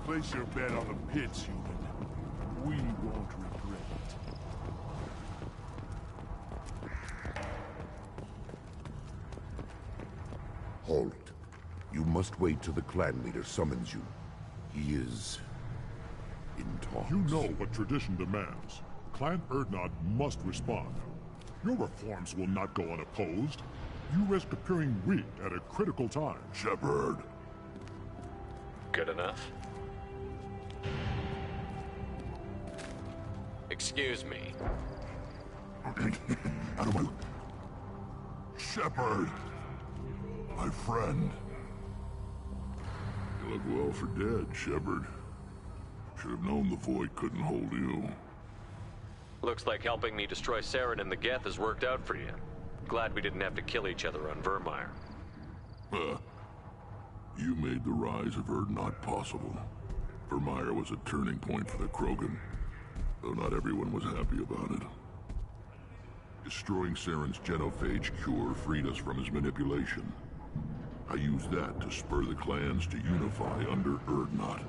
Place your bet on the pits, human. We won't regret it. Halt. You must wait till the clan leader summons you. He is... in talks. You know what tradition demands. Clan Erdnot must respond. Your reforms will not go unopposed. You risk appearing weak at a critical time. Shepard. Good enough? Excuse me. Out of my... Shepard! My friend. You look well for dead, Shepard. Should have known the Void couldn't hold you. Looks like helping me destroy Saren and the Geth has worked out for you. Glad we didn't have to kill each other on Vermeer. You made the rise of Erdnot possible. Vermeer was a turning point for the Krogan, though not everyone was happy about it. Destroying Saren's genophage cure freed us from his manipulation. I used that to spur the clans to unify under Erdnot.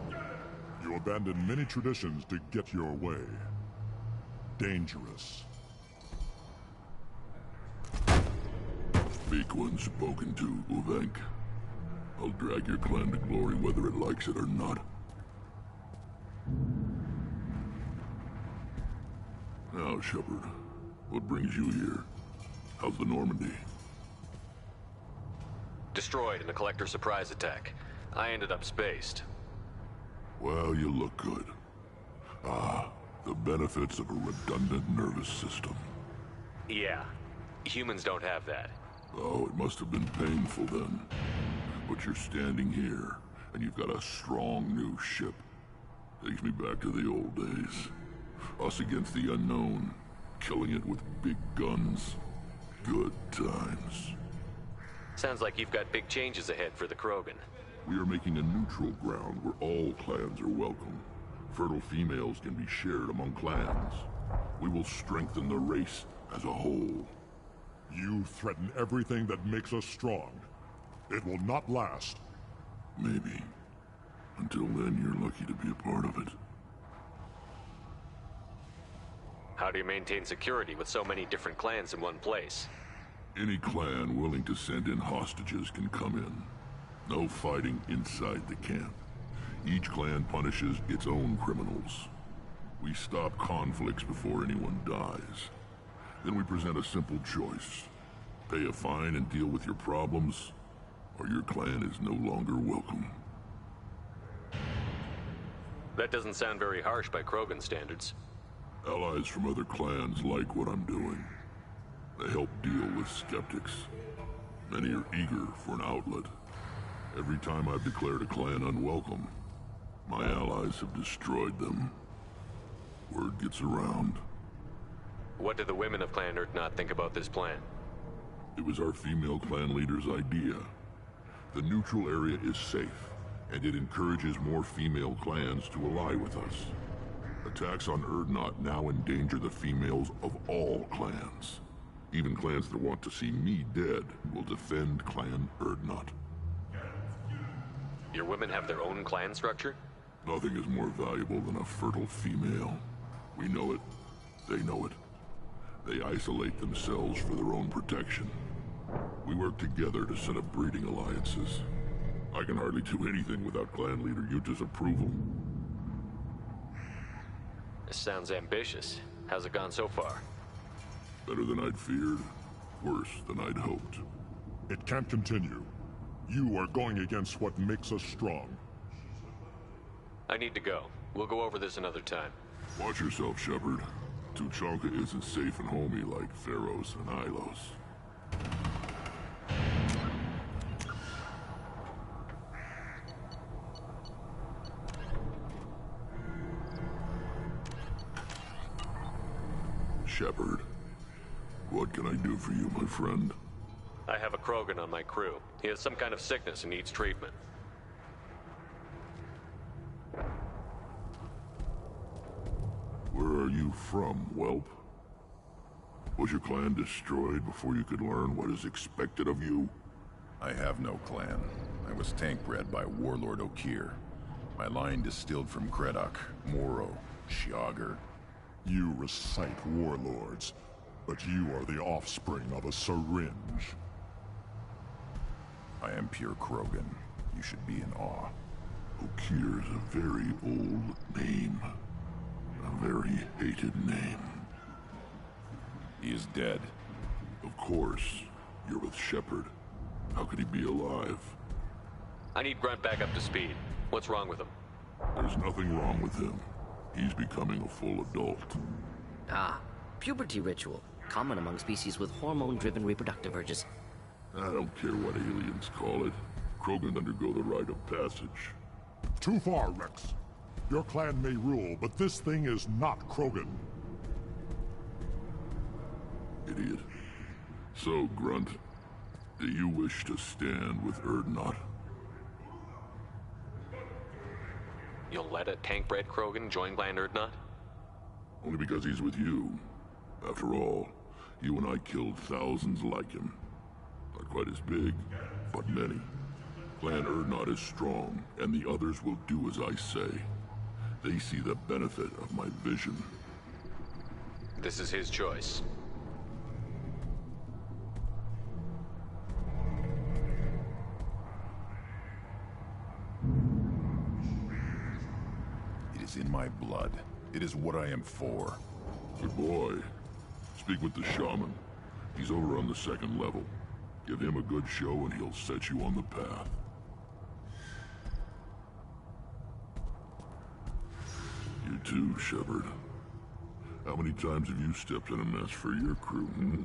You abandoned many traditions to get your way. Dangerous. Meek one spoken to, Uvenk. I'll drag your clan to glory whether it likes it or not. Now, Shepard, what brings you here? How's the Normandy? Destroyed in a Collector surprise attack. I ended up spaced. Well, you look good. Ah, the benefits of a redundant nervous system. Yeah. Humans don't have that. Oh, it must have been painful then. But you're standing here, and you've got a strong new ship. Takes me back to the old days. Us against the unknown, killing it with big guns. Good times. Sounds like you've got big changes ahead for the Krogan. We are making a neutral ground where all clans are welcome. Fertile females can be shared among clans. We will strengthen the race as a whole. You threaten everything that makes us strong. It will not last. Maybe. Until then, you're lucky to be a part of it. How do you maintain security with so many different clans in one place? Any clan willing to send in hostages can come in. No fighting inside the camp. Each clan punishes its own criminals. We stop conflicts before anyone dies. Then we present a simple choice. Pay a fine and deal with your problems, or your clan is no longer welcome. That doesn't sound very harsh by Krogan standards. Allies from other clans like what I'm doing. They help deal with skeptics. Many are eager for an outlet. Every time I've declared a clan unwelcome, my allies have destroyed them. Word gets around. What do the women of Clan Erdnot think about this plan? It was our female clan leader's idea. The neutral area is safe, and it encourages more female clans to ally with us. Attacks on Erdnot now endanger the females of all clans. Even clans that want to see me dead will defend Clan Erdnot. Your women have their own clan structure? Nothing is more valuable than a fertile female. We know it. They know it. They isolate themselves for their own protection. We work together to set up breeding alliances. I can hardly do anything without clan leader Yuta's approval. This sounds ambitious. How's it gone so far? Better than I'd feared. Worse than I'd hoped. It can't continue. You are going against what makes us strong. I need to go. We'll go over this another time. Watch yourself, Shepard. Tuchanka isn't safe and homey like Pharaohs and Ilos. Shepard, what can I do for you, my friend? I have a Krogan on my crew. He has some kind of sickness and needs treatment. Where are you from, whelp? Was your clan destroyed before you could learn what is expected of you? I have no clan. I was tank bred by Warlord Okir. My line distilled from Kredok, Moro, Shiagar. You recite warlords, but you are the offspring of a syringe. I am pure Krogan. You should be in awe. Okir's a very old name. A very hated name. He is dead. Of course. You're with Shepard. How could he be alive? I need Grunt back up to speed. What's wrong with him? There's nothing wrong with him. He's becoming a full adult. Ah, puberty ritual. Common among species with hormone-driven reproductive urges. I don't care what aliens call it. Krogan undergo the rite of passage. Too far, Rex. Your clan may rule, but this thing is not Krogan. Idiot. So, Grunt, do you wish to stand with Urdnot? You'll let a tank-bred Krogan join Clan Urdnot? Only because he's with you. After all, you and I killed thousands like him. Not quite as big, but many. Clan Urdnot is strong, and the others will do as I say. They see the benefit of my vision. This is his choice. It is in my blood. It is what I am for. Good boy. Speak with the shaman. He's over on the second level. Give him a good show and he'll set you on the path. You too, Shepard. How many times have you stepped in a mess for your crew, hmm?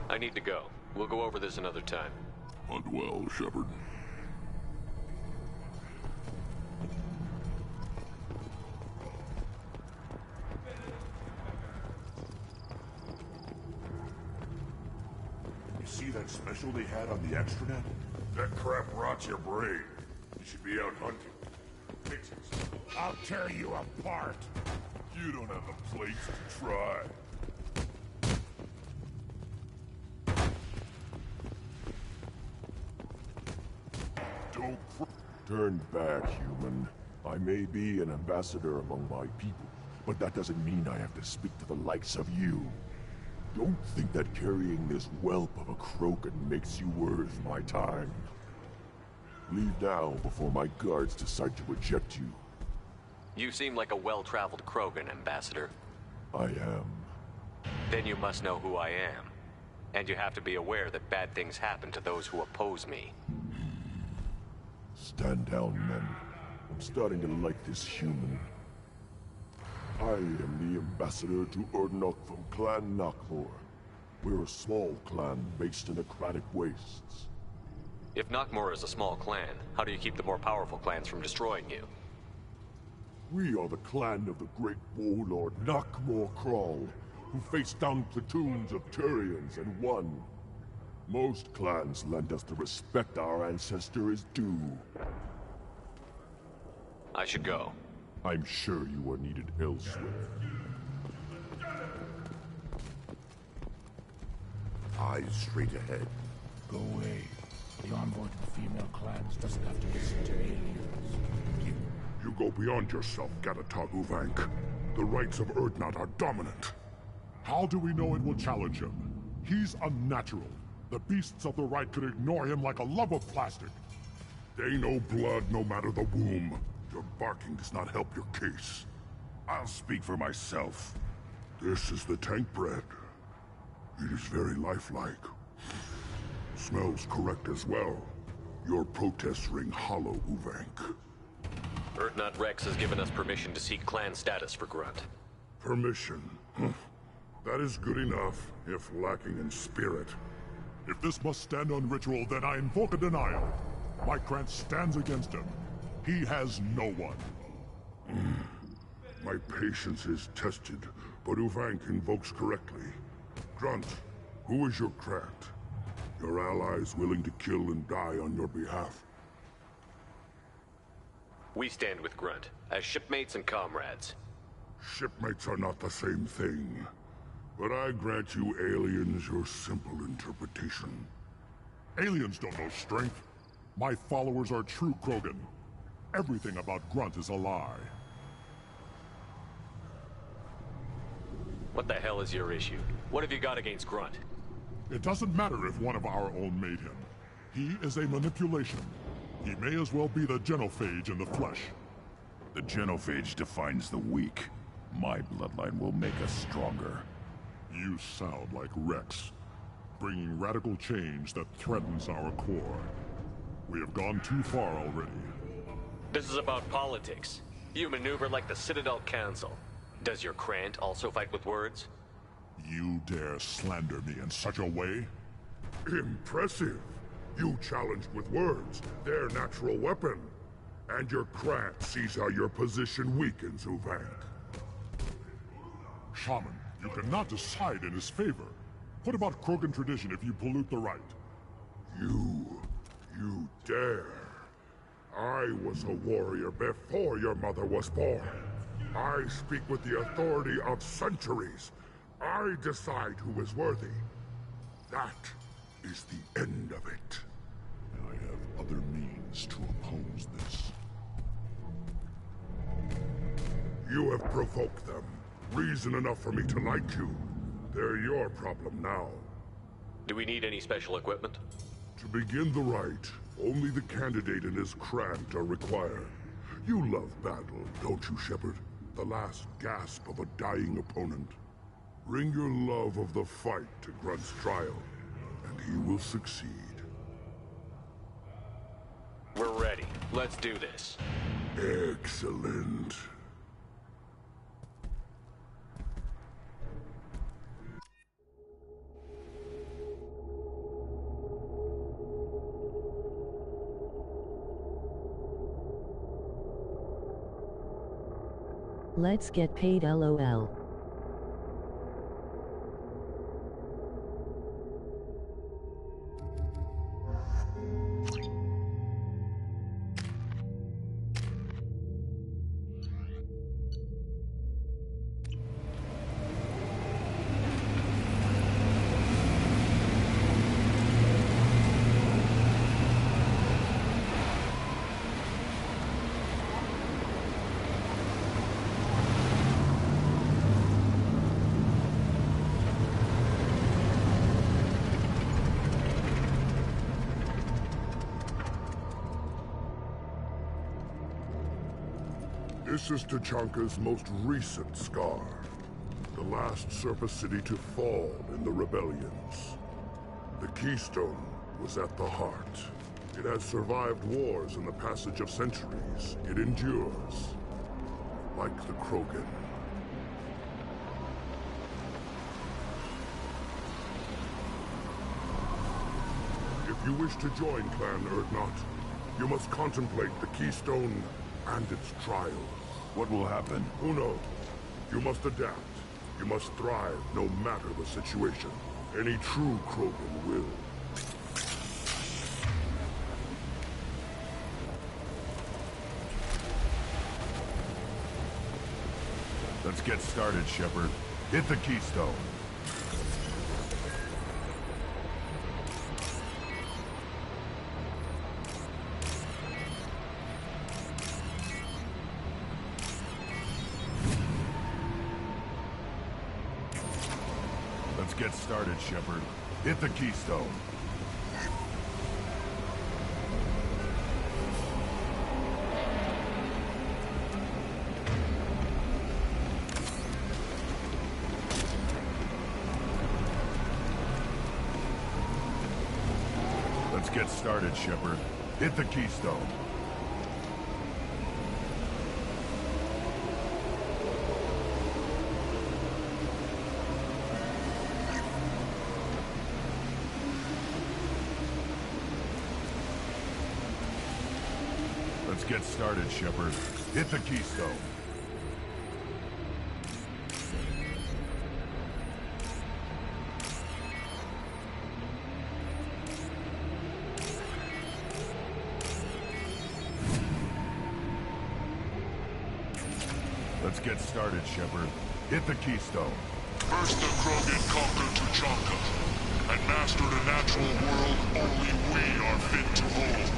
I need to go. We'll go over this another time. Hunt well, Shepard. You see that special they had on the extranet? That crap rots your brain. You should be out hunting. Fix it. I'll tear you apart. You don't have the plates to try. Don't Turn back, human. I may be an ambassador among my people, but that doesn't mean I have to speak to the likes of you. Don't think that carrying this whelp of a Krogan makes you worth my time. Leave now before my guards decide to eject you. You seem like a well-traveled Krogan, Ambassador. I am. Then you must know who I am. And you have to be aware that bad things happen to those who oppose me. Stand down, men. I'm starting to like this human. I am the ambassador to Urdnot from Clan Nakmor. We're a small clan based in aquatic wastes. If Nakmor is a small clan, how do you keep the more powerful clans from destroying you? We are the clan of the great warlord Nakmor Krall, who faced down platoons of Turians and won. Most clans lend us the respect our ancestor is due. I should go. I'm sure you are needed elsewhere. Eyes straight ahead. Go away. The envoy to the female clans doesn't have to listen to aliens. You go beyond yourself, Gatatog Uvank. The rights of Urdnot are dominant. How do we know it will challenge him? He's unnatural. The beasts of the right could ignore him like a lump of plastic. They know blood no matter the womb. Your barking does not help your case. I'll speak for myself. This is the tank bread. It is very lifelike. Smells correct as well. Your protests ring hollow, Uvank. Urdnot Rex has given us permission to seek clan status for Grunt. Permission? That is good enough, if lacking in spirit. If this must stand on ritual, then I invoke a denial. My clan stands against him. He has no one. My patience is tested, but Uvank invokes correctly. Grunt, who is your Krant? Your allies willing to kill and die on your behalf? We stand with Grunt, as shipmates and comrades. Shipmates are not the same thing. But I grant you aliens your simple interpretation. Aliens don't know strength. My followers are true Krogan. Everything about Grunt is a lie. What the hell is your issue? What have you got against Grunt? It doesn't matter if one of our own made him. He is a manipulation. He may as well be the genophage in the flesh. The genophage defines the weak. My bloodline will make us stronger. You sound like Rex, bringing radical change that threatens our core. We have gone too far already. This is about politics. You maneuver like the Citadel Council. Does your Krant also fight with words? You dare slander me in such a way? Impressive. You challenged with words, their natural weapon. And your Krant sees how your position weakens Uvank. Shaman, you cannot decide in his favor. What about Krogan tradition if you pollute the rite? You dare. I was a warrior before your mother was born. I speak with the authority of centuries. I decide who is worthy. That is the end of it. I have other means to oppose this. You have provoked them. Reason enough for me to like you. They're your problem now. Do we need any special equipment? To begin the rite, only the candidate and his Krant are required. You love battle, don't you, Shepard? The last gasp of a dying opponent. Bring your love of the fight to Grunt's trial, and he will succeed. We're ready. Let's do this. Excellent. Let's get paid, LOL. This is Tachanka's most recent scar. The last surface city to fall in the rebellions. The Keystone was at the heart. It has survived wars and the passage of centuries. It endures. Like the Krogan. If you wish to join Clan Urdnot, you must contemplate the Keystone and its trial. What will happen? Who knows? You must adapt. You must thrive no matter the situation. Any true Krogan will. Let's get started, Shepard. Hit the Keystone. Let's get started, Shepard. Hit the Keystone. Let's get started, Shepard. Hit the Keystone. Let's get started, Shepard. Hit the Keystone. Let's get started, Shepard. Hit the Keystone. First the Krogan conquered Tachanka, and mastered a natural world only we are fit to hold.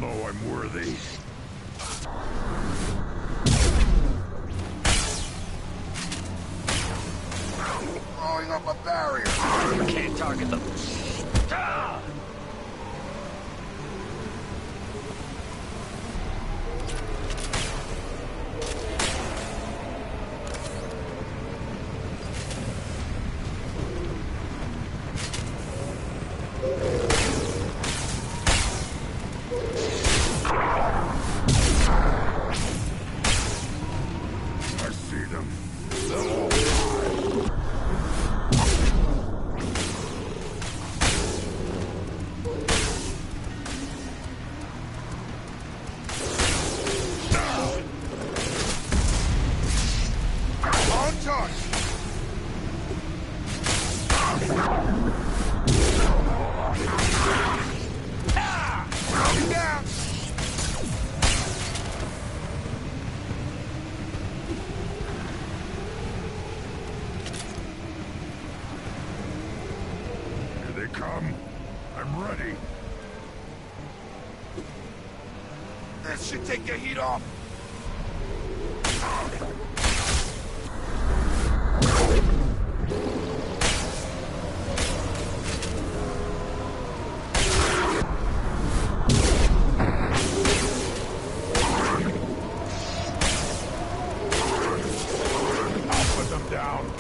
know I'm worthy. Throwing up a barrier! Can't target them. Ah! Come. I'm ready. This should take the heat off. I'll put them down.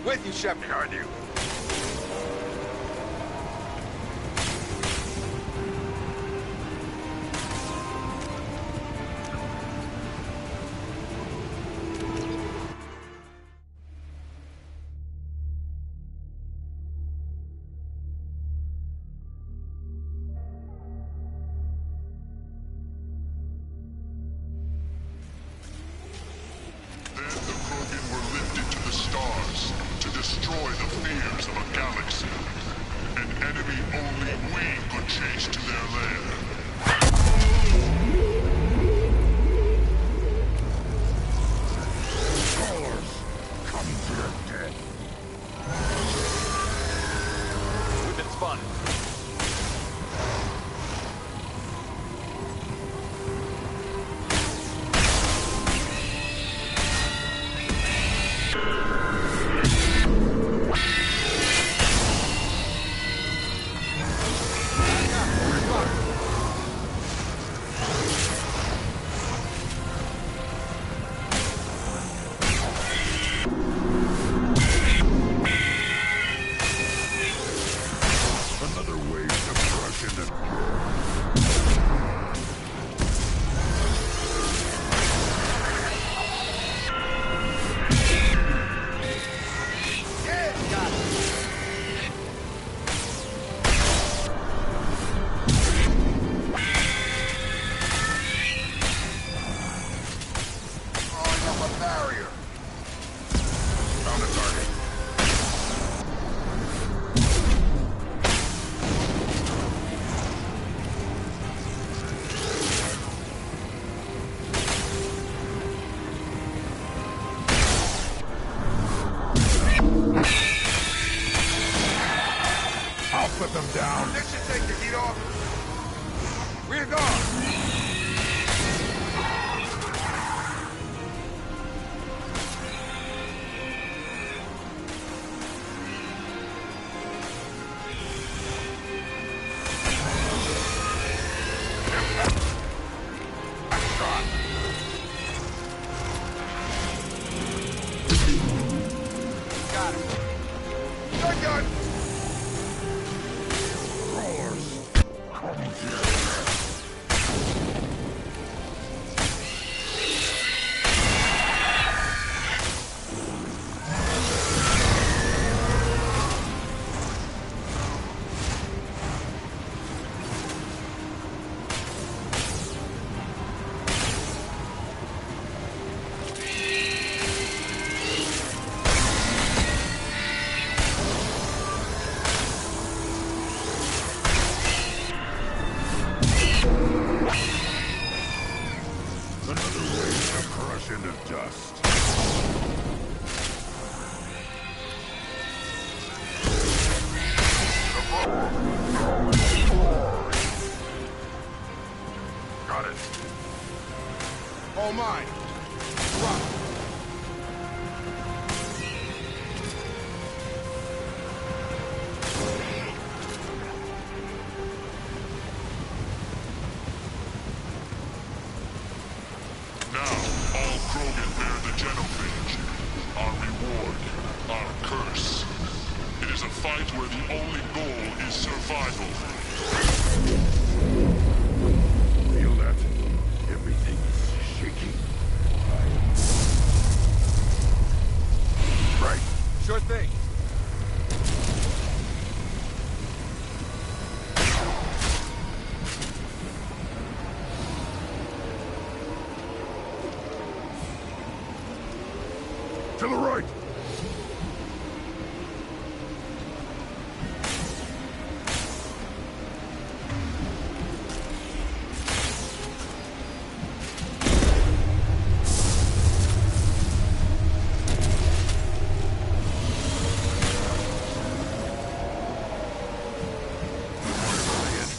With you, Shepard. Behind you. barrier! Found a target. I'll put them down. This should take the heat off. We're gone. All mine. Rock. Now, all Krogan bear the genophage. Our reward, our curse. It is a fight where the only goal is survival. Feel that? Everything is shaking. Right. Sure thing. To the right!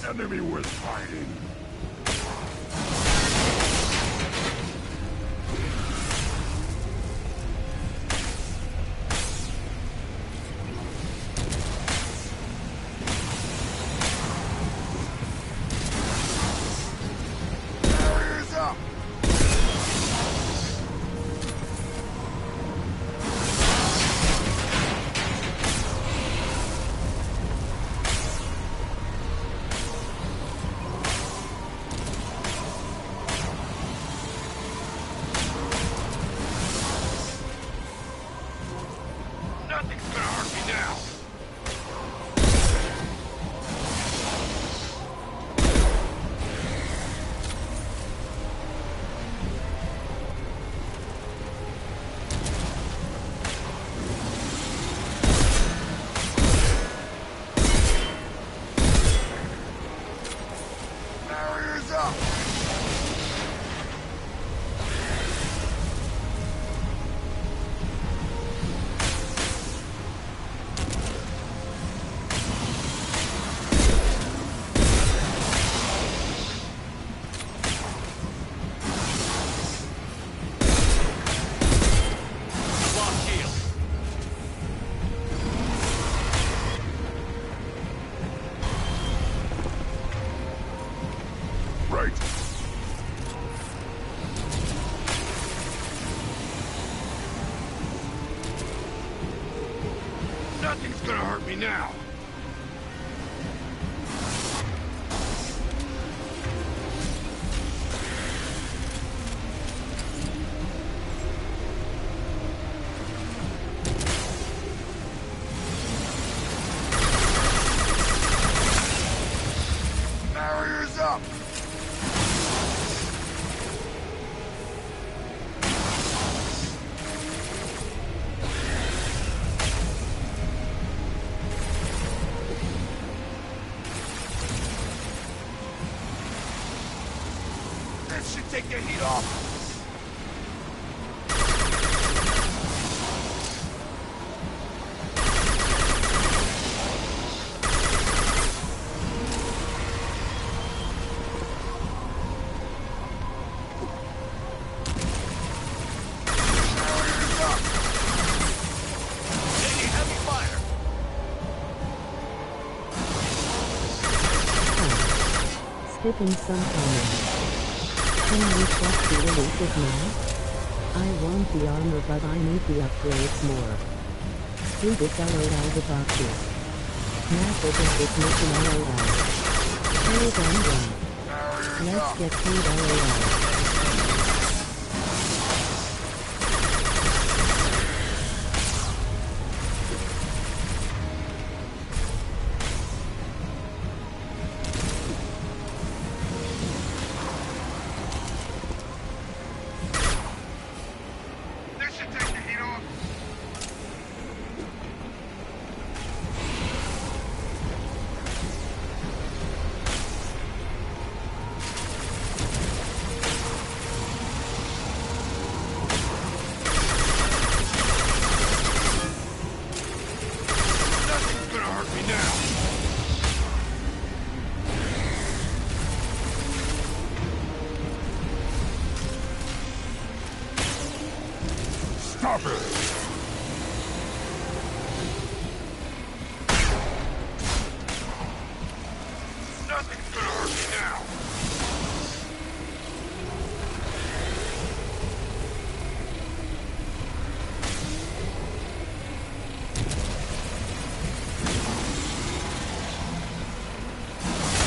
The enemy was hiding. Barriers up! Nothing's gonna hurt me now! Barriers up! Right. Nothing's gonna hurt me now. Barriers up! Take the heat off! Skipping some comments. Can we trust the releases now? I want the armor but I need the upgrades more. Screw this LOL the boxes. Massive is this mission LOL. Paid and done. Let's get paid LOL. Stop it! Nothing's gonna hurt me now!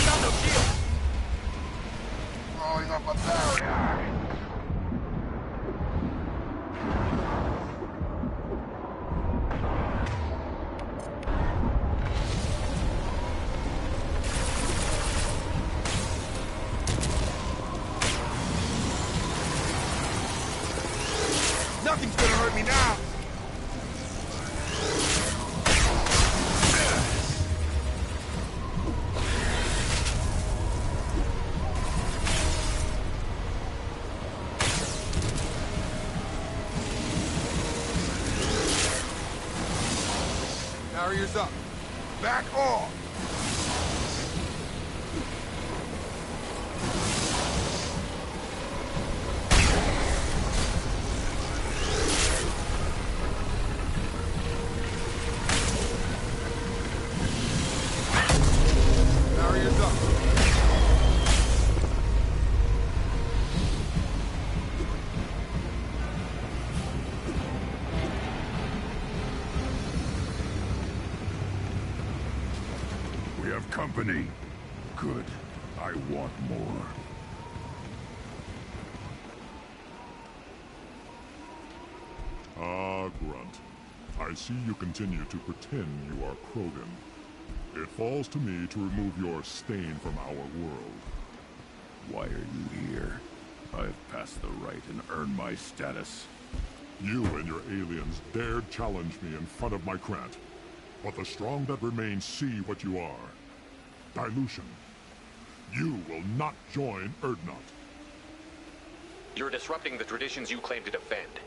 Got no shield! Oh, he's up a barrier! Nothing's gonna hurt me now! Barriers up. Back off! Barriers up. We have company. Good. I want more. Ah, Grunt. I see you continue to pretend you are Krogan. It falls to me to remove your stain from our world. Why are you here? I've passed the rite and earned my status. You and your aliens dared challenge me in front of my Krant. But the strong that remain see what you are. Dilution. You will not join Urdnot. You're disrupting the traditions you claim to defend.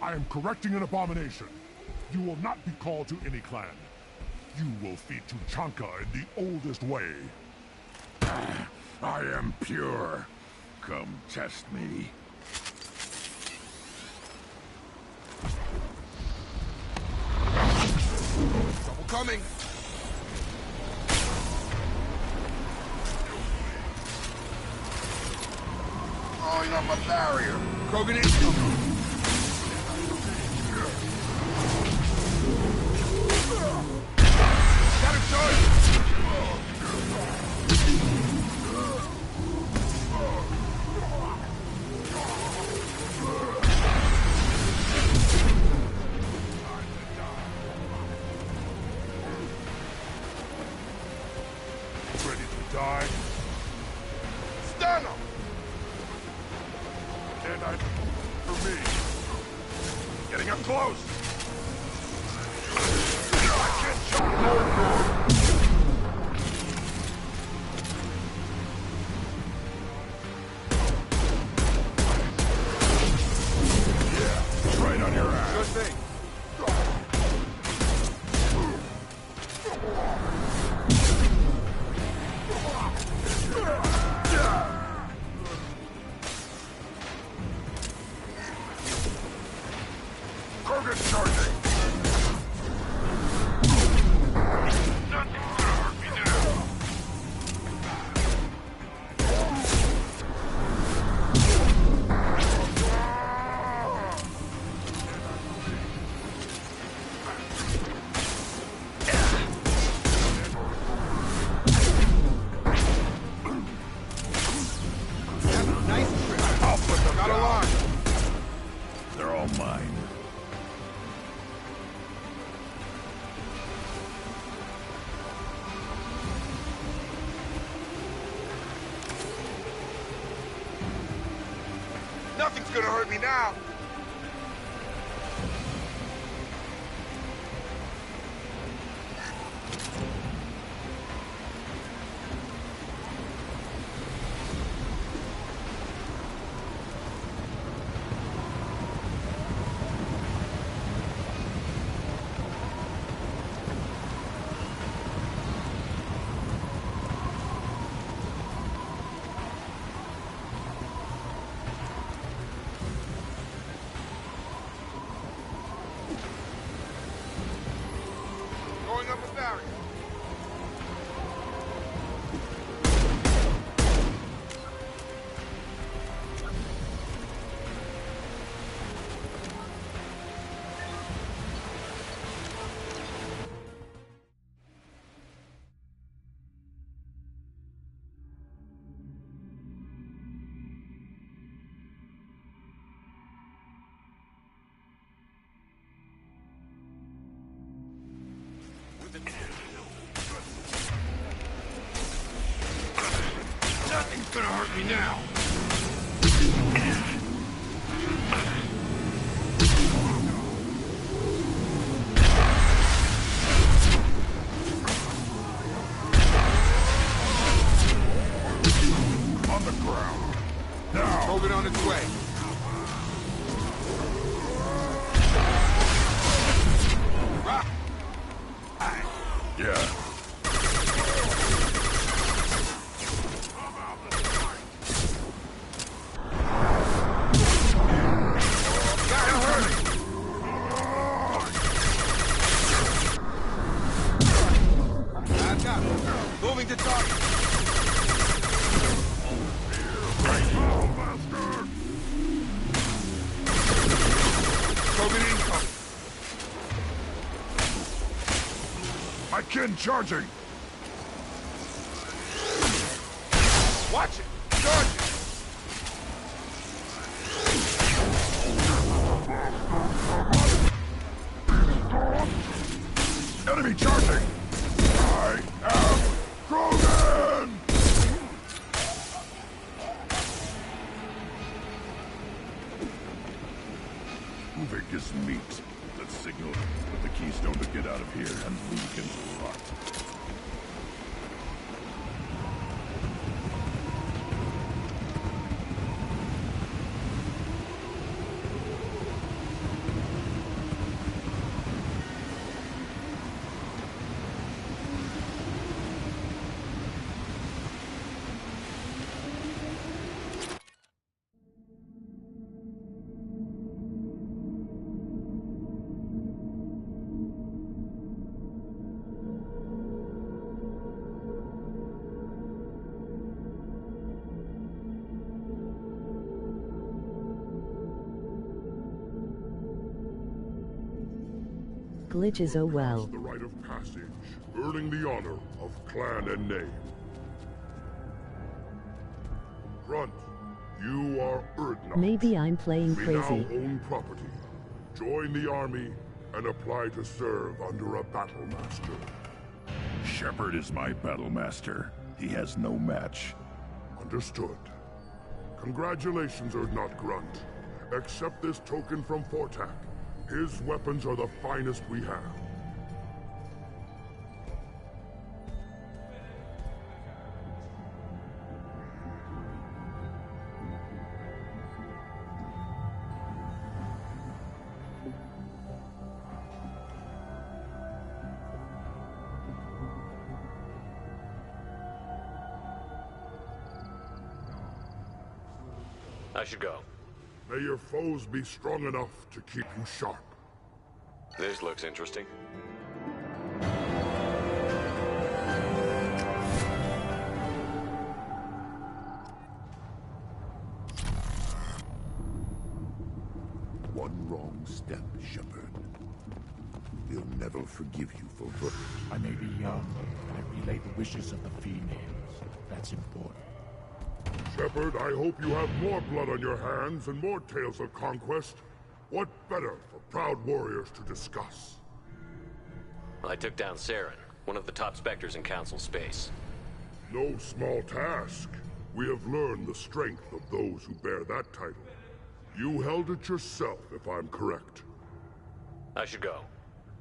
I am correcting an abomination. You will not be called to any clan. You will feed Tuchanka in the oldest way. I am pure. Come test me. Trouble coming! Oh, he's up a barrier! Krogan incoming! Got him, George! Ready to die? Stun him! And I... for me. Getting up close! thing. Krogan's charging! Nothing's gonna hurt me now! Nice trip. I'll put them down. Alarm. They're all mine. Nothing's gonna hurt me now. Going up a barrier. Nothing's gonna hurt me now! On the ground. Now! Moving on its way. Yeah. Moving to target. Krogan incoming. My kin charging! Watch it. Charge it. Enemy charging! I am Krogan! Uvik is meat. Let's signal with the keystone to get out of here, and we can rot. Glitches, oh well. The rite of passage, earning the honor of clan and name. Grunt, you are Urdnot. Maybe I'm playing We crazy. now own property. Join the army and apply to serve under a battle master. Shepard is my battle master. He has no match. Understood. Congratulations, Urdnot Grunt. Accept this token from Fortak. His weapons are the finest we have. I should go. May your foes be strong enough to keep you sharp. This looks interesting. One wrong step, Shepard. They'll never forgive you for... I may be young, but I relay the wishes of the females. That's important. Shepard, I hope you have more blood on your hands and more tales of conquest. What better for proud warriors to discuss? I took down Saren, one of the top Spectres in Council space. No small task. We have learned the strength of those who bear that title. You held it yourself, if I'm correct. I should go.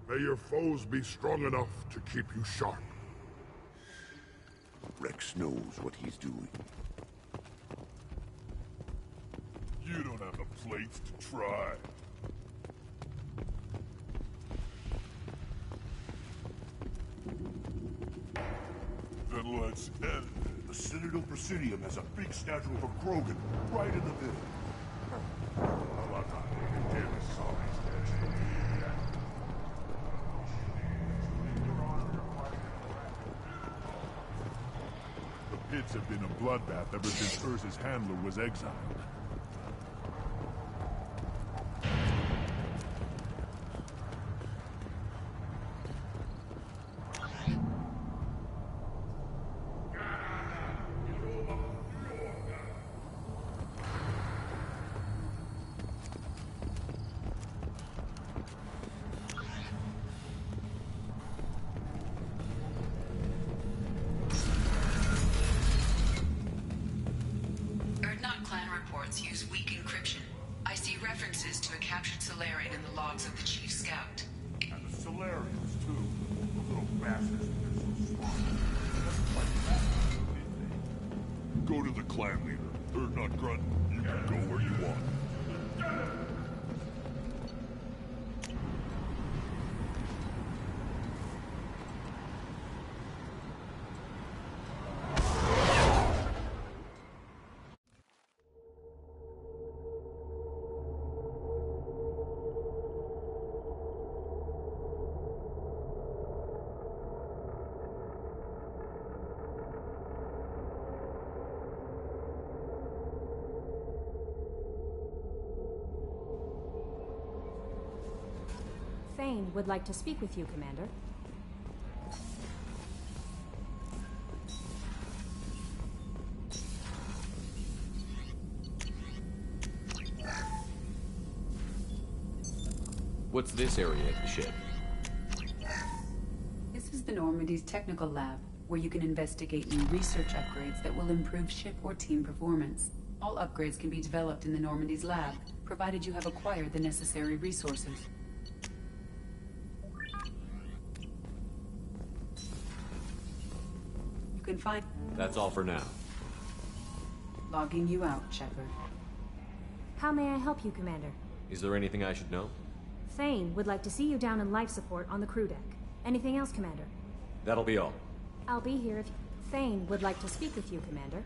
May your foes be strong enough to keep you sharp. Rex knows what he's doing. You don't have the plates to try. Then let's end it. The Citadel Presidium has a big statue of a Krogan right in the middle. The pits have been a bloodbath ever since Urza's handler was exiled. Use weak encryption. I see references to a captured Solarian in the logs of the Chief Scout. And the Solarians, too. The little bastards are so smart. Go to the clan leader. Urdnot Grunt, you can go where you want. Thane would like to speak with you, Commander. What's this area of the ship? This is the Normandy's technical lab, where you can investigate new research upgrades that will improve ship or team performance. All upgrades can be developed in the Normandy's lab, provided you have acquired the necessary resources. You can find... That's all for now. Logging you out, Shepard. How may I help you, Commander? Is there anything I should know? Thane would like to see you down in life support on the crew deck. Anything else, Commander? That'll be all. I'll be here if... Thane would like to speak with you, Commander.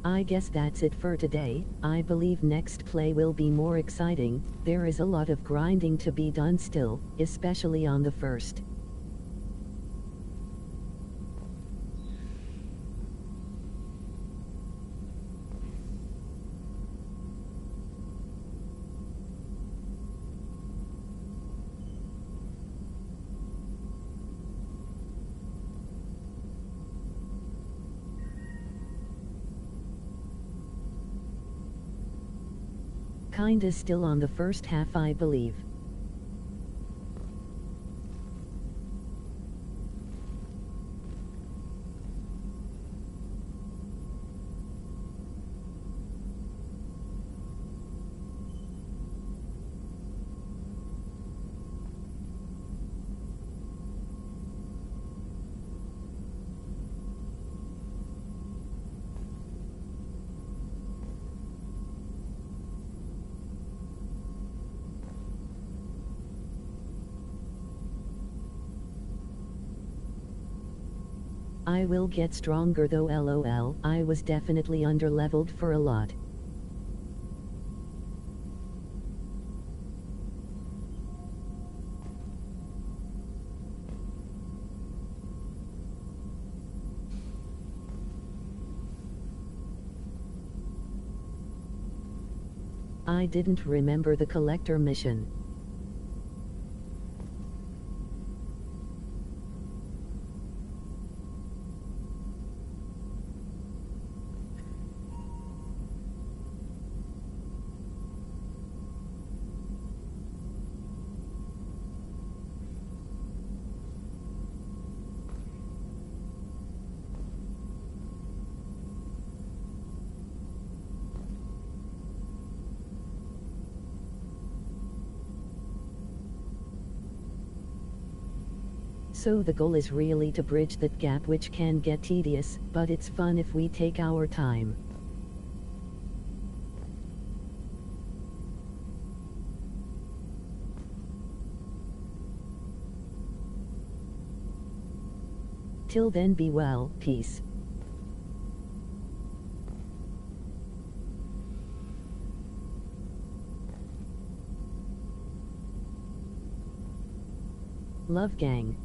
I guess that's it for today. I believe next play will be more exciting. There is a lot of grinding to be done still, especially on the first. Kinda still on the first half, I believe. I will get stronger though, lol. I was definitely underleveled for a lot. I didn't remember the collector mission. So the goal is really to bridge that gap, which can get tedious, but it's fun if we take our time. Till then, be well, peace. Love, gang.